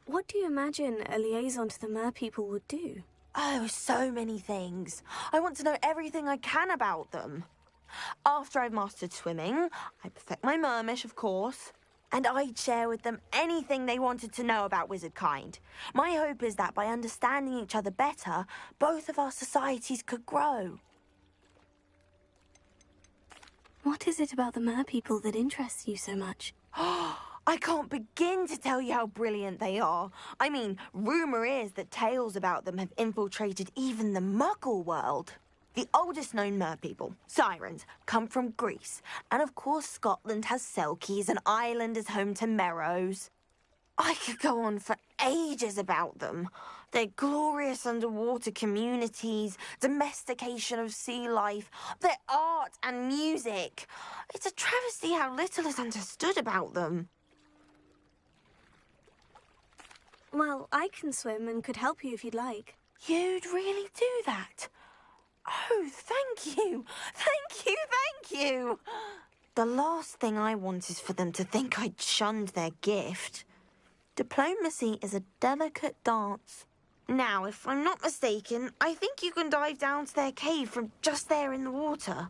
S3: What do you imagine a liaison to the mer people would do?
S15: Oh, so many things. I want to know everything I can about them. After I've mastered swimming, I perfect my mermish, of course, and I'd share with them anything they wanted to know about wizardkind. My hope is that by understanding each other better, both of our societies could grow.
S3: What is it about the mer people that interests you so much?
S15: I can't begin to tell you how brilliant they are. I mean, rumour is that tales about them have infiltrated even the Muggle world. The oldest known mer people, sirens, come from Greece. And of course Scotland has Selkies and Ireland is home to Merrows. I could go on for ages about them. Their glorious underwater communities, domestication of sea life, their art and music. It's a travesty how little is understood about them.
S3: Well, I can swim and could help you if you'd like.
S15: You'd really do that? Oh, thank you. Thank you, thank you. The last thing I want is for them to think I'd shunned their gift. Diplomacy is a delicate dance. Now, if I'm not mistaken, I think you can dive down to their cave from just there in the water.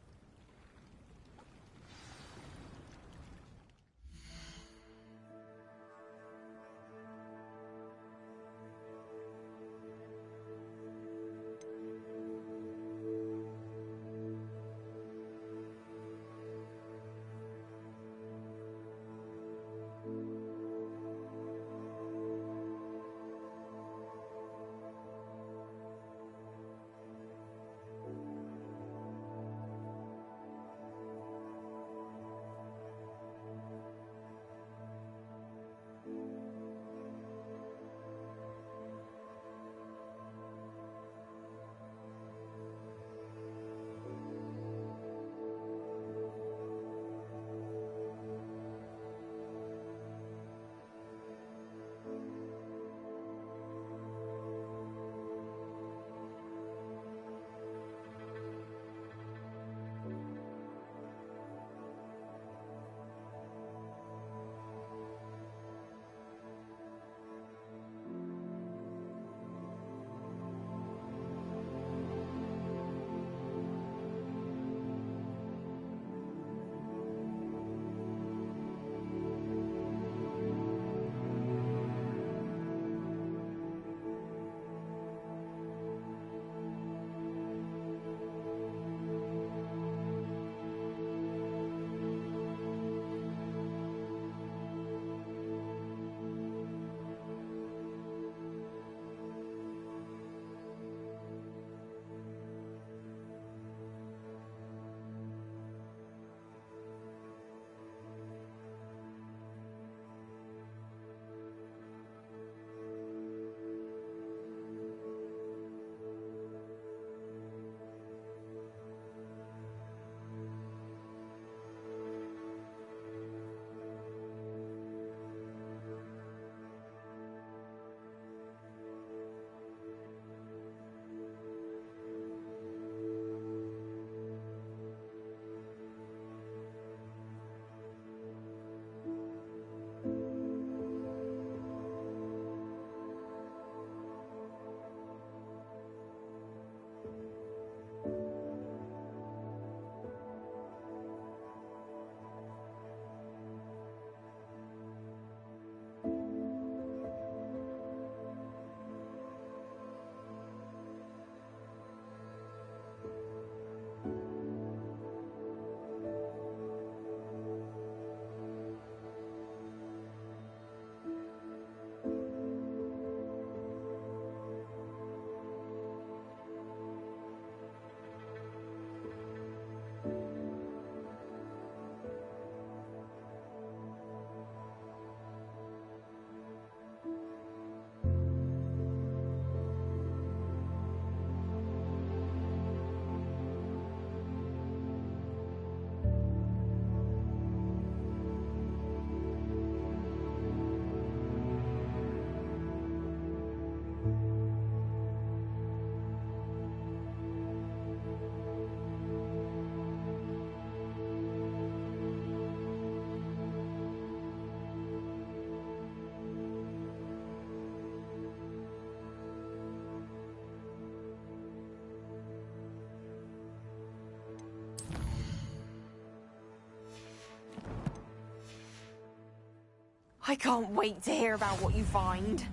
S15: I can't wait to hear about what you find.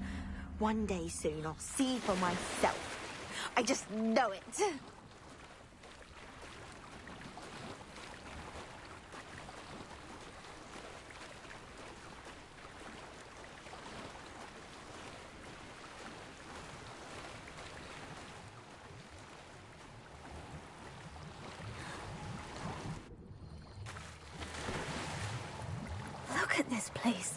S15: One day soon I'll see for myself. I just know it.
S3: Look at this place.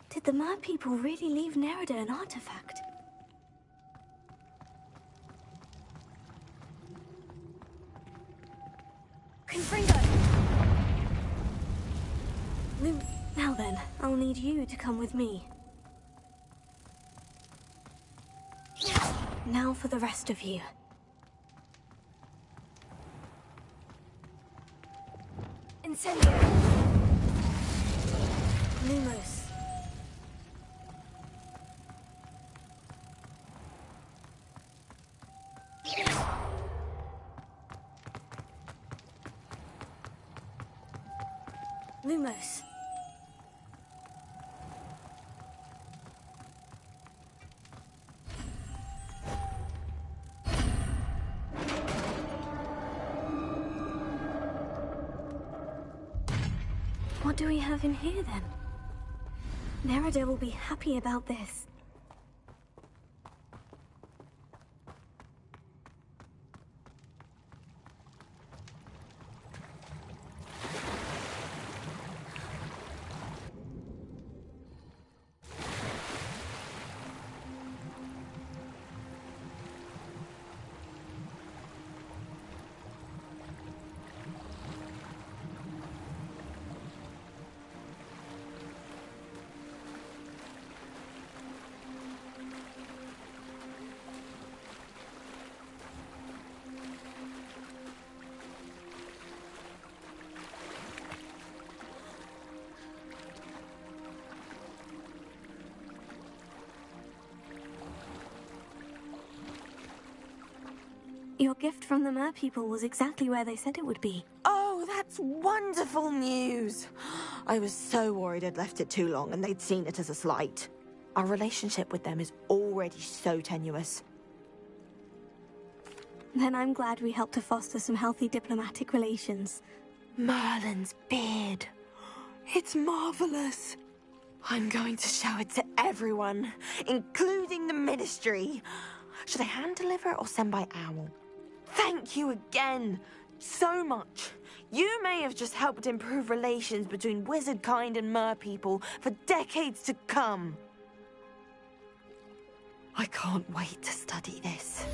S3: Did the Mer people really leave Nerida an artifact? Confringo! Now then, I'll need you to come with me. Now for the rest of you. Incendio! Lumos. Lumos. What do we have in here then? Nerida will be happy about this. Your gift from the Mer people was exactly where they said it would be.
S15: Oh, that's wonderful news. I was so worried I'd left it too long and they'd seen it as a slight. Our relationship with them is already so tenuous.
S3: Then I'm glad we helped to foster some healthy diplomatic relations.
S15: Merlin's beard. It's marvelous. I'm going to show it to everyone, including the Ministry. Should I hand deliver it or send by owl? Thank you again so much. You may have just helped improve relations between wizard kind and mer people for decades to come. I can't wait to study this.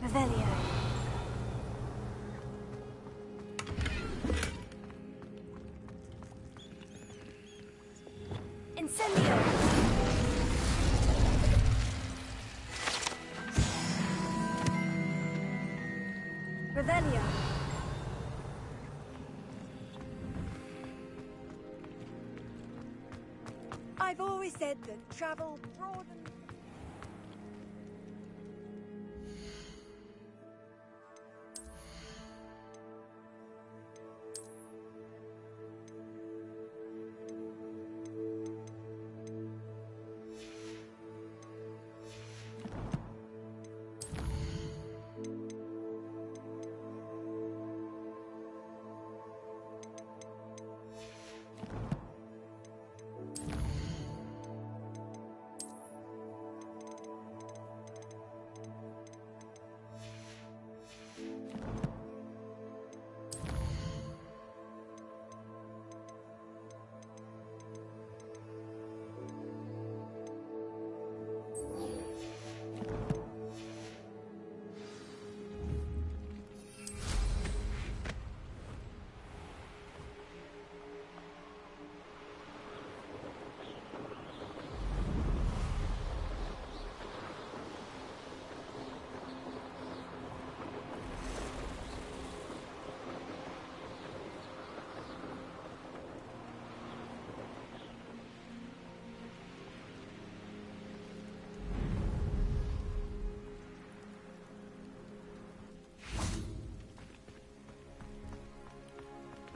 S3: Revelio. Incendio. Revelio.
S5: I've always said that travel broadens.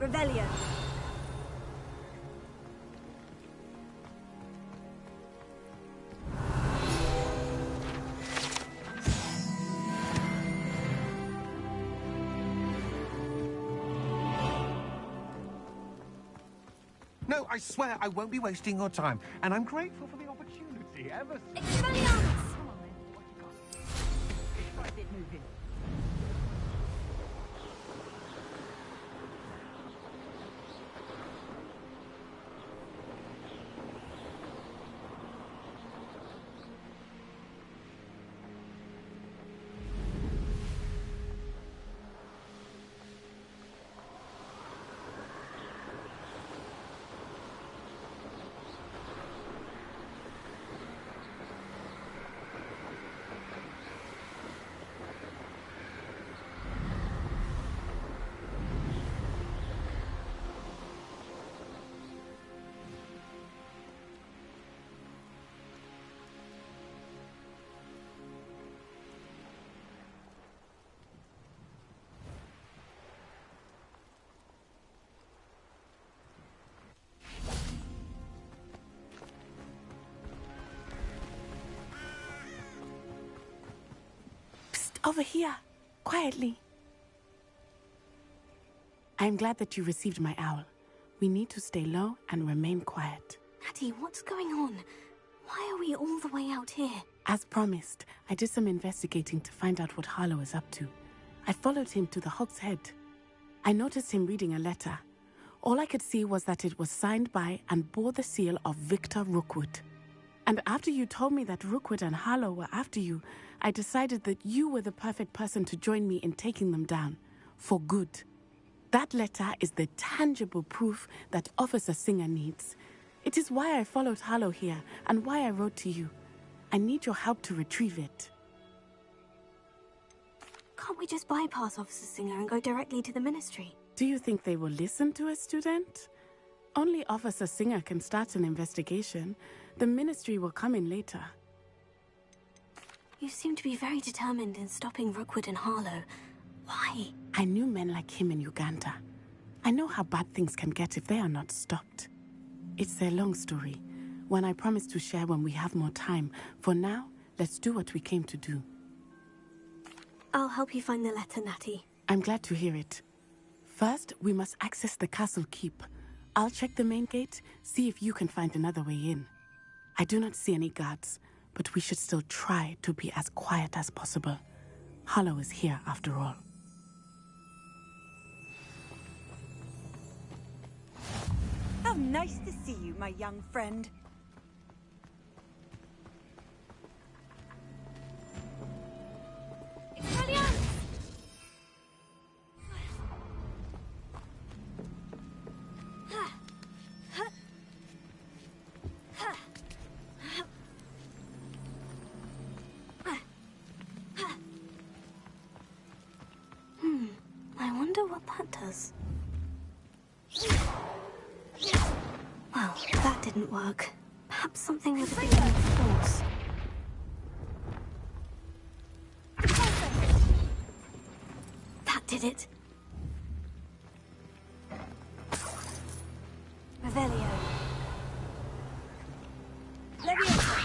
S22: Revelio.
S4: No, I swear I won't be wasting your time, and I'm grateful for the opportunity ever since.
S22: Expelliarmus!
S4: Come on, then. What you got? Let's get moving.
S9: Over here, quietly. I'm glad that you received my owl. We need to stay low and remain quiet.
S3: Natty, what's going on? Why are we all the way out here?
S9: As promised, I did some investigating to find out what Harlow is up to. I followed him to the Hog's Head. I noticed him reading a letter. All I could see was that it was signed by and bore the seal of Victor Rookwood. And after you told me that Rookwood and Harlow were after you, I decided that you were the perfect person to join me in taking them down. For good. That letter is the tangible proof that Officer Singer needs. It is why I followed Harlow here and why I wrote to you. I need your help to retrieve it.
S3: Can't we just bypass Officer Singer and go directly to the Ministry?
S9: Do you think they will listen to a student? Only Officer Singer can start an investigation. The Ministry will come in later.
S3: You seem to be very determined in stopping Rookwood and Harlow. Why?
S9: I knew men like him in Uganda. I know how bad things can get if they are not stopped. It's a long story, one I promise to share when we have more time. For now, let's do what we came to do.
S3: I'll help you find the letter, Natty.
S9: I'm glad to hear it. First, we must access the castle keep. I'll check the main gate, see if you can find another way in. I do not see any guards, but we should still try to be as quiet as possible. Harlow is here, after all.
S22: How nice to see you, my young friend.
S8: Expelliarmus!
S3: I wonder what that does. Well, that didn't work. Perhaps something with a bit more force. That did it. Revelio.
S22: Leviosa.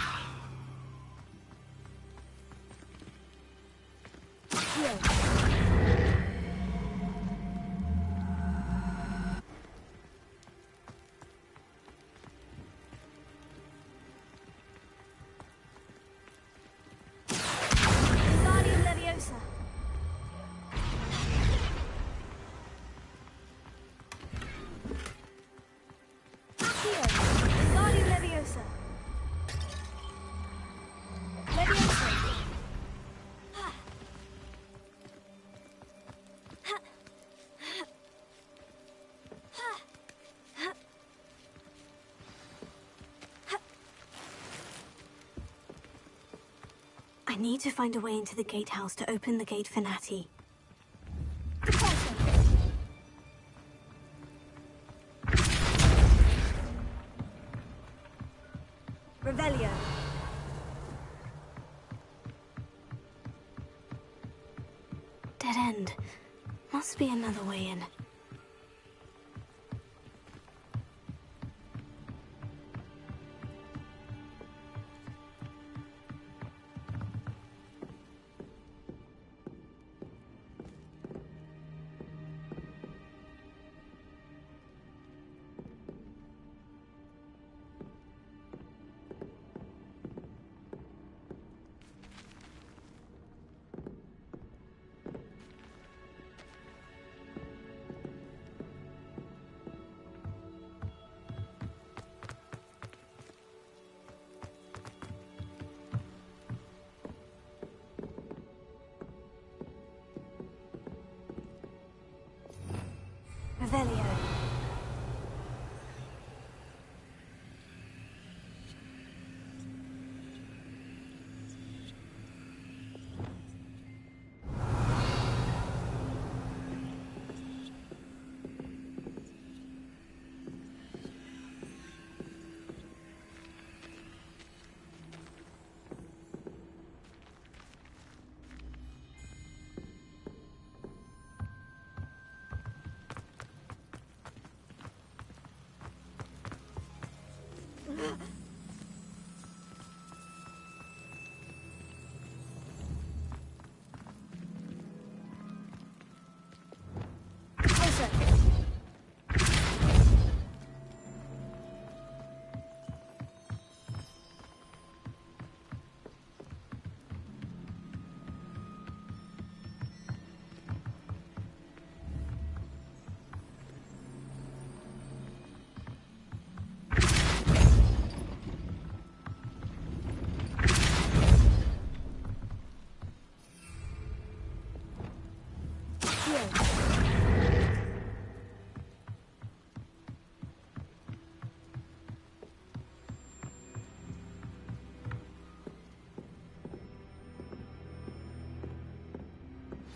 S8: Wingardium Leviosa. Accio. Wingardium Leviosa. Leviosa.
S3: I need to find a way into the gatehouse to open the gate for Natty.
S22: Revelio.
S3: Dead end. Must be another way in. Revelio.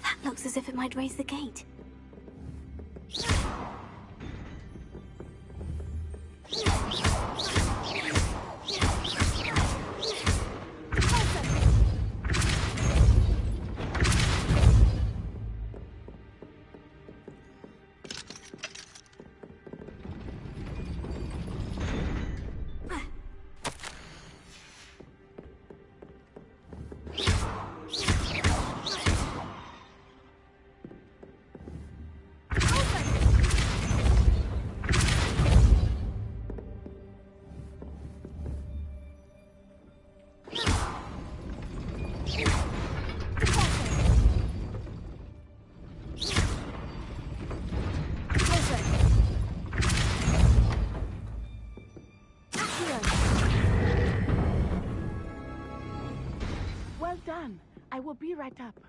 S3: That looks as if it might raise the gate.
S9: Well done. I will be right up.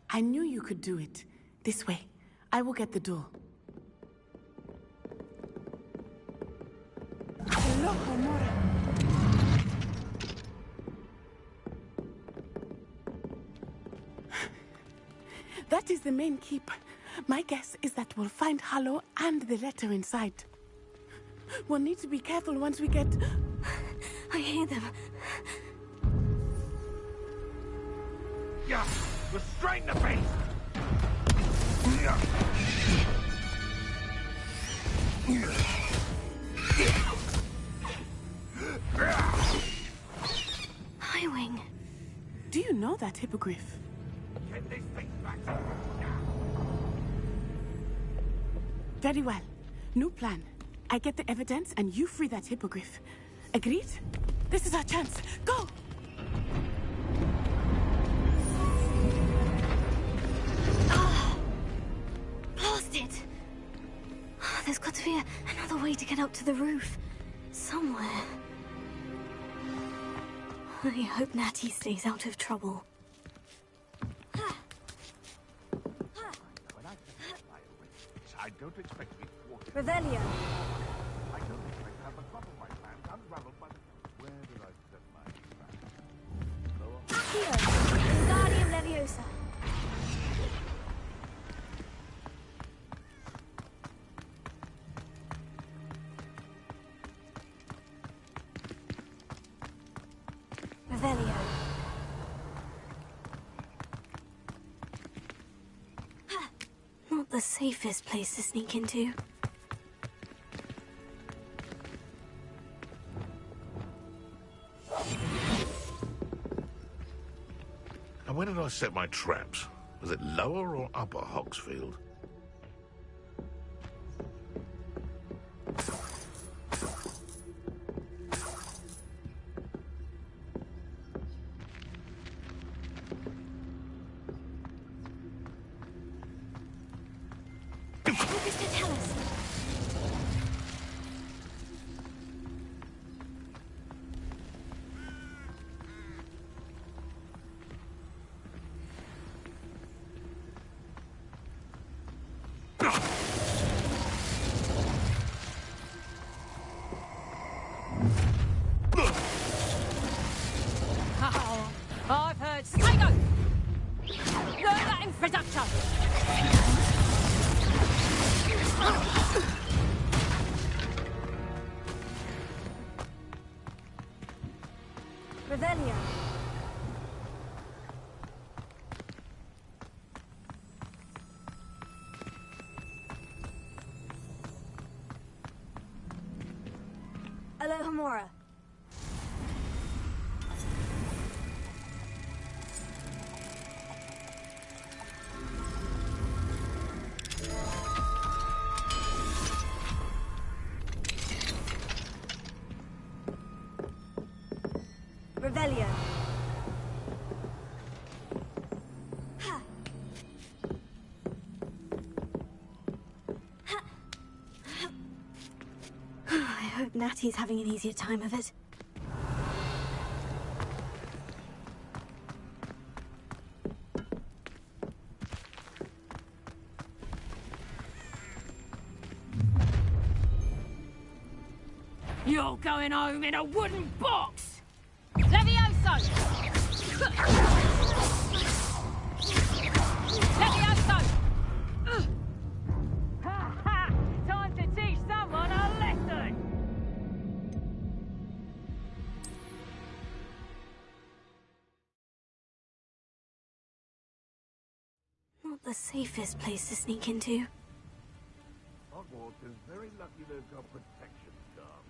S9: I knew you could do it. This way. I will get the door. That is the main keep. My guess is that we'll find Hallow and the letter inside. We'll need to be careful once we get...
S3: I hear them.
S12: Yeah, restrain the beast!
S3: Highwing.
S9: Do you know that hippogriff?
S12: Get this thing back.
S9: Very well. New plan. I get the evidence and you free that hippogriff. Agreed? This is our chance. Go!
S3: Blasted! There's got to be another way to get up to the roof. Somewhere. I hope Natty stays out of trouble.
S12: I don't expect to be thwarted.
S3: Revelio.
S12: I don't expect to have the plot of my plans unraveled by the... Where did I set my trap?
S3: Accio! Wingardium Leviosa. Revelio. Not the safest place to sneak into.
S12: And where did I set my traps? Was it lower or upper Hogsfield?
S3: Alohomora. Revelio. I hope Natty's having an easier time of it.
S8: You're going home in a wooden box! Levioso! Levioso! Ha ha! Time to teach someone a lesson!
S3: Not the safest place to sneak into.
S12: Hogwarts is very lucky they've got protection staff.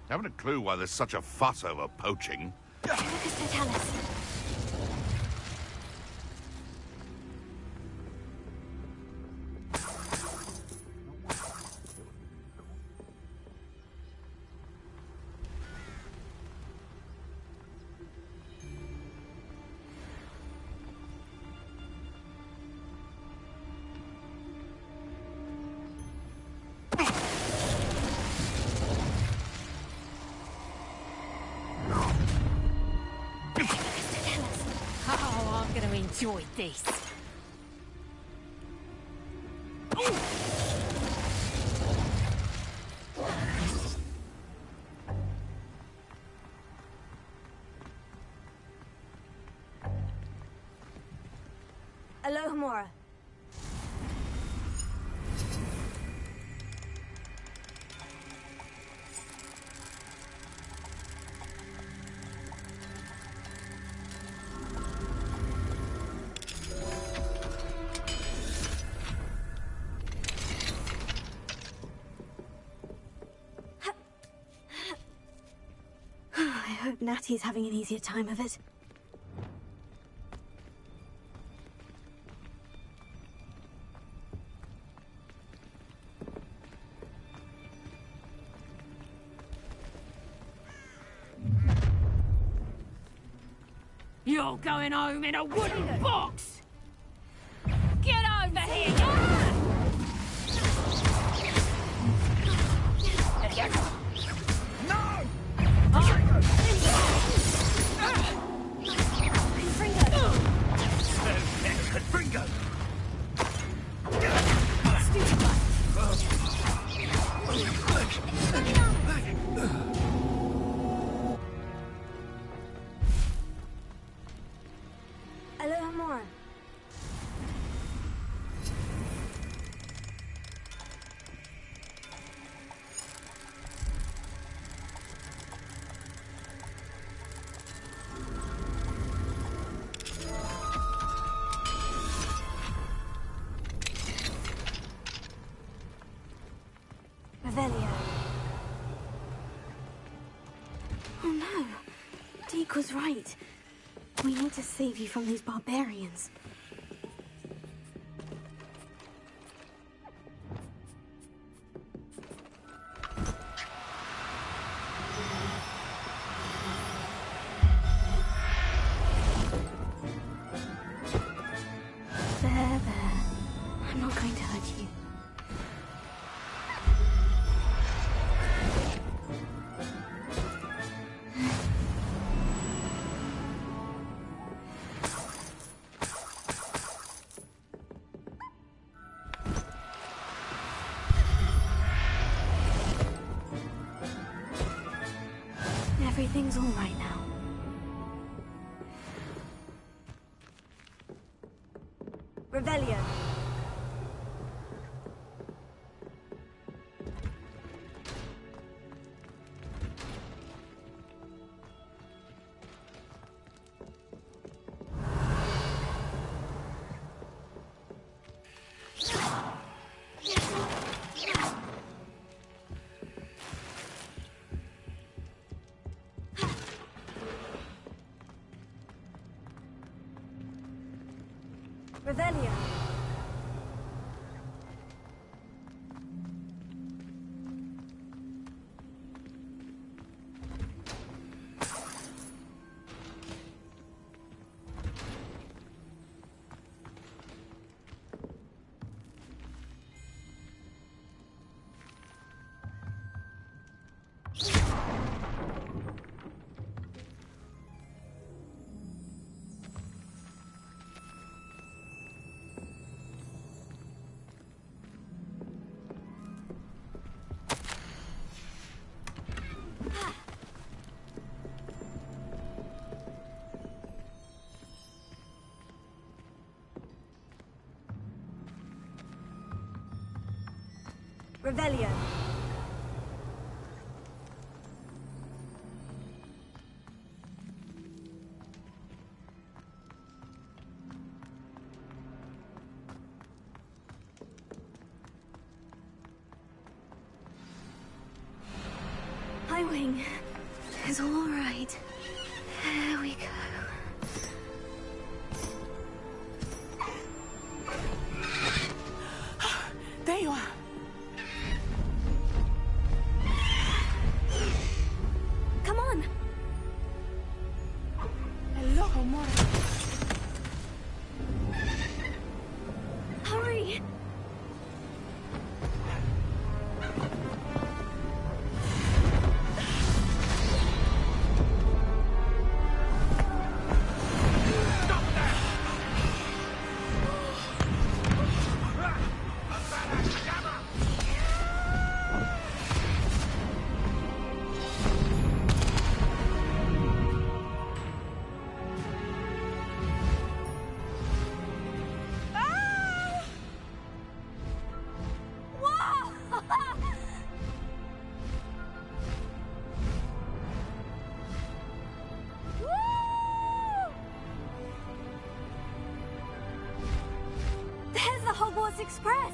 S12: Haven't a clue why there's such a fuss over poaching.
S3: Lucas Totalis.
S8: Oh, I'm gonna enjoy this.
S3: Alohomora. I hope Natty's having an easier time of it.
S8: You're going home in a wooden box! Get over here!
S21: Confringo!
S3: Alohomora. Revelio. Oh no. Deke was right. We need to save you from these barbarians. There. I'm not going to hurt you. Everything's all right now. Revelio. Revelio. Revelio. Highwing is all right. There we go.
S9: There you are.
S3: Come on.
S9: Hello, Homura.
S3: Hurry. There's the Hogwarts Express!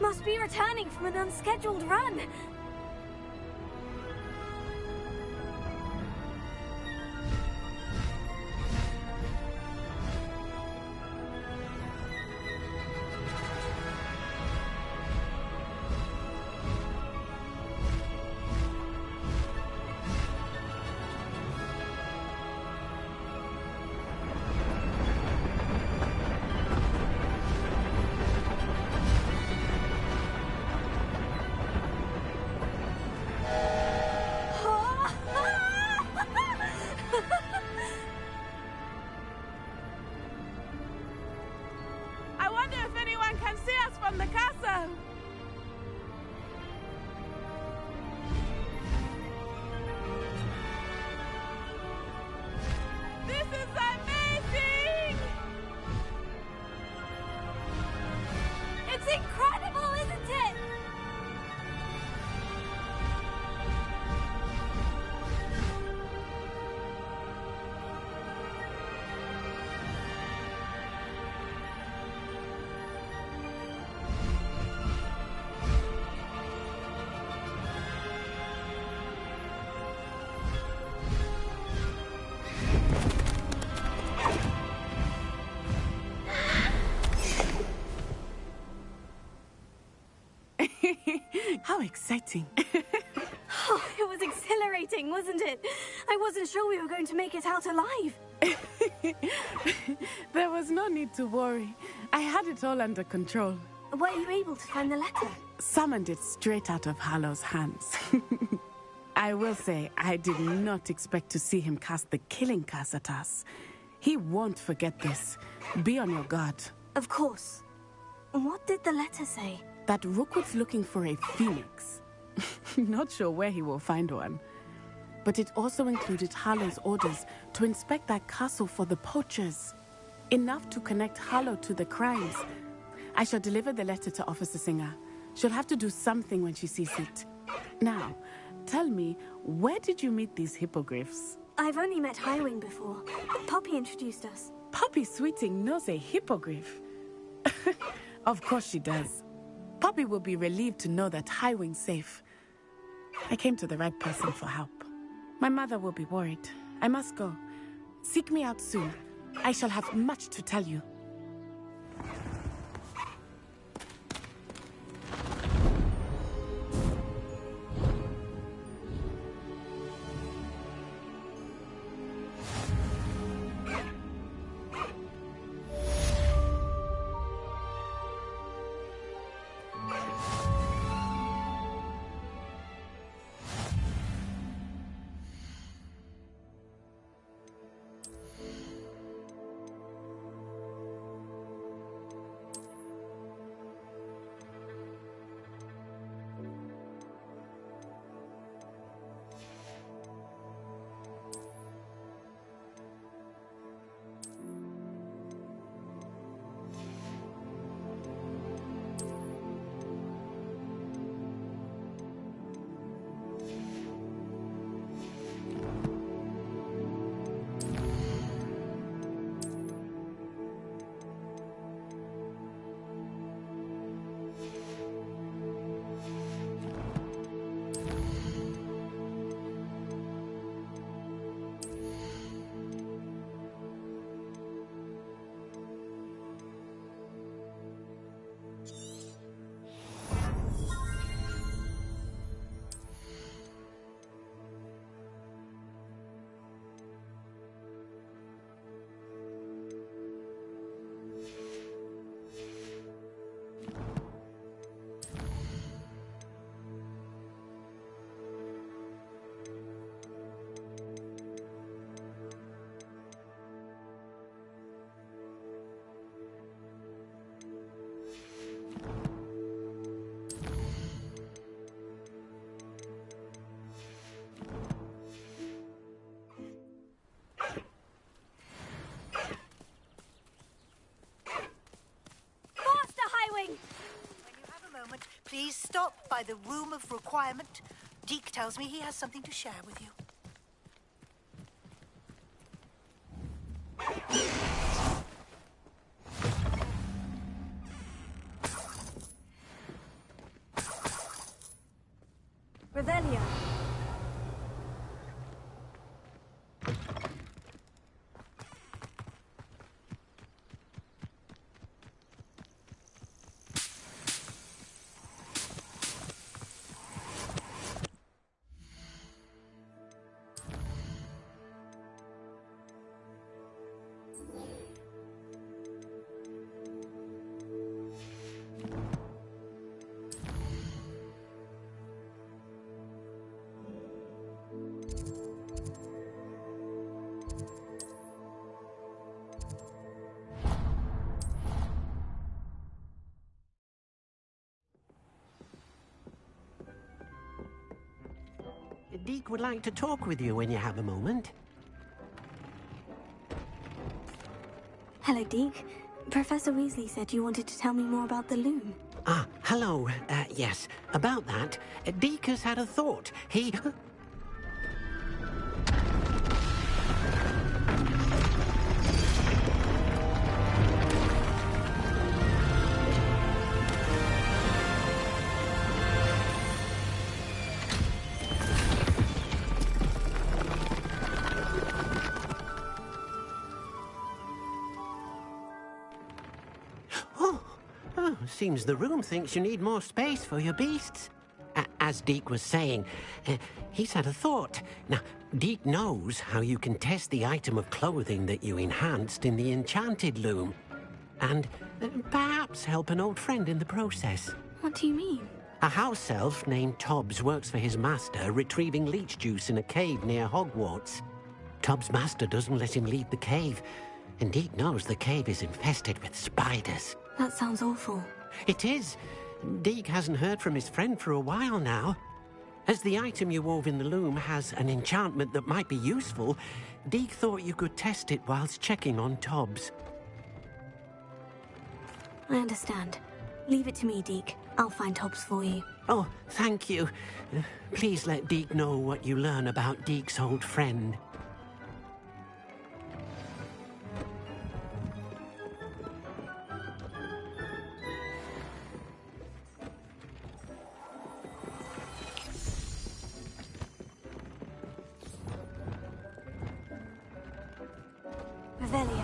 S3: Must be returning from an unscheduled run.
S15: I wonder if anyone can see us from the castle. This is amazing!
S3: It's incredible, isn't it?
S9: How exciting.
S3: Oh, it was exhilarating, wasn't it? I wasn't sure we were going to make it out alive.
S9: There was no need to worry. I had it all under control.
S3: Were you able to find the letter?
S9: Summoned it straight out of Harlow's hands. I will say, I did not expect to see him cast the killing curse at us. He won't forget this. Be on your guard.
S3: Of course. What did the letter say?
S9: That Rookwood's looking for a phoenix. Not sure where he will find one. But it also included Harlow's orders to inspect that castle for the poachers. Enough to connect Harlow to the crimes. I shall deliver the letter to Officer Singer. She'll have to do something when she sees it. Now, tell me, where did you meet these hippogriffs?
S3: I've only met Highwing before. Poppy introduced us.
S9: Poppy Sweeting knows a hippogriff. Of course she does. Poppy will be relieved to know that Highwing's safe. I came to the right person for help. My mother will be worried. I must go. Seek me out soon. I shall have much to tell you.
S6: Please stop by the Room of Requirement. Deke tells me he has something to share with you.
S3: Revelio.
S11: Deke would like to talk with you when you have a moment.
S3: Hello, Deke. Professor Weasley said you wanted to tell me more about the loom.
S11: Ah, hello. Yes, about that. Deke has had a thought. He... Seems the room thinks you need more space for your beasts. As Deke was saying, he's had a thought. Now, Deke knows how you can test the item of clothing that you enhanced in the enchanted loom. And perhaps help an old friend in the process.
S3: What do you mean?
S11: A house elf named Tobbs works for his master, retrieving leech juice in a cave near Hogwarts. Tobbs' master doesn't let him leave the cave, and Deke knows the cave is infested with spiders.
S3: That sounds awful.
S11: It is. Deke hasn't heard from his friend for a while now. As the item you wove in the loom has an enchantment that might be useful, Deke thought you could test it whilst checking on Tobbs.
S3: I understand. Leave it to me, Deke. I'll find Tobbs for you.
S11: Oh, thank you. Please let Deke know what you learn about Deke's old friend.
S3: Revelio.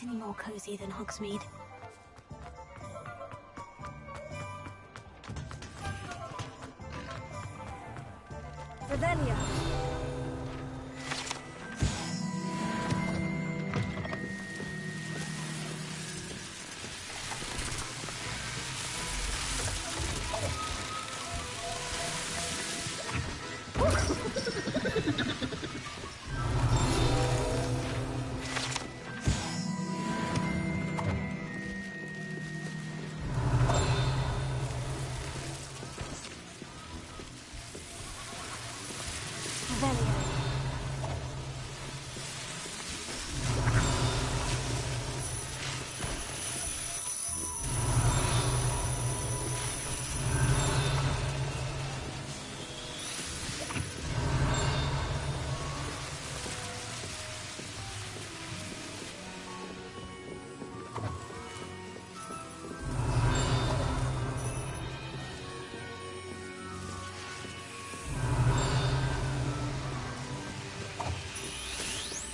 S3: get any more cozy than Hogsmeade.
S22: Revelio.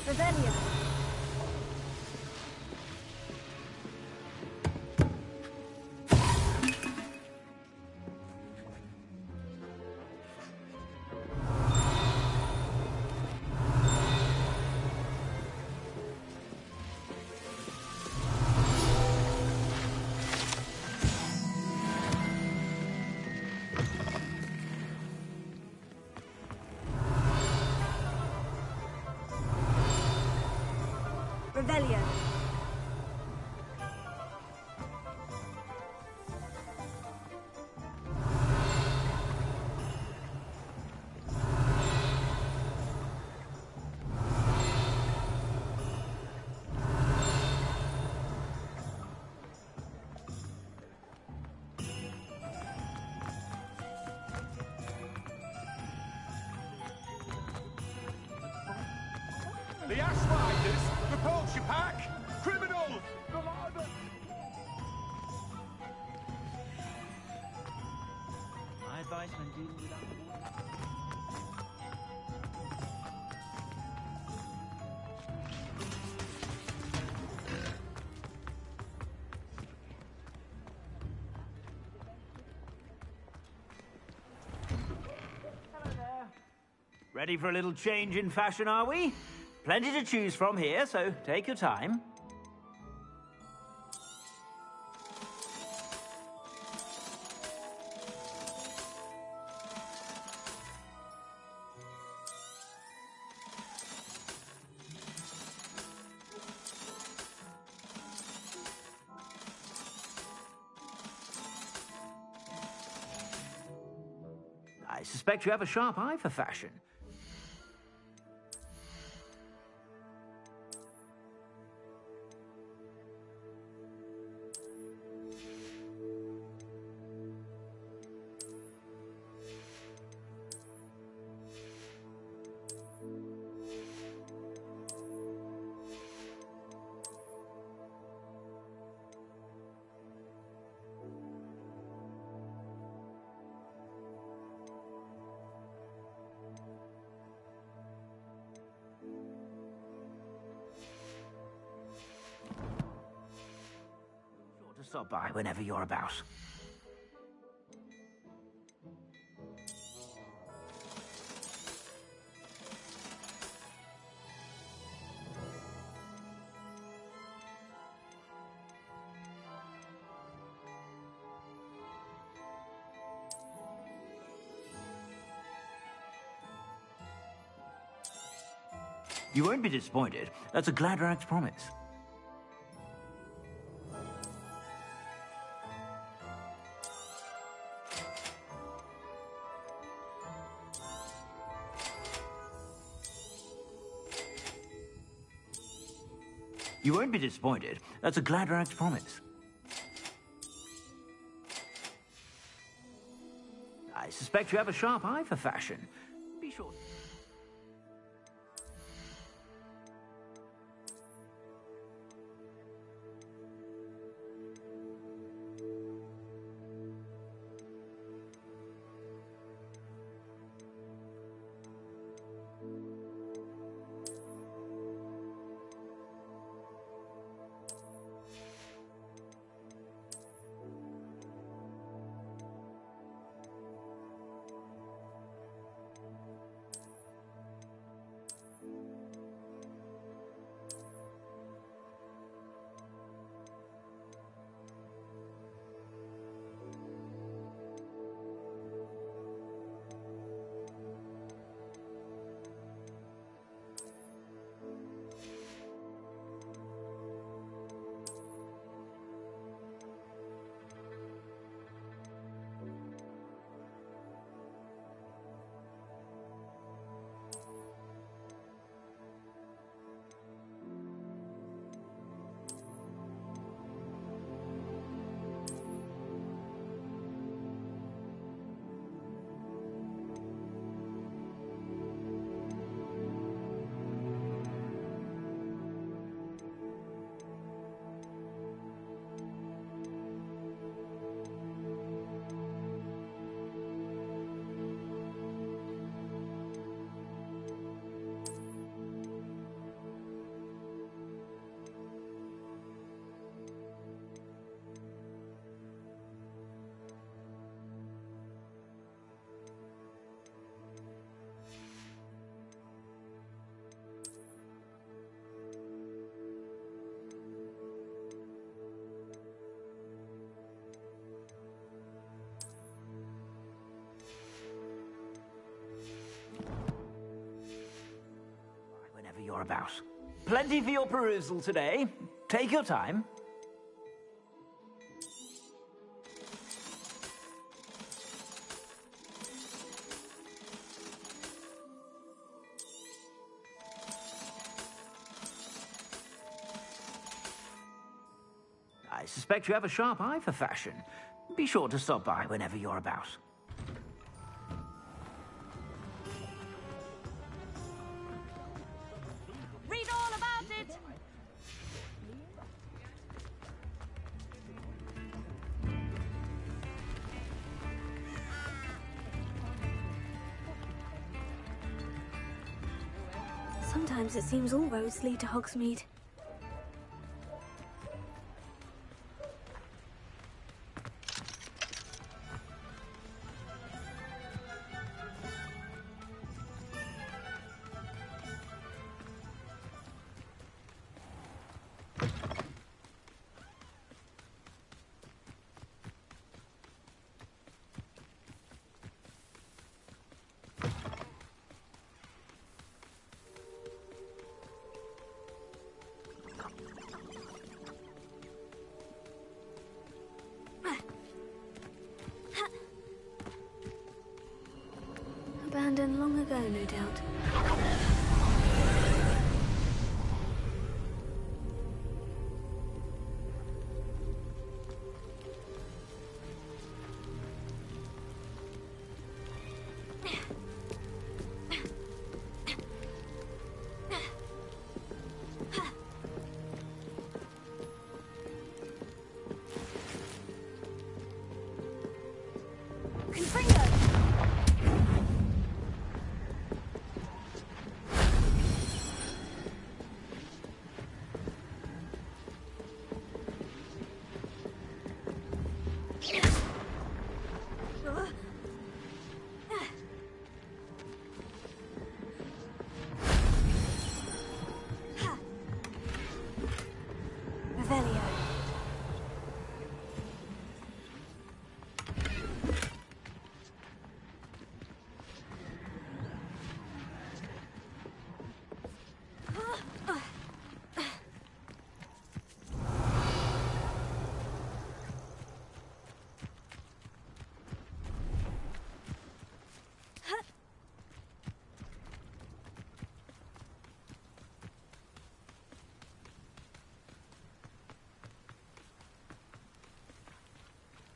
S22: Revelio. Revelio.
S4: The Ash Riders! Repulse your pack! Criminal!
S10: My advice when dealing with animals.
S21: Hello there. Ready for a little change in fashion, are we? Plenty to choose from here, so take your time. I suspect you have a sharp eye for fashion. Sure to stop by whenever you're about. You won't be disappointed. That's a Gladrax promise. You won't be disappointed. That's a Gladrax promise. I suspect you have a sharp eye for fashion. Be sure.
S10: about. Plenty for your perusal today. Take your time. I suspect you have a sharp eye for fashion. Be sure to stop by whenever you're about.
S8: Read all about it!
S3: Sometimes it seems all roads lead to Hogsmeade. Abandoned long ago, no doubt.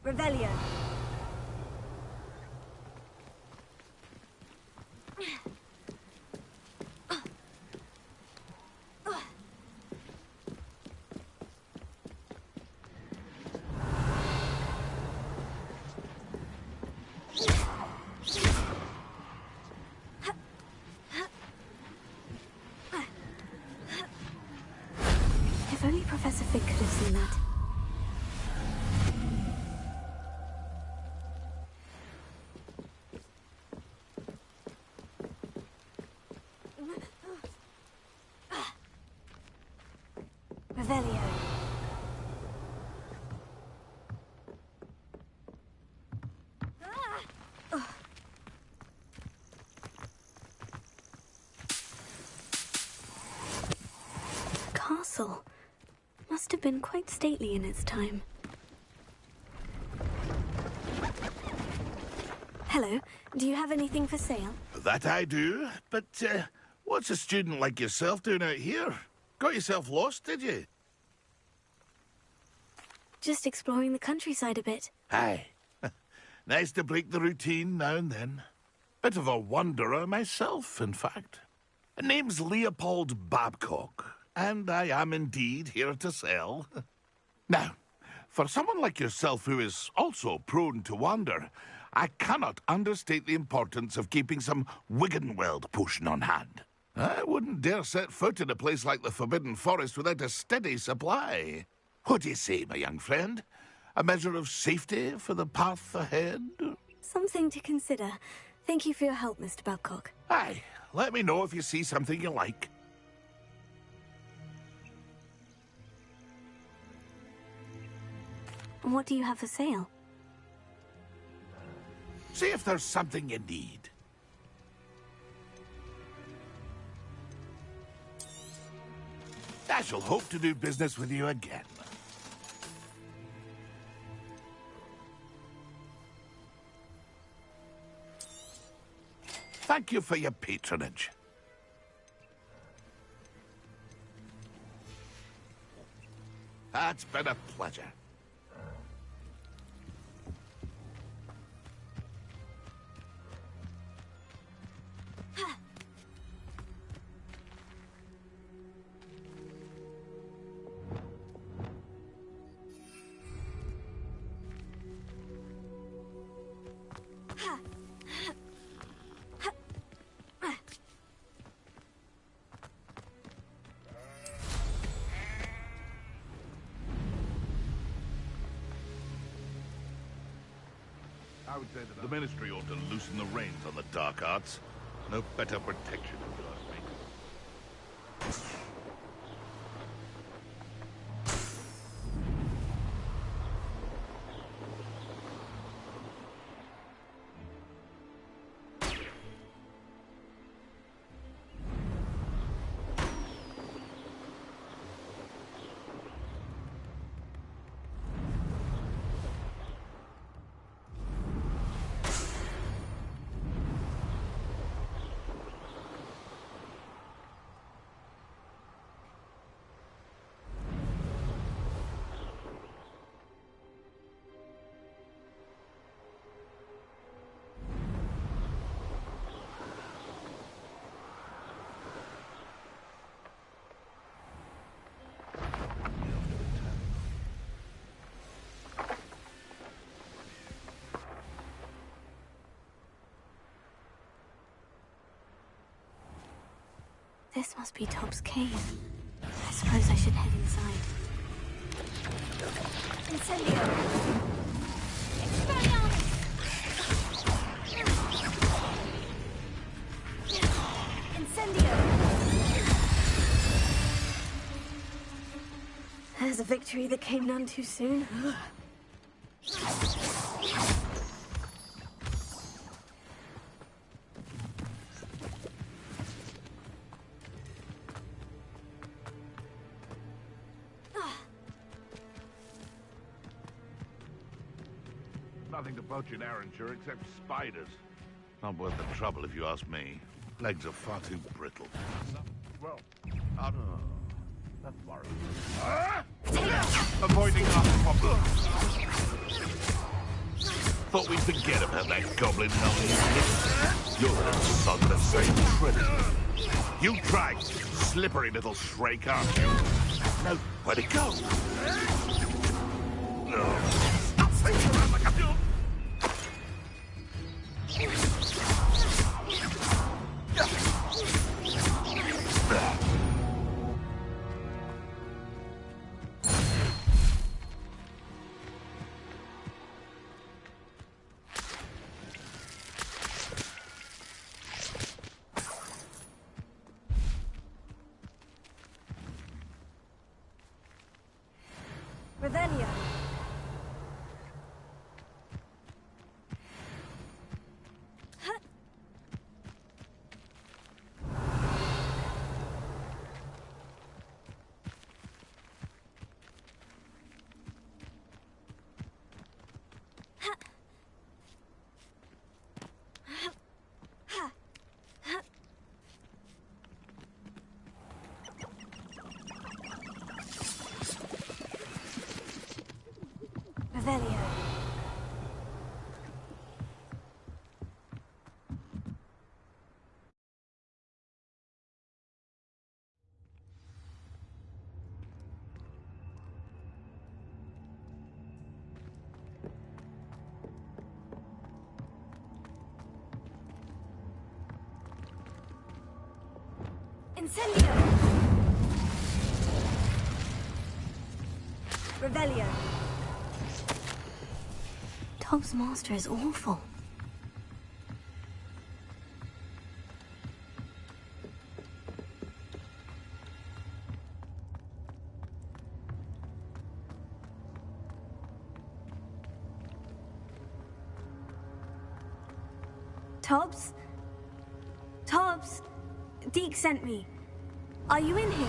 S22: Revelio.
S3: If only Professor Fig could have seen that.
S22: Revelio.
S3: Castle must have been quite stately in its time. Hello, do you have anything for sale?
S12: That I do, but what's a student like yourself doing out here? Got yourself lost, did you?
S3: Just exploring the countryside a bit.
S12: Aye. Nice to break the routine now and then. Bit of a wanderer myself, in fact. Name's Leopold Babcock, and I am indeed here to sell. Now, for someone like yourself who is also prone to wander, I cannot understate the importance of keeping some Wiggenweld potion on hand. I wouldn't dare set foot in a place like the Forbidden Forest without a steady supply. What do you say, my young friend? A measure of safety for the path ahead?
S3: Something to consider. Thank you for your help, Mr. Babcock.
S12: Aye, let me know if you see something you like.
S3: And what do you have for sale?
S12: See if there's something you need. I shall hope to do business with you again. Thank you for your patronage. It's been a pleasure. I would say that the Ministry ought to loosen the reins on the dark arts. No better protection, if you ask me.
S3: This must be Tob's cave. I suppose I should head inside.
S8: Incendio! Expelliarmus! Incendio!
S3: There's a victory that came none too soon.
S12: Nothing to poach in Arranshire except spiders. Not worth the trouble if you ask me. Legs are far too brittle. Well, that's worrying. Avoiding our problem. Thought we'd forget about that goblin helmet. You're the son of the same trinity. You dragged, slippery little shrake, aren't you? No, where'd it go? Stop thinking around like a dude.
S3: Revelio. Revelio. Incendio! Revelio. Tob's master is awful. Tobbs? Tobbs? Deke sent me. Are you in here?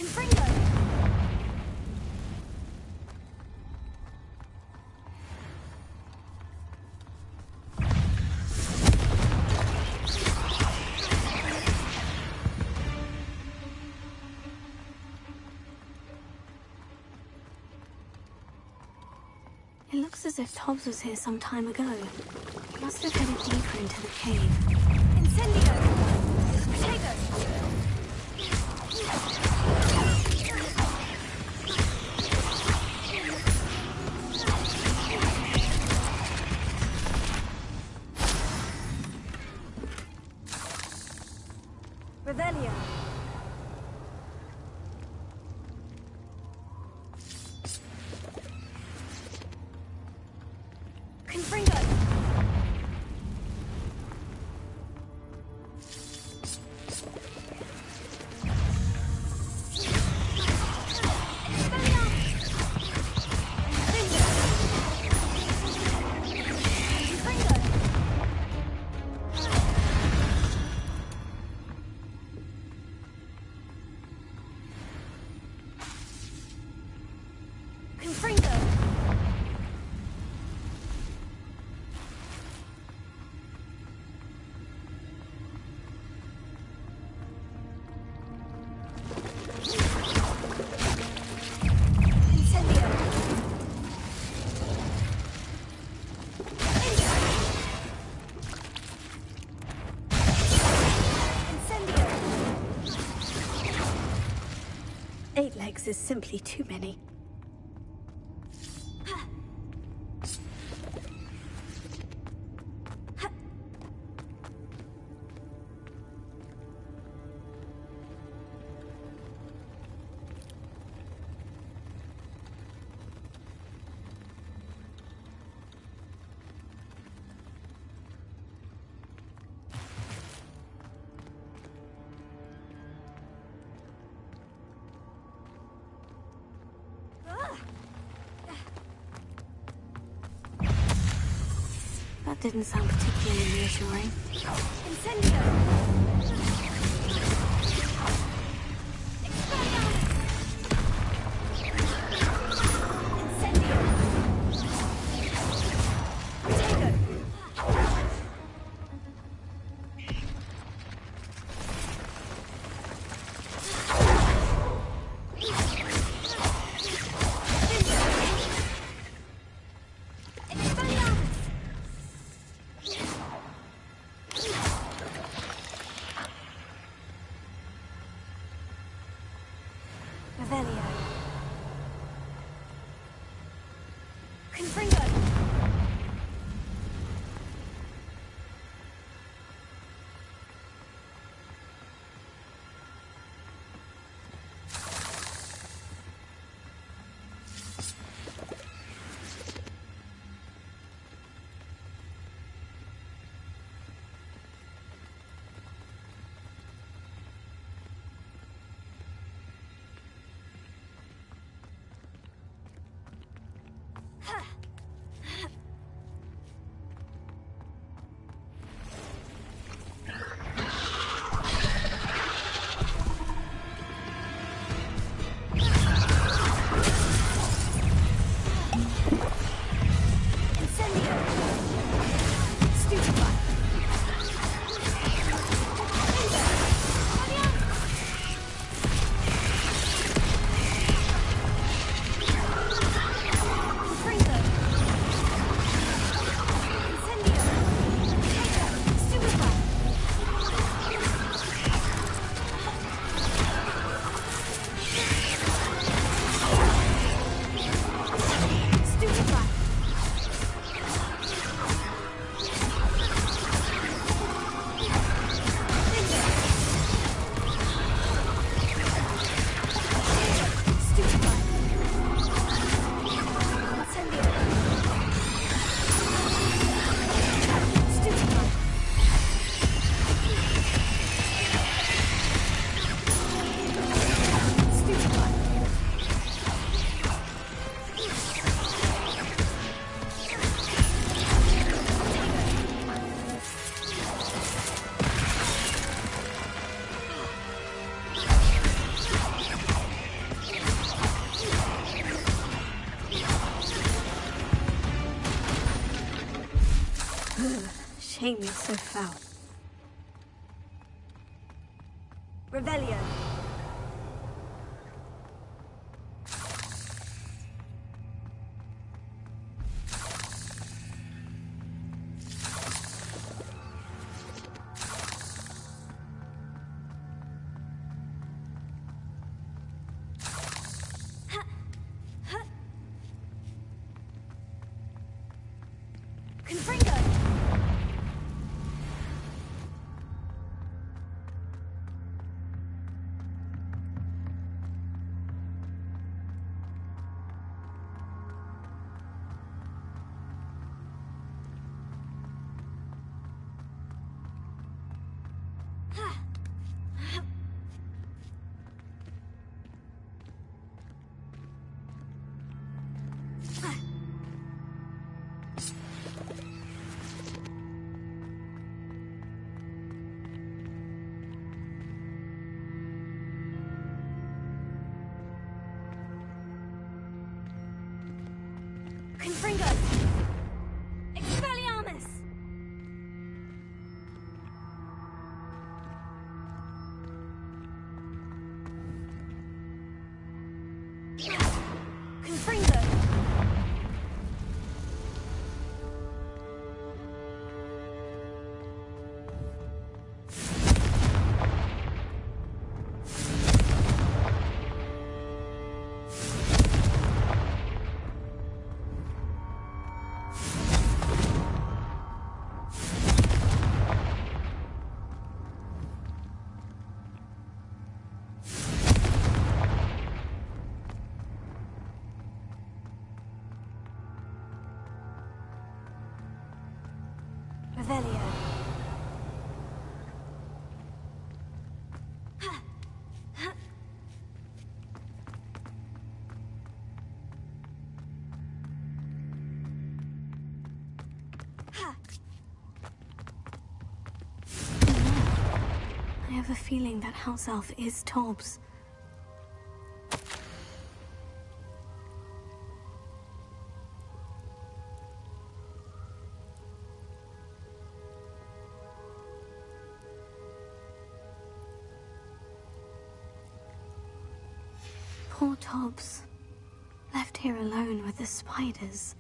S8: Confringo!
S3: It looks as if Tobbs was here some time ago. Must have headed deeper into the cave.
S8: Incendio! Protego! Revelio! Confringo! Confringo!
S3: Eight legs is simply too many. That didn't sound particularly reassuring.
S8: Incendio!
S3: Revelio.
S8: Confringo!
S3: shame you're so foul. Revelio. Confringo! Expelliarmus! Confringo! Revelio. I have a feeling that house elf is Tobbs. Poor Tobbs. Left here alone with the spiders.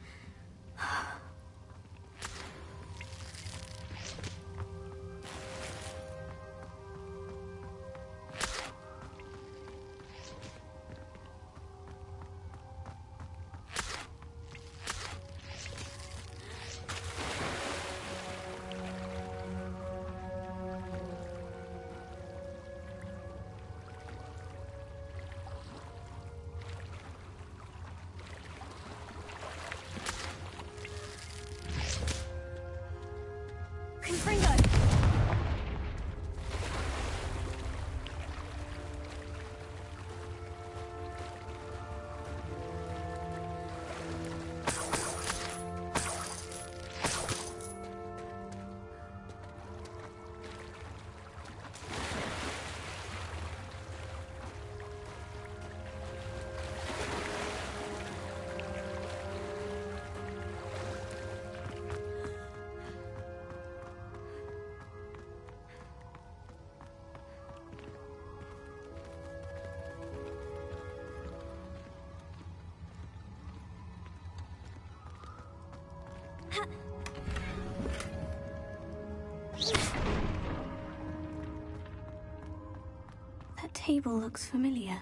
S3: That table looks familiar.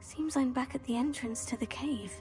S3: Seems I'm back at the entrance to the cave.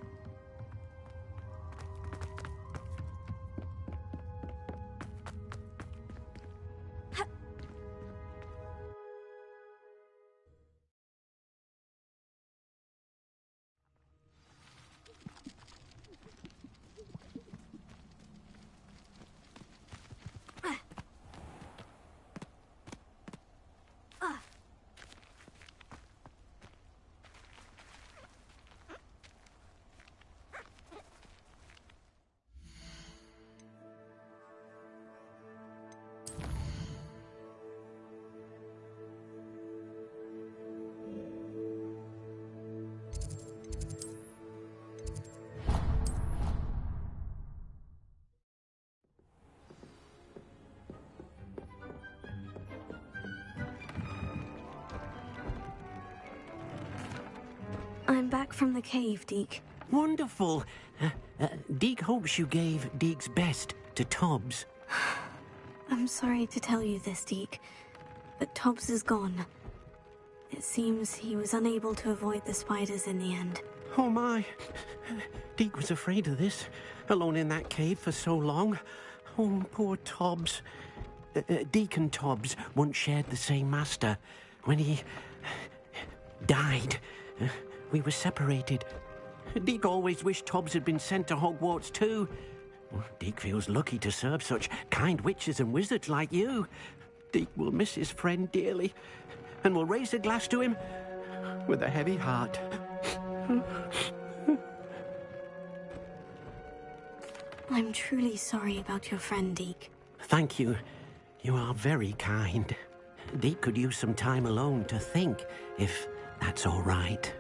S3: I'm back from the cave, Deke.
S11: Wonderful. Deke hopes you gave Deke's best to Tobbs.
S3: I'm sorry to tell you this, Deke, but Tobbs is gone. It seems he was unable to avoid the spiders in the end.
S11: Oh my. Deke was afraid of this, alone in that cave for so long. Oh, poor Tobbs. Deke and Tobbs once shared the same master. When he died, we were separated. Deke always wished Tobbs had been sent to Hogwarts too. Deke feels lucky to serve such kind witches and wizards like you. Deke will miss his friend dearly, and will raise a glass to him with a heavy heart.
S3: I'm truly sorry about your friend, Deke.
S11: Thank you. You are very kind. Deke could use some time alone to think, if that's all right.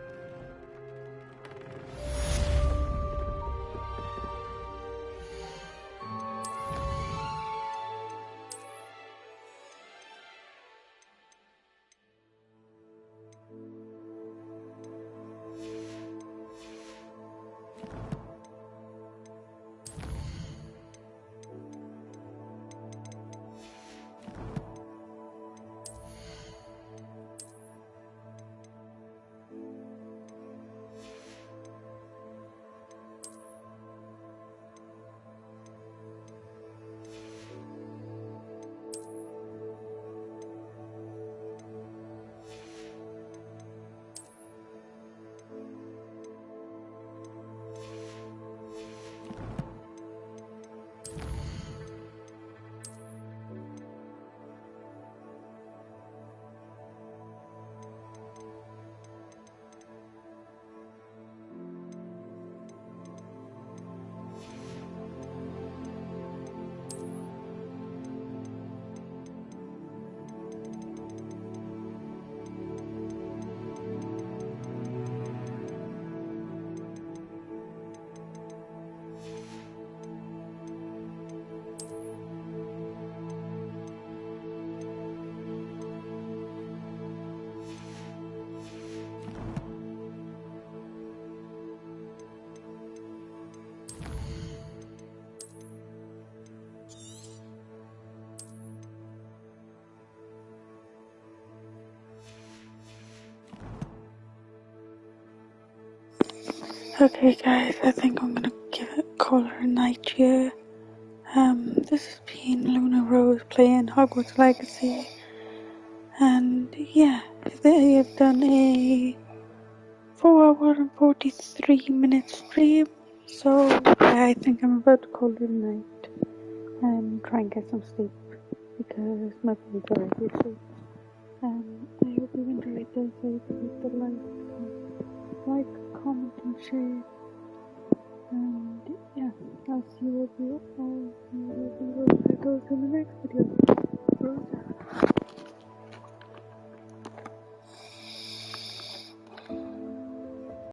S7: Okay guys, I think I'm gonna call her a night here. This has been Luna Rose playing Hogwarts Legacy. And yeah, they have done a 4 hour and 43 minute stream. So I think I'm about to call it a night and try and get some sleep because my body's already asleep. I hope you enjoyed this. I hope you like, comment and share. And yeah, I'll see you all in the next video.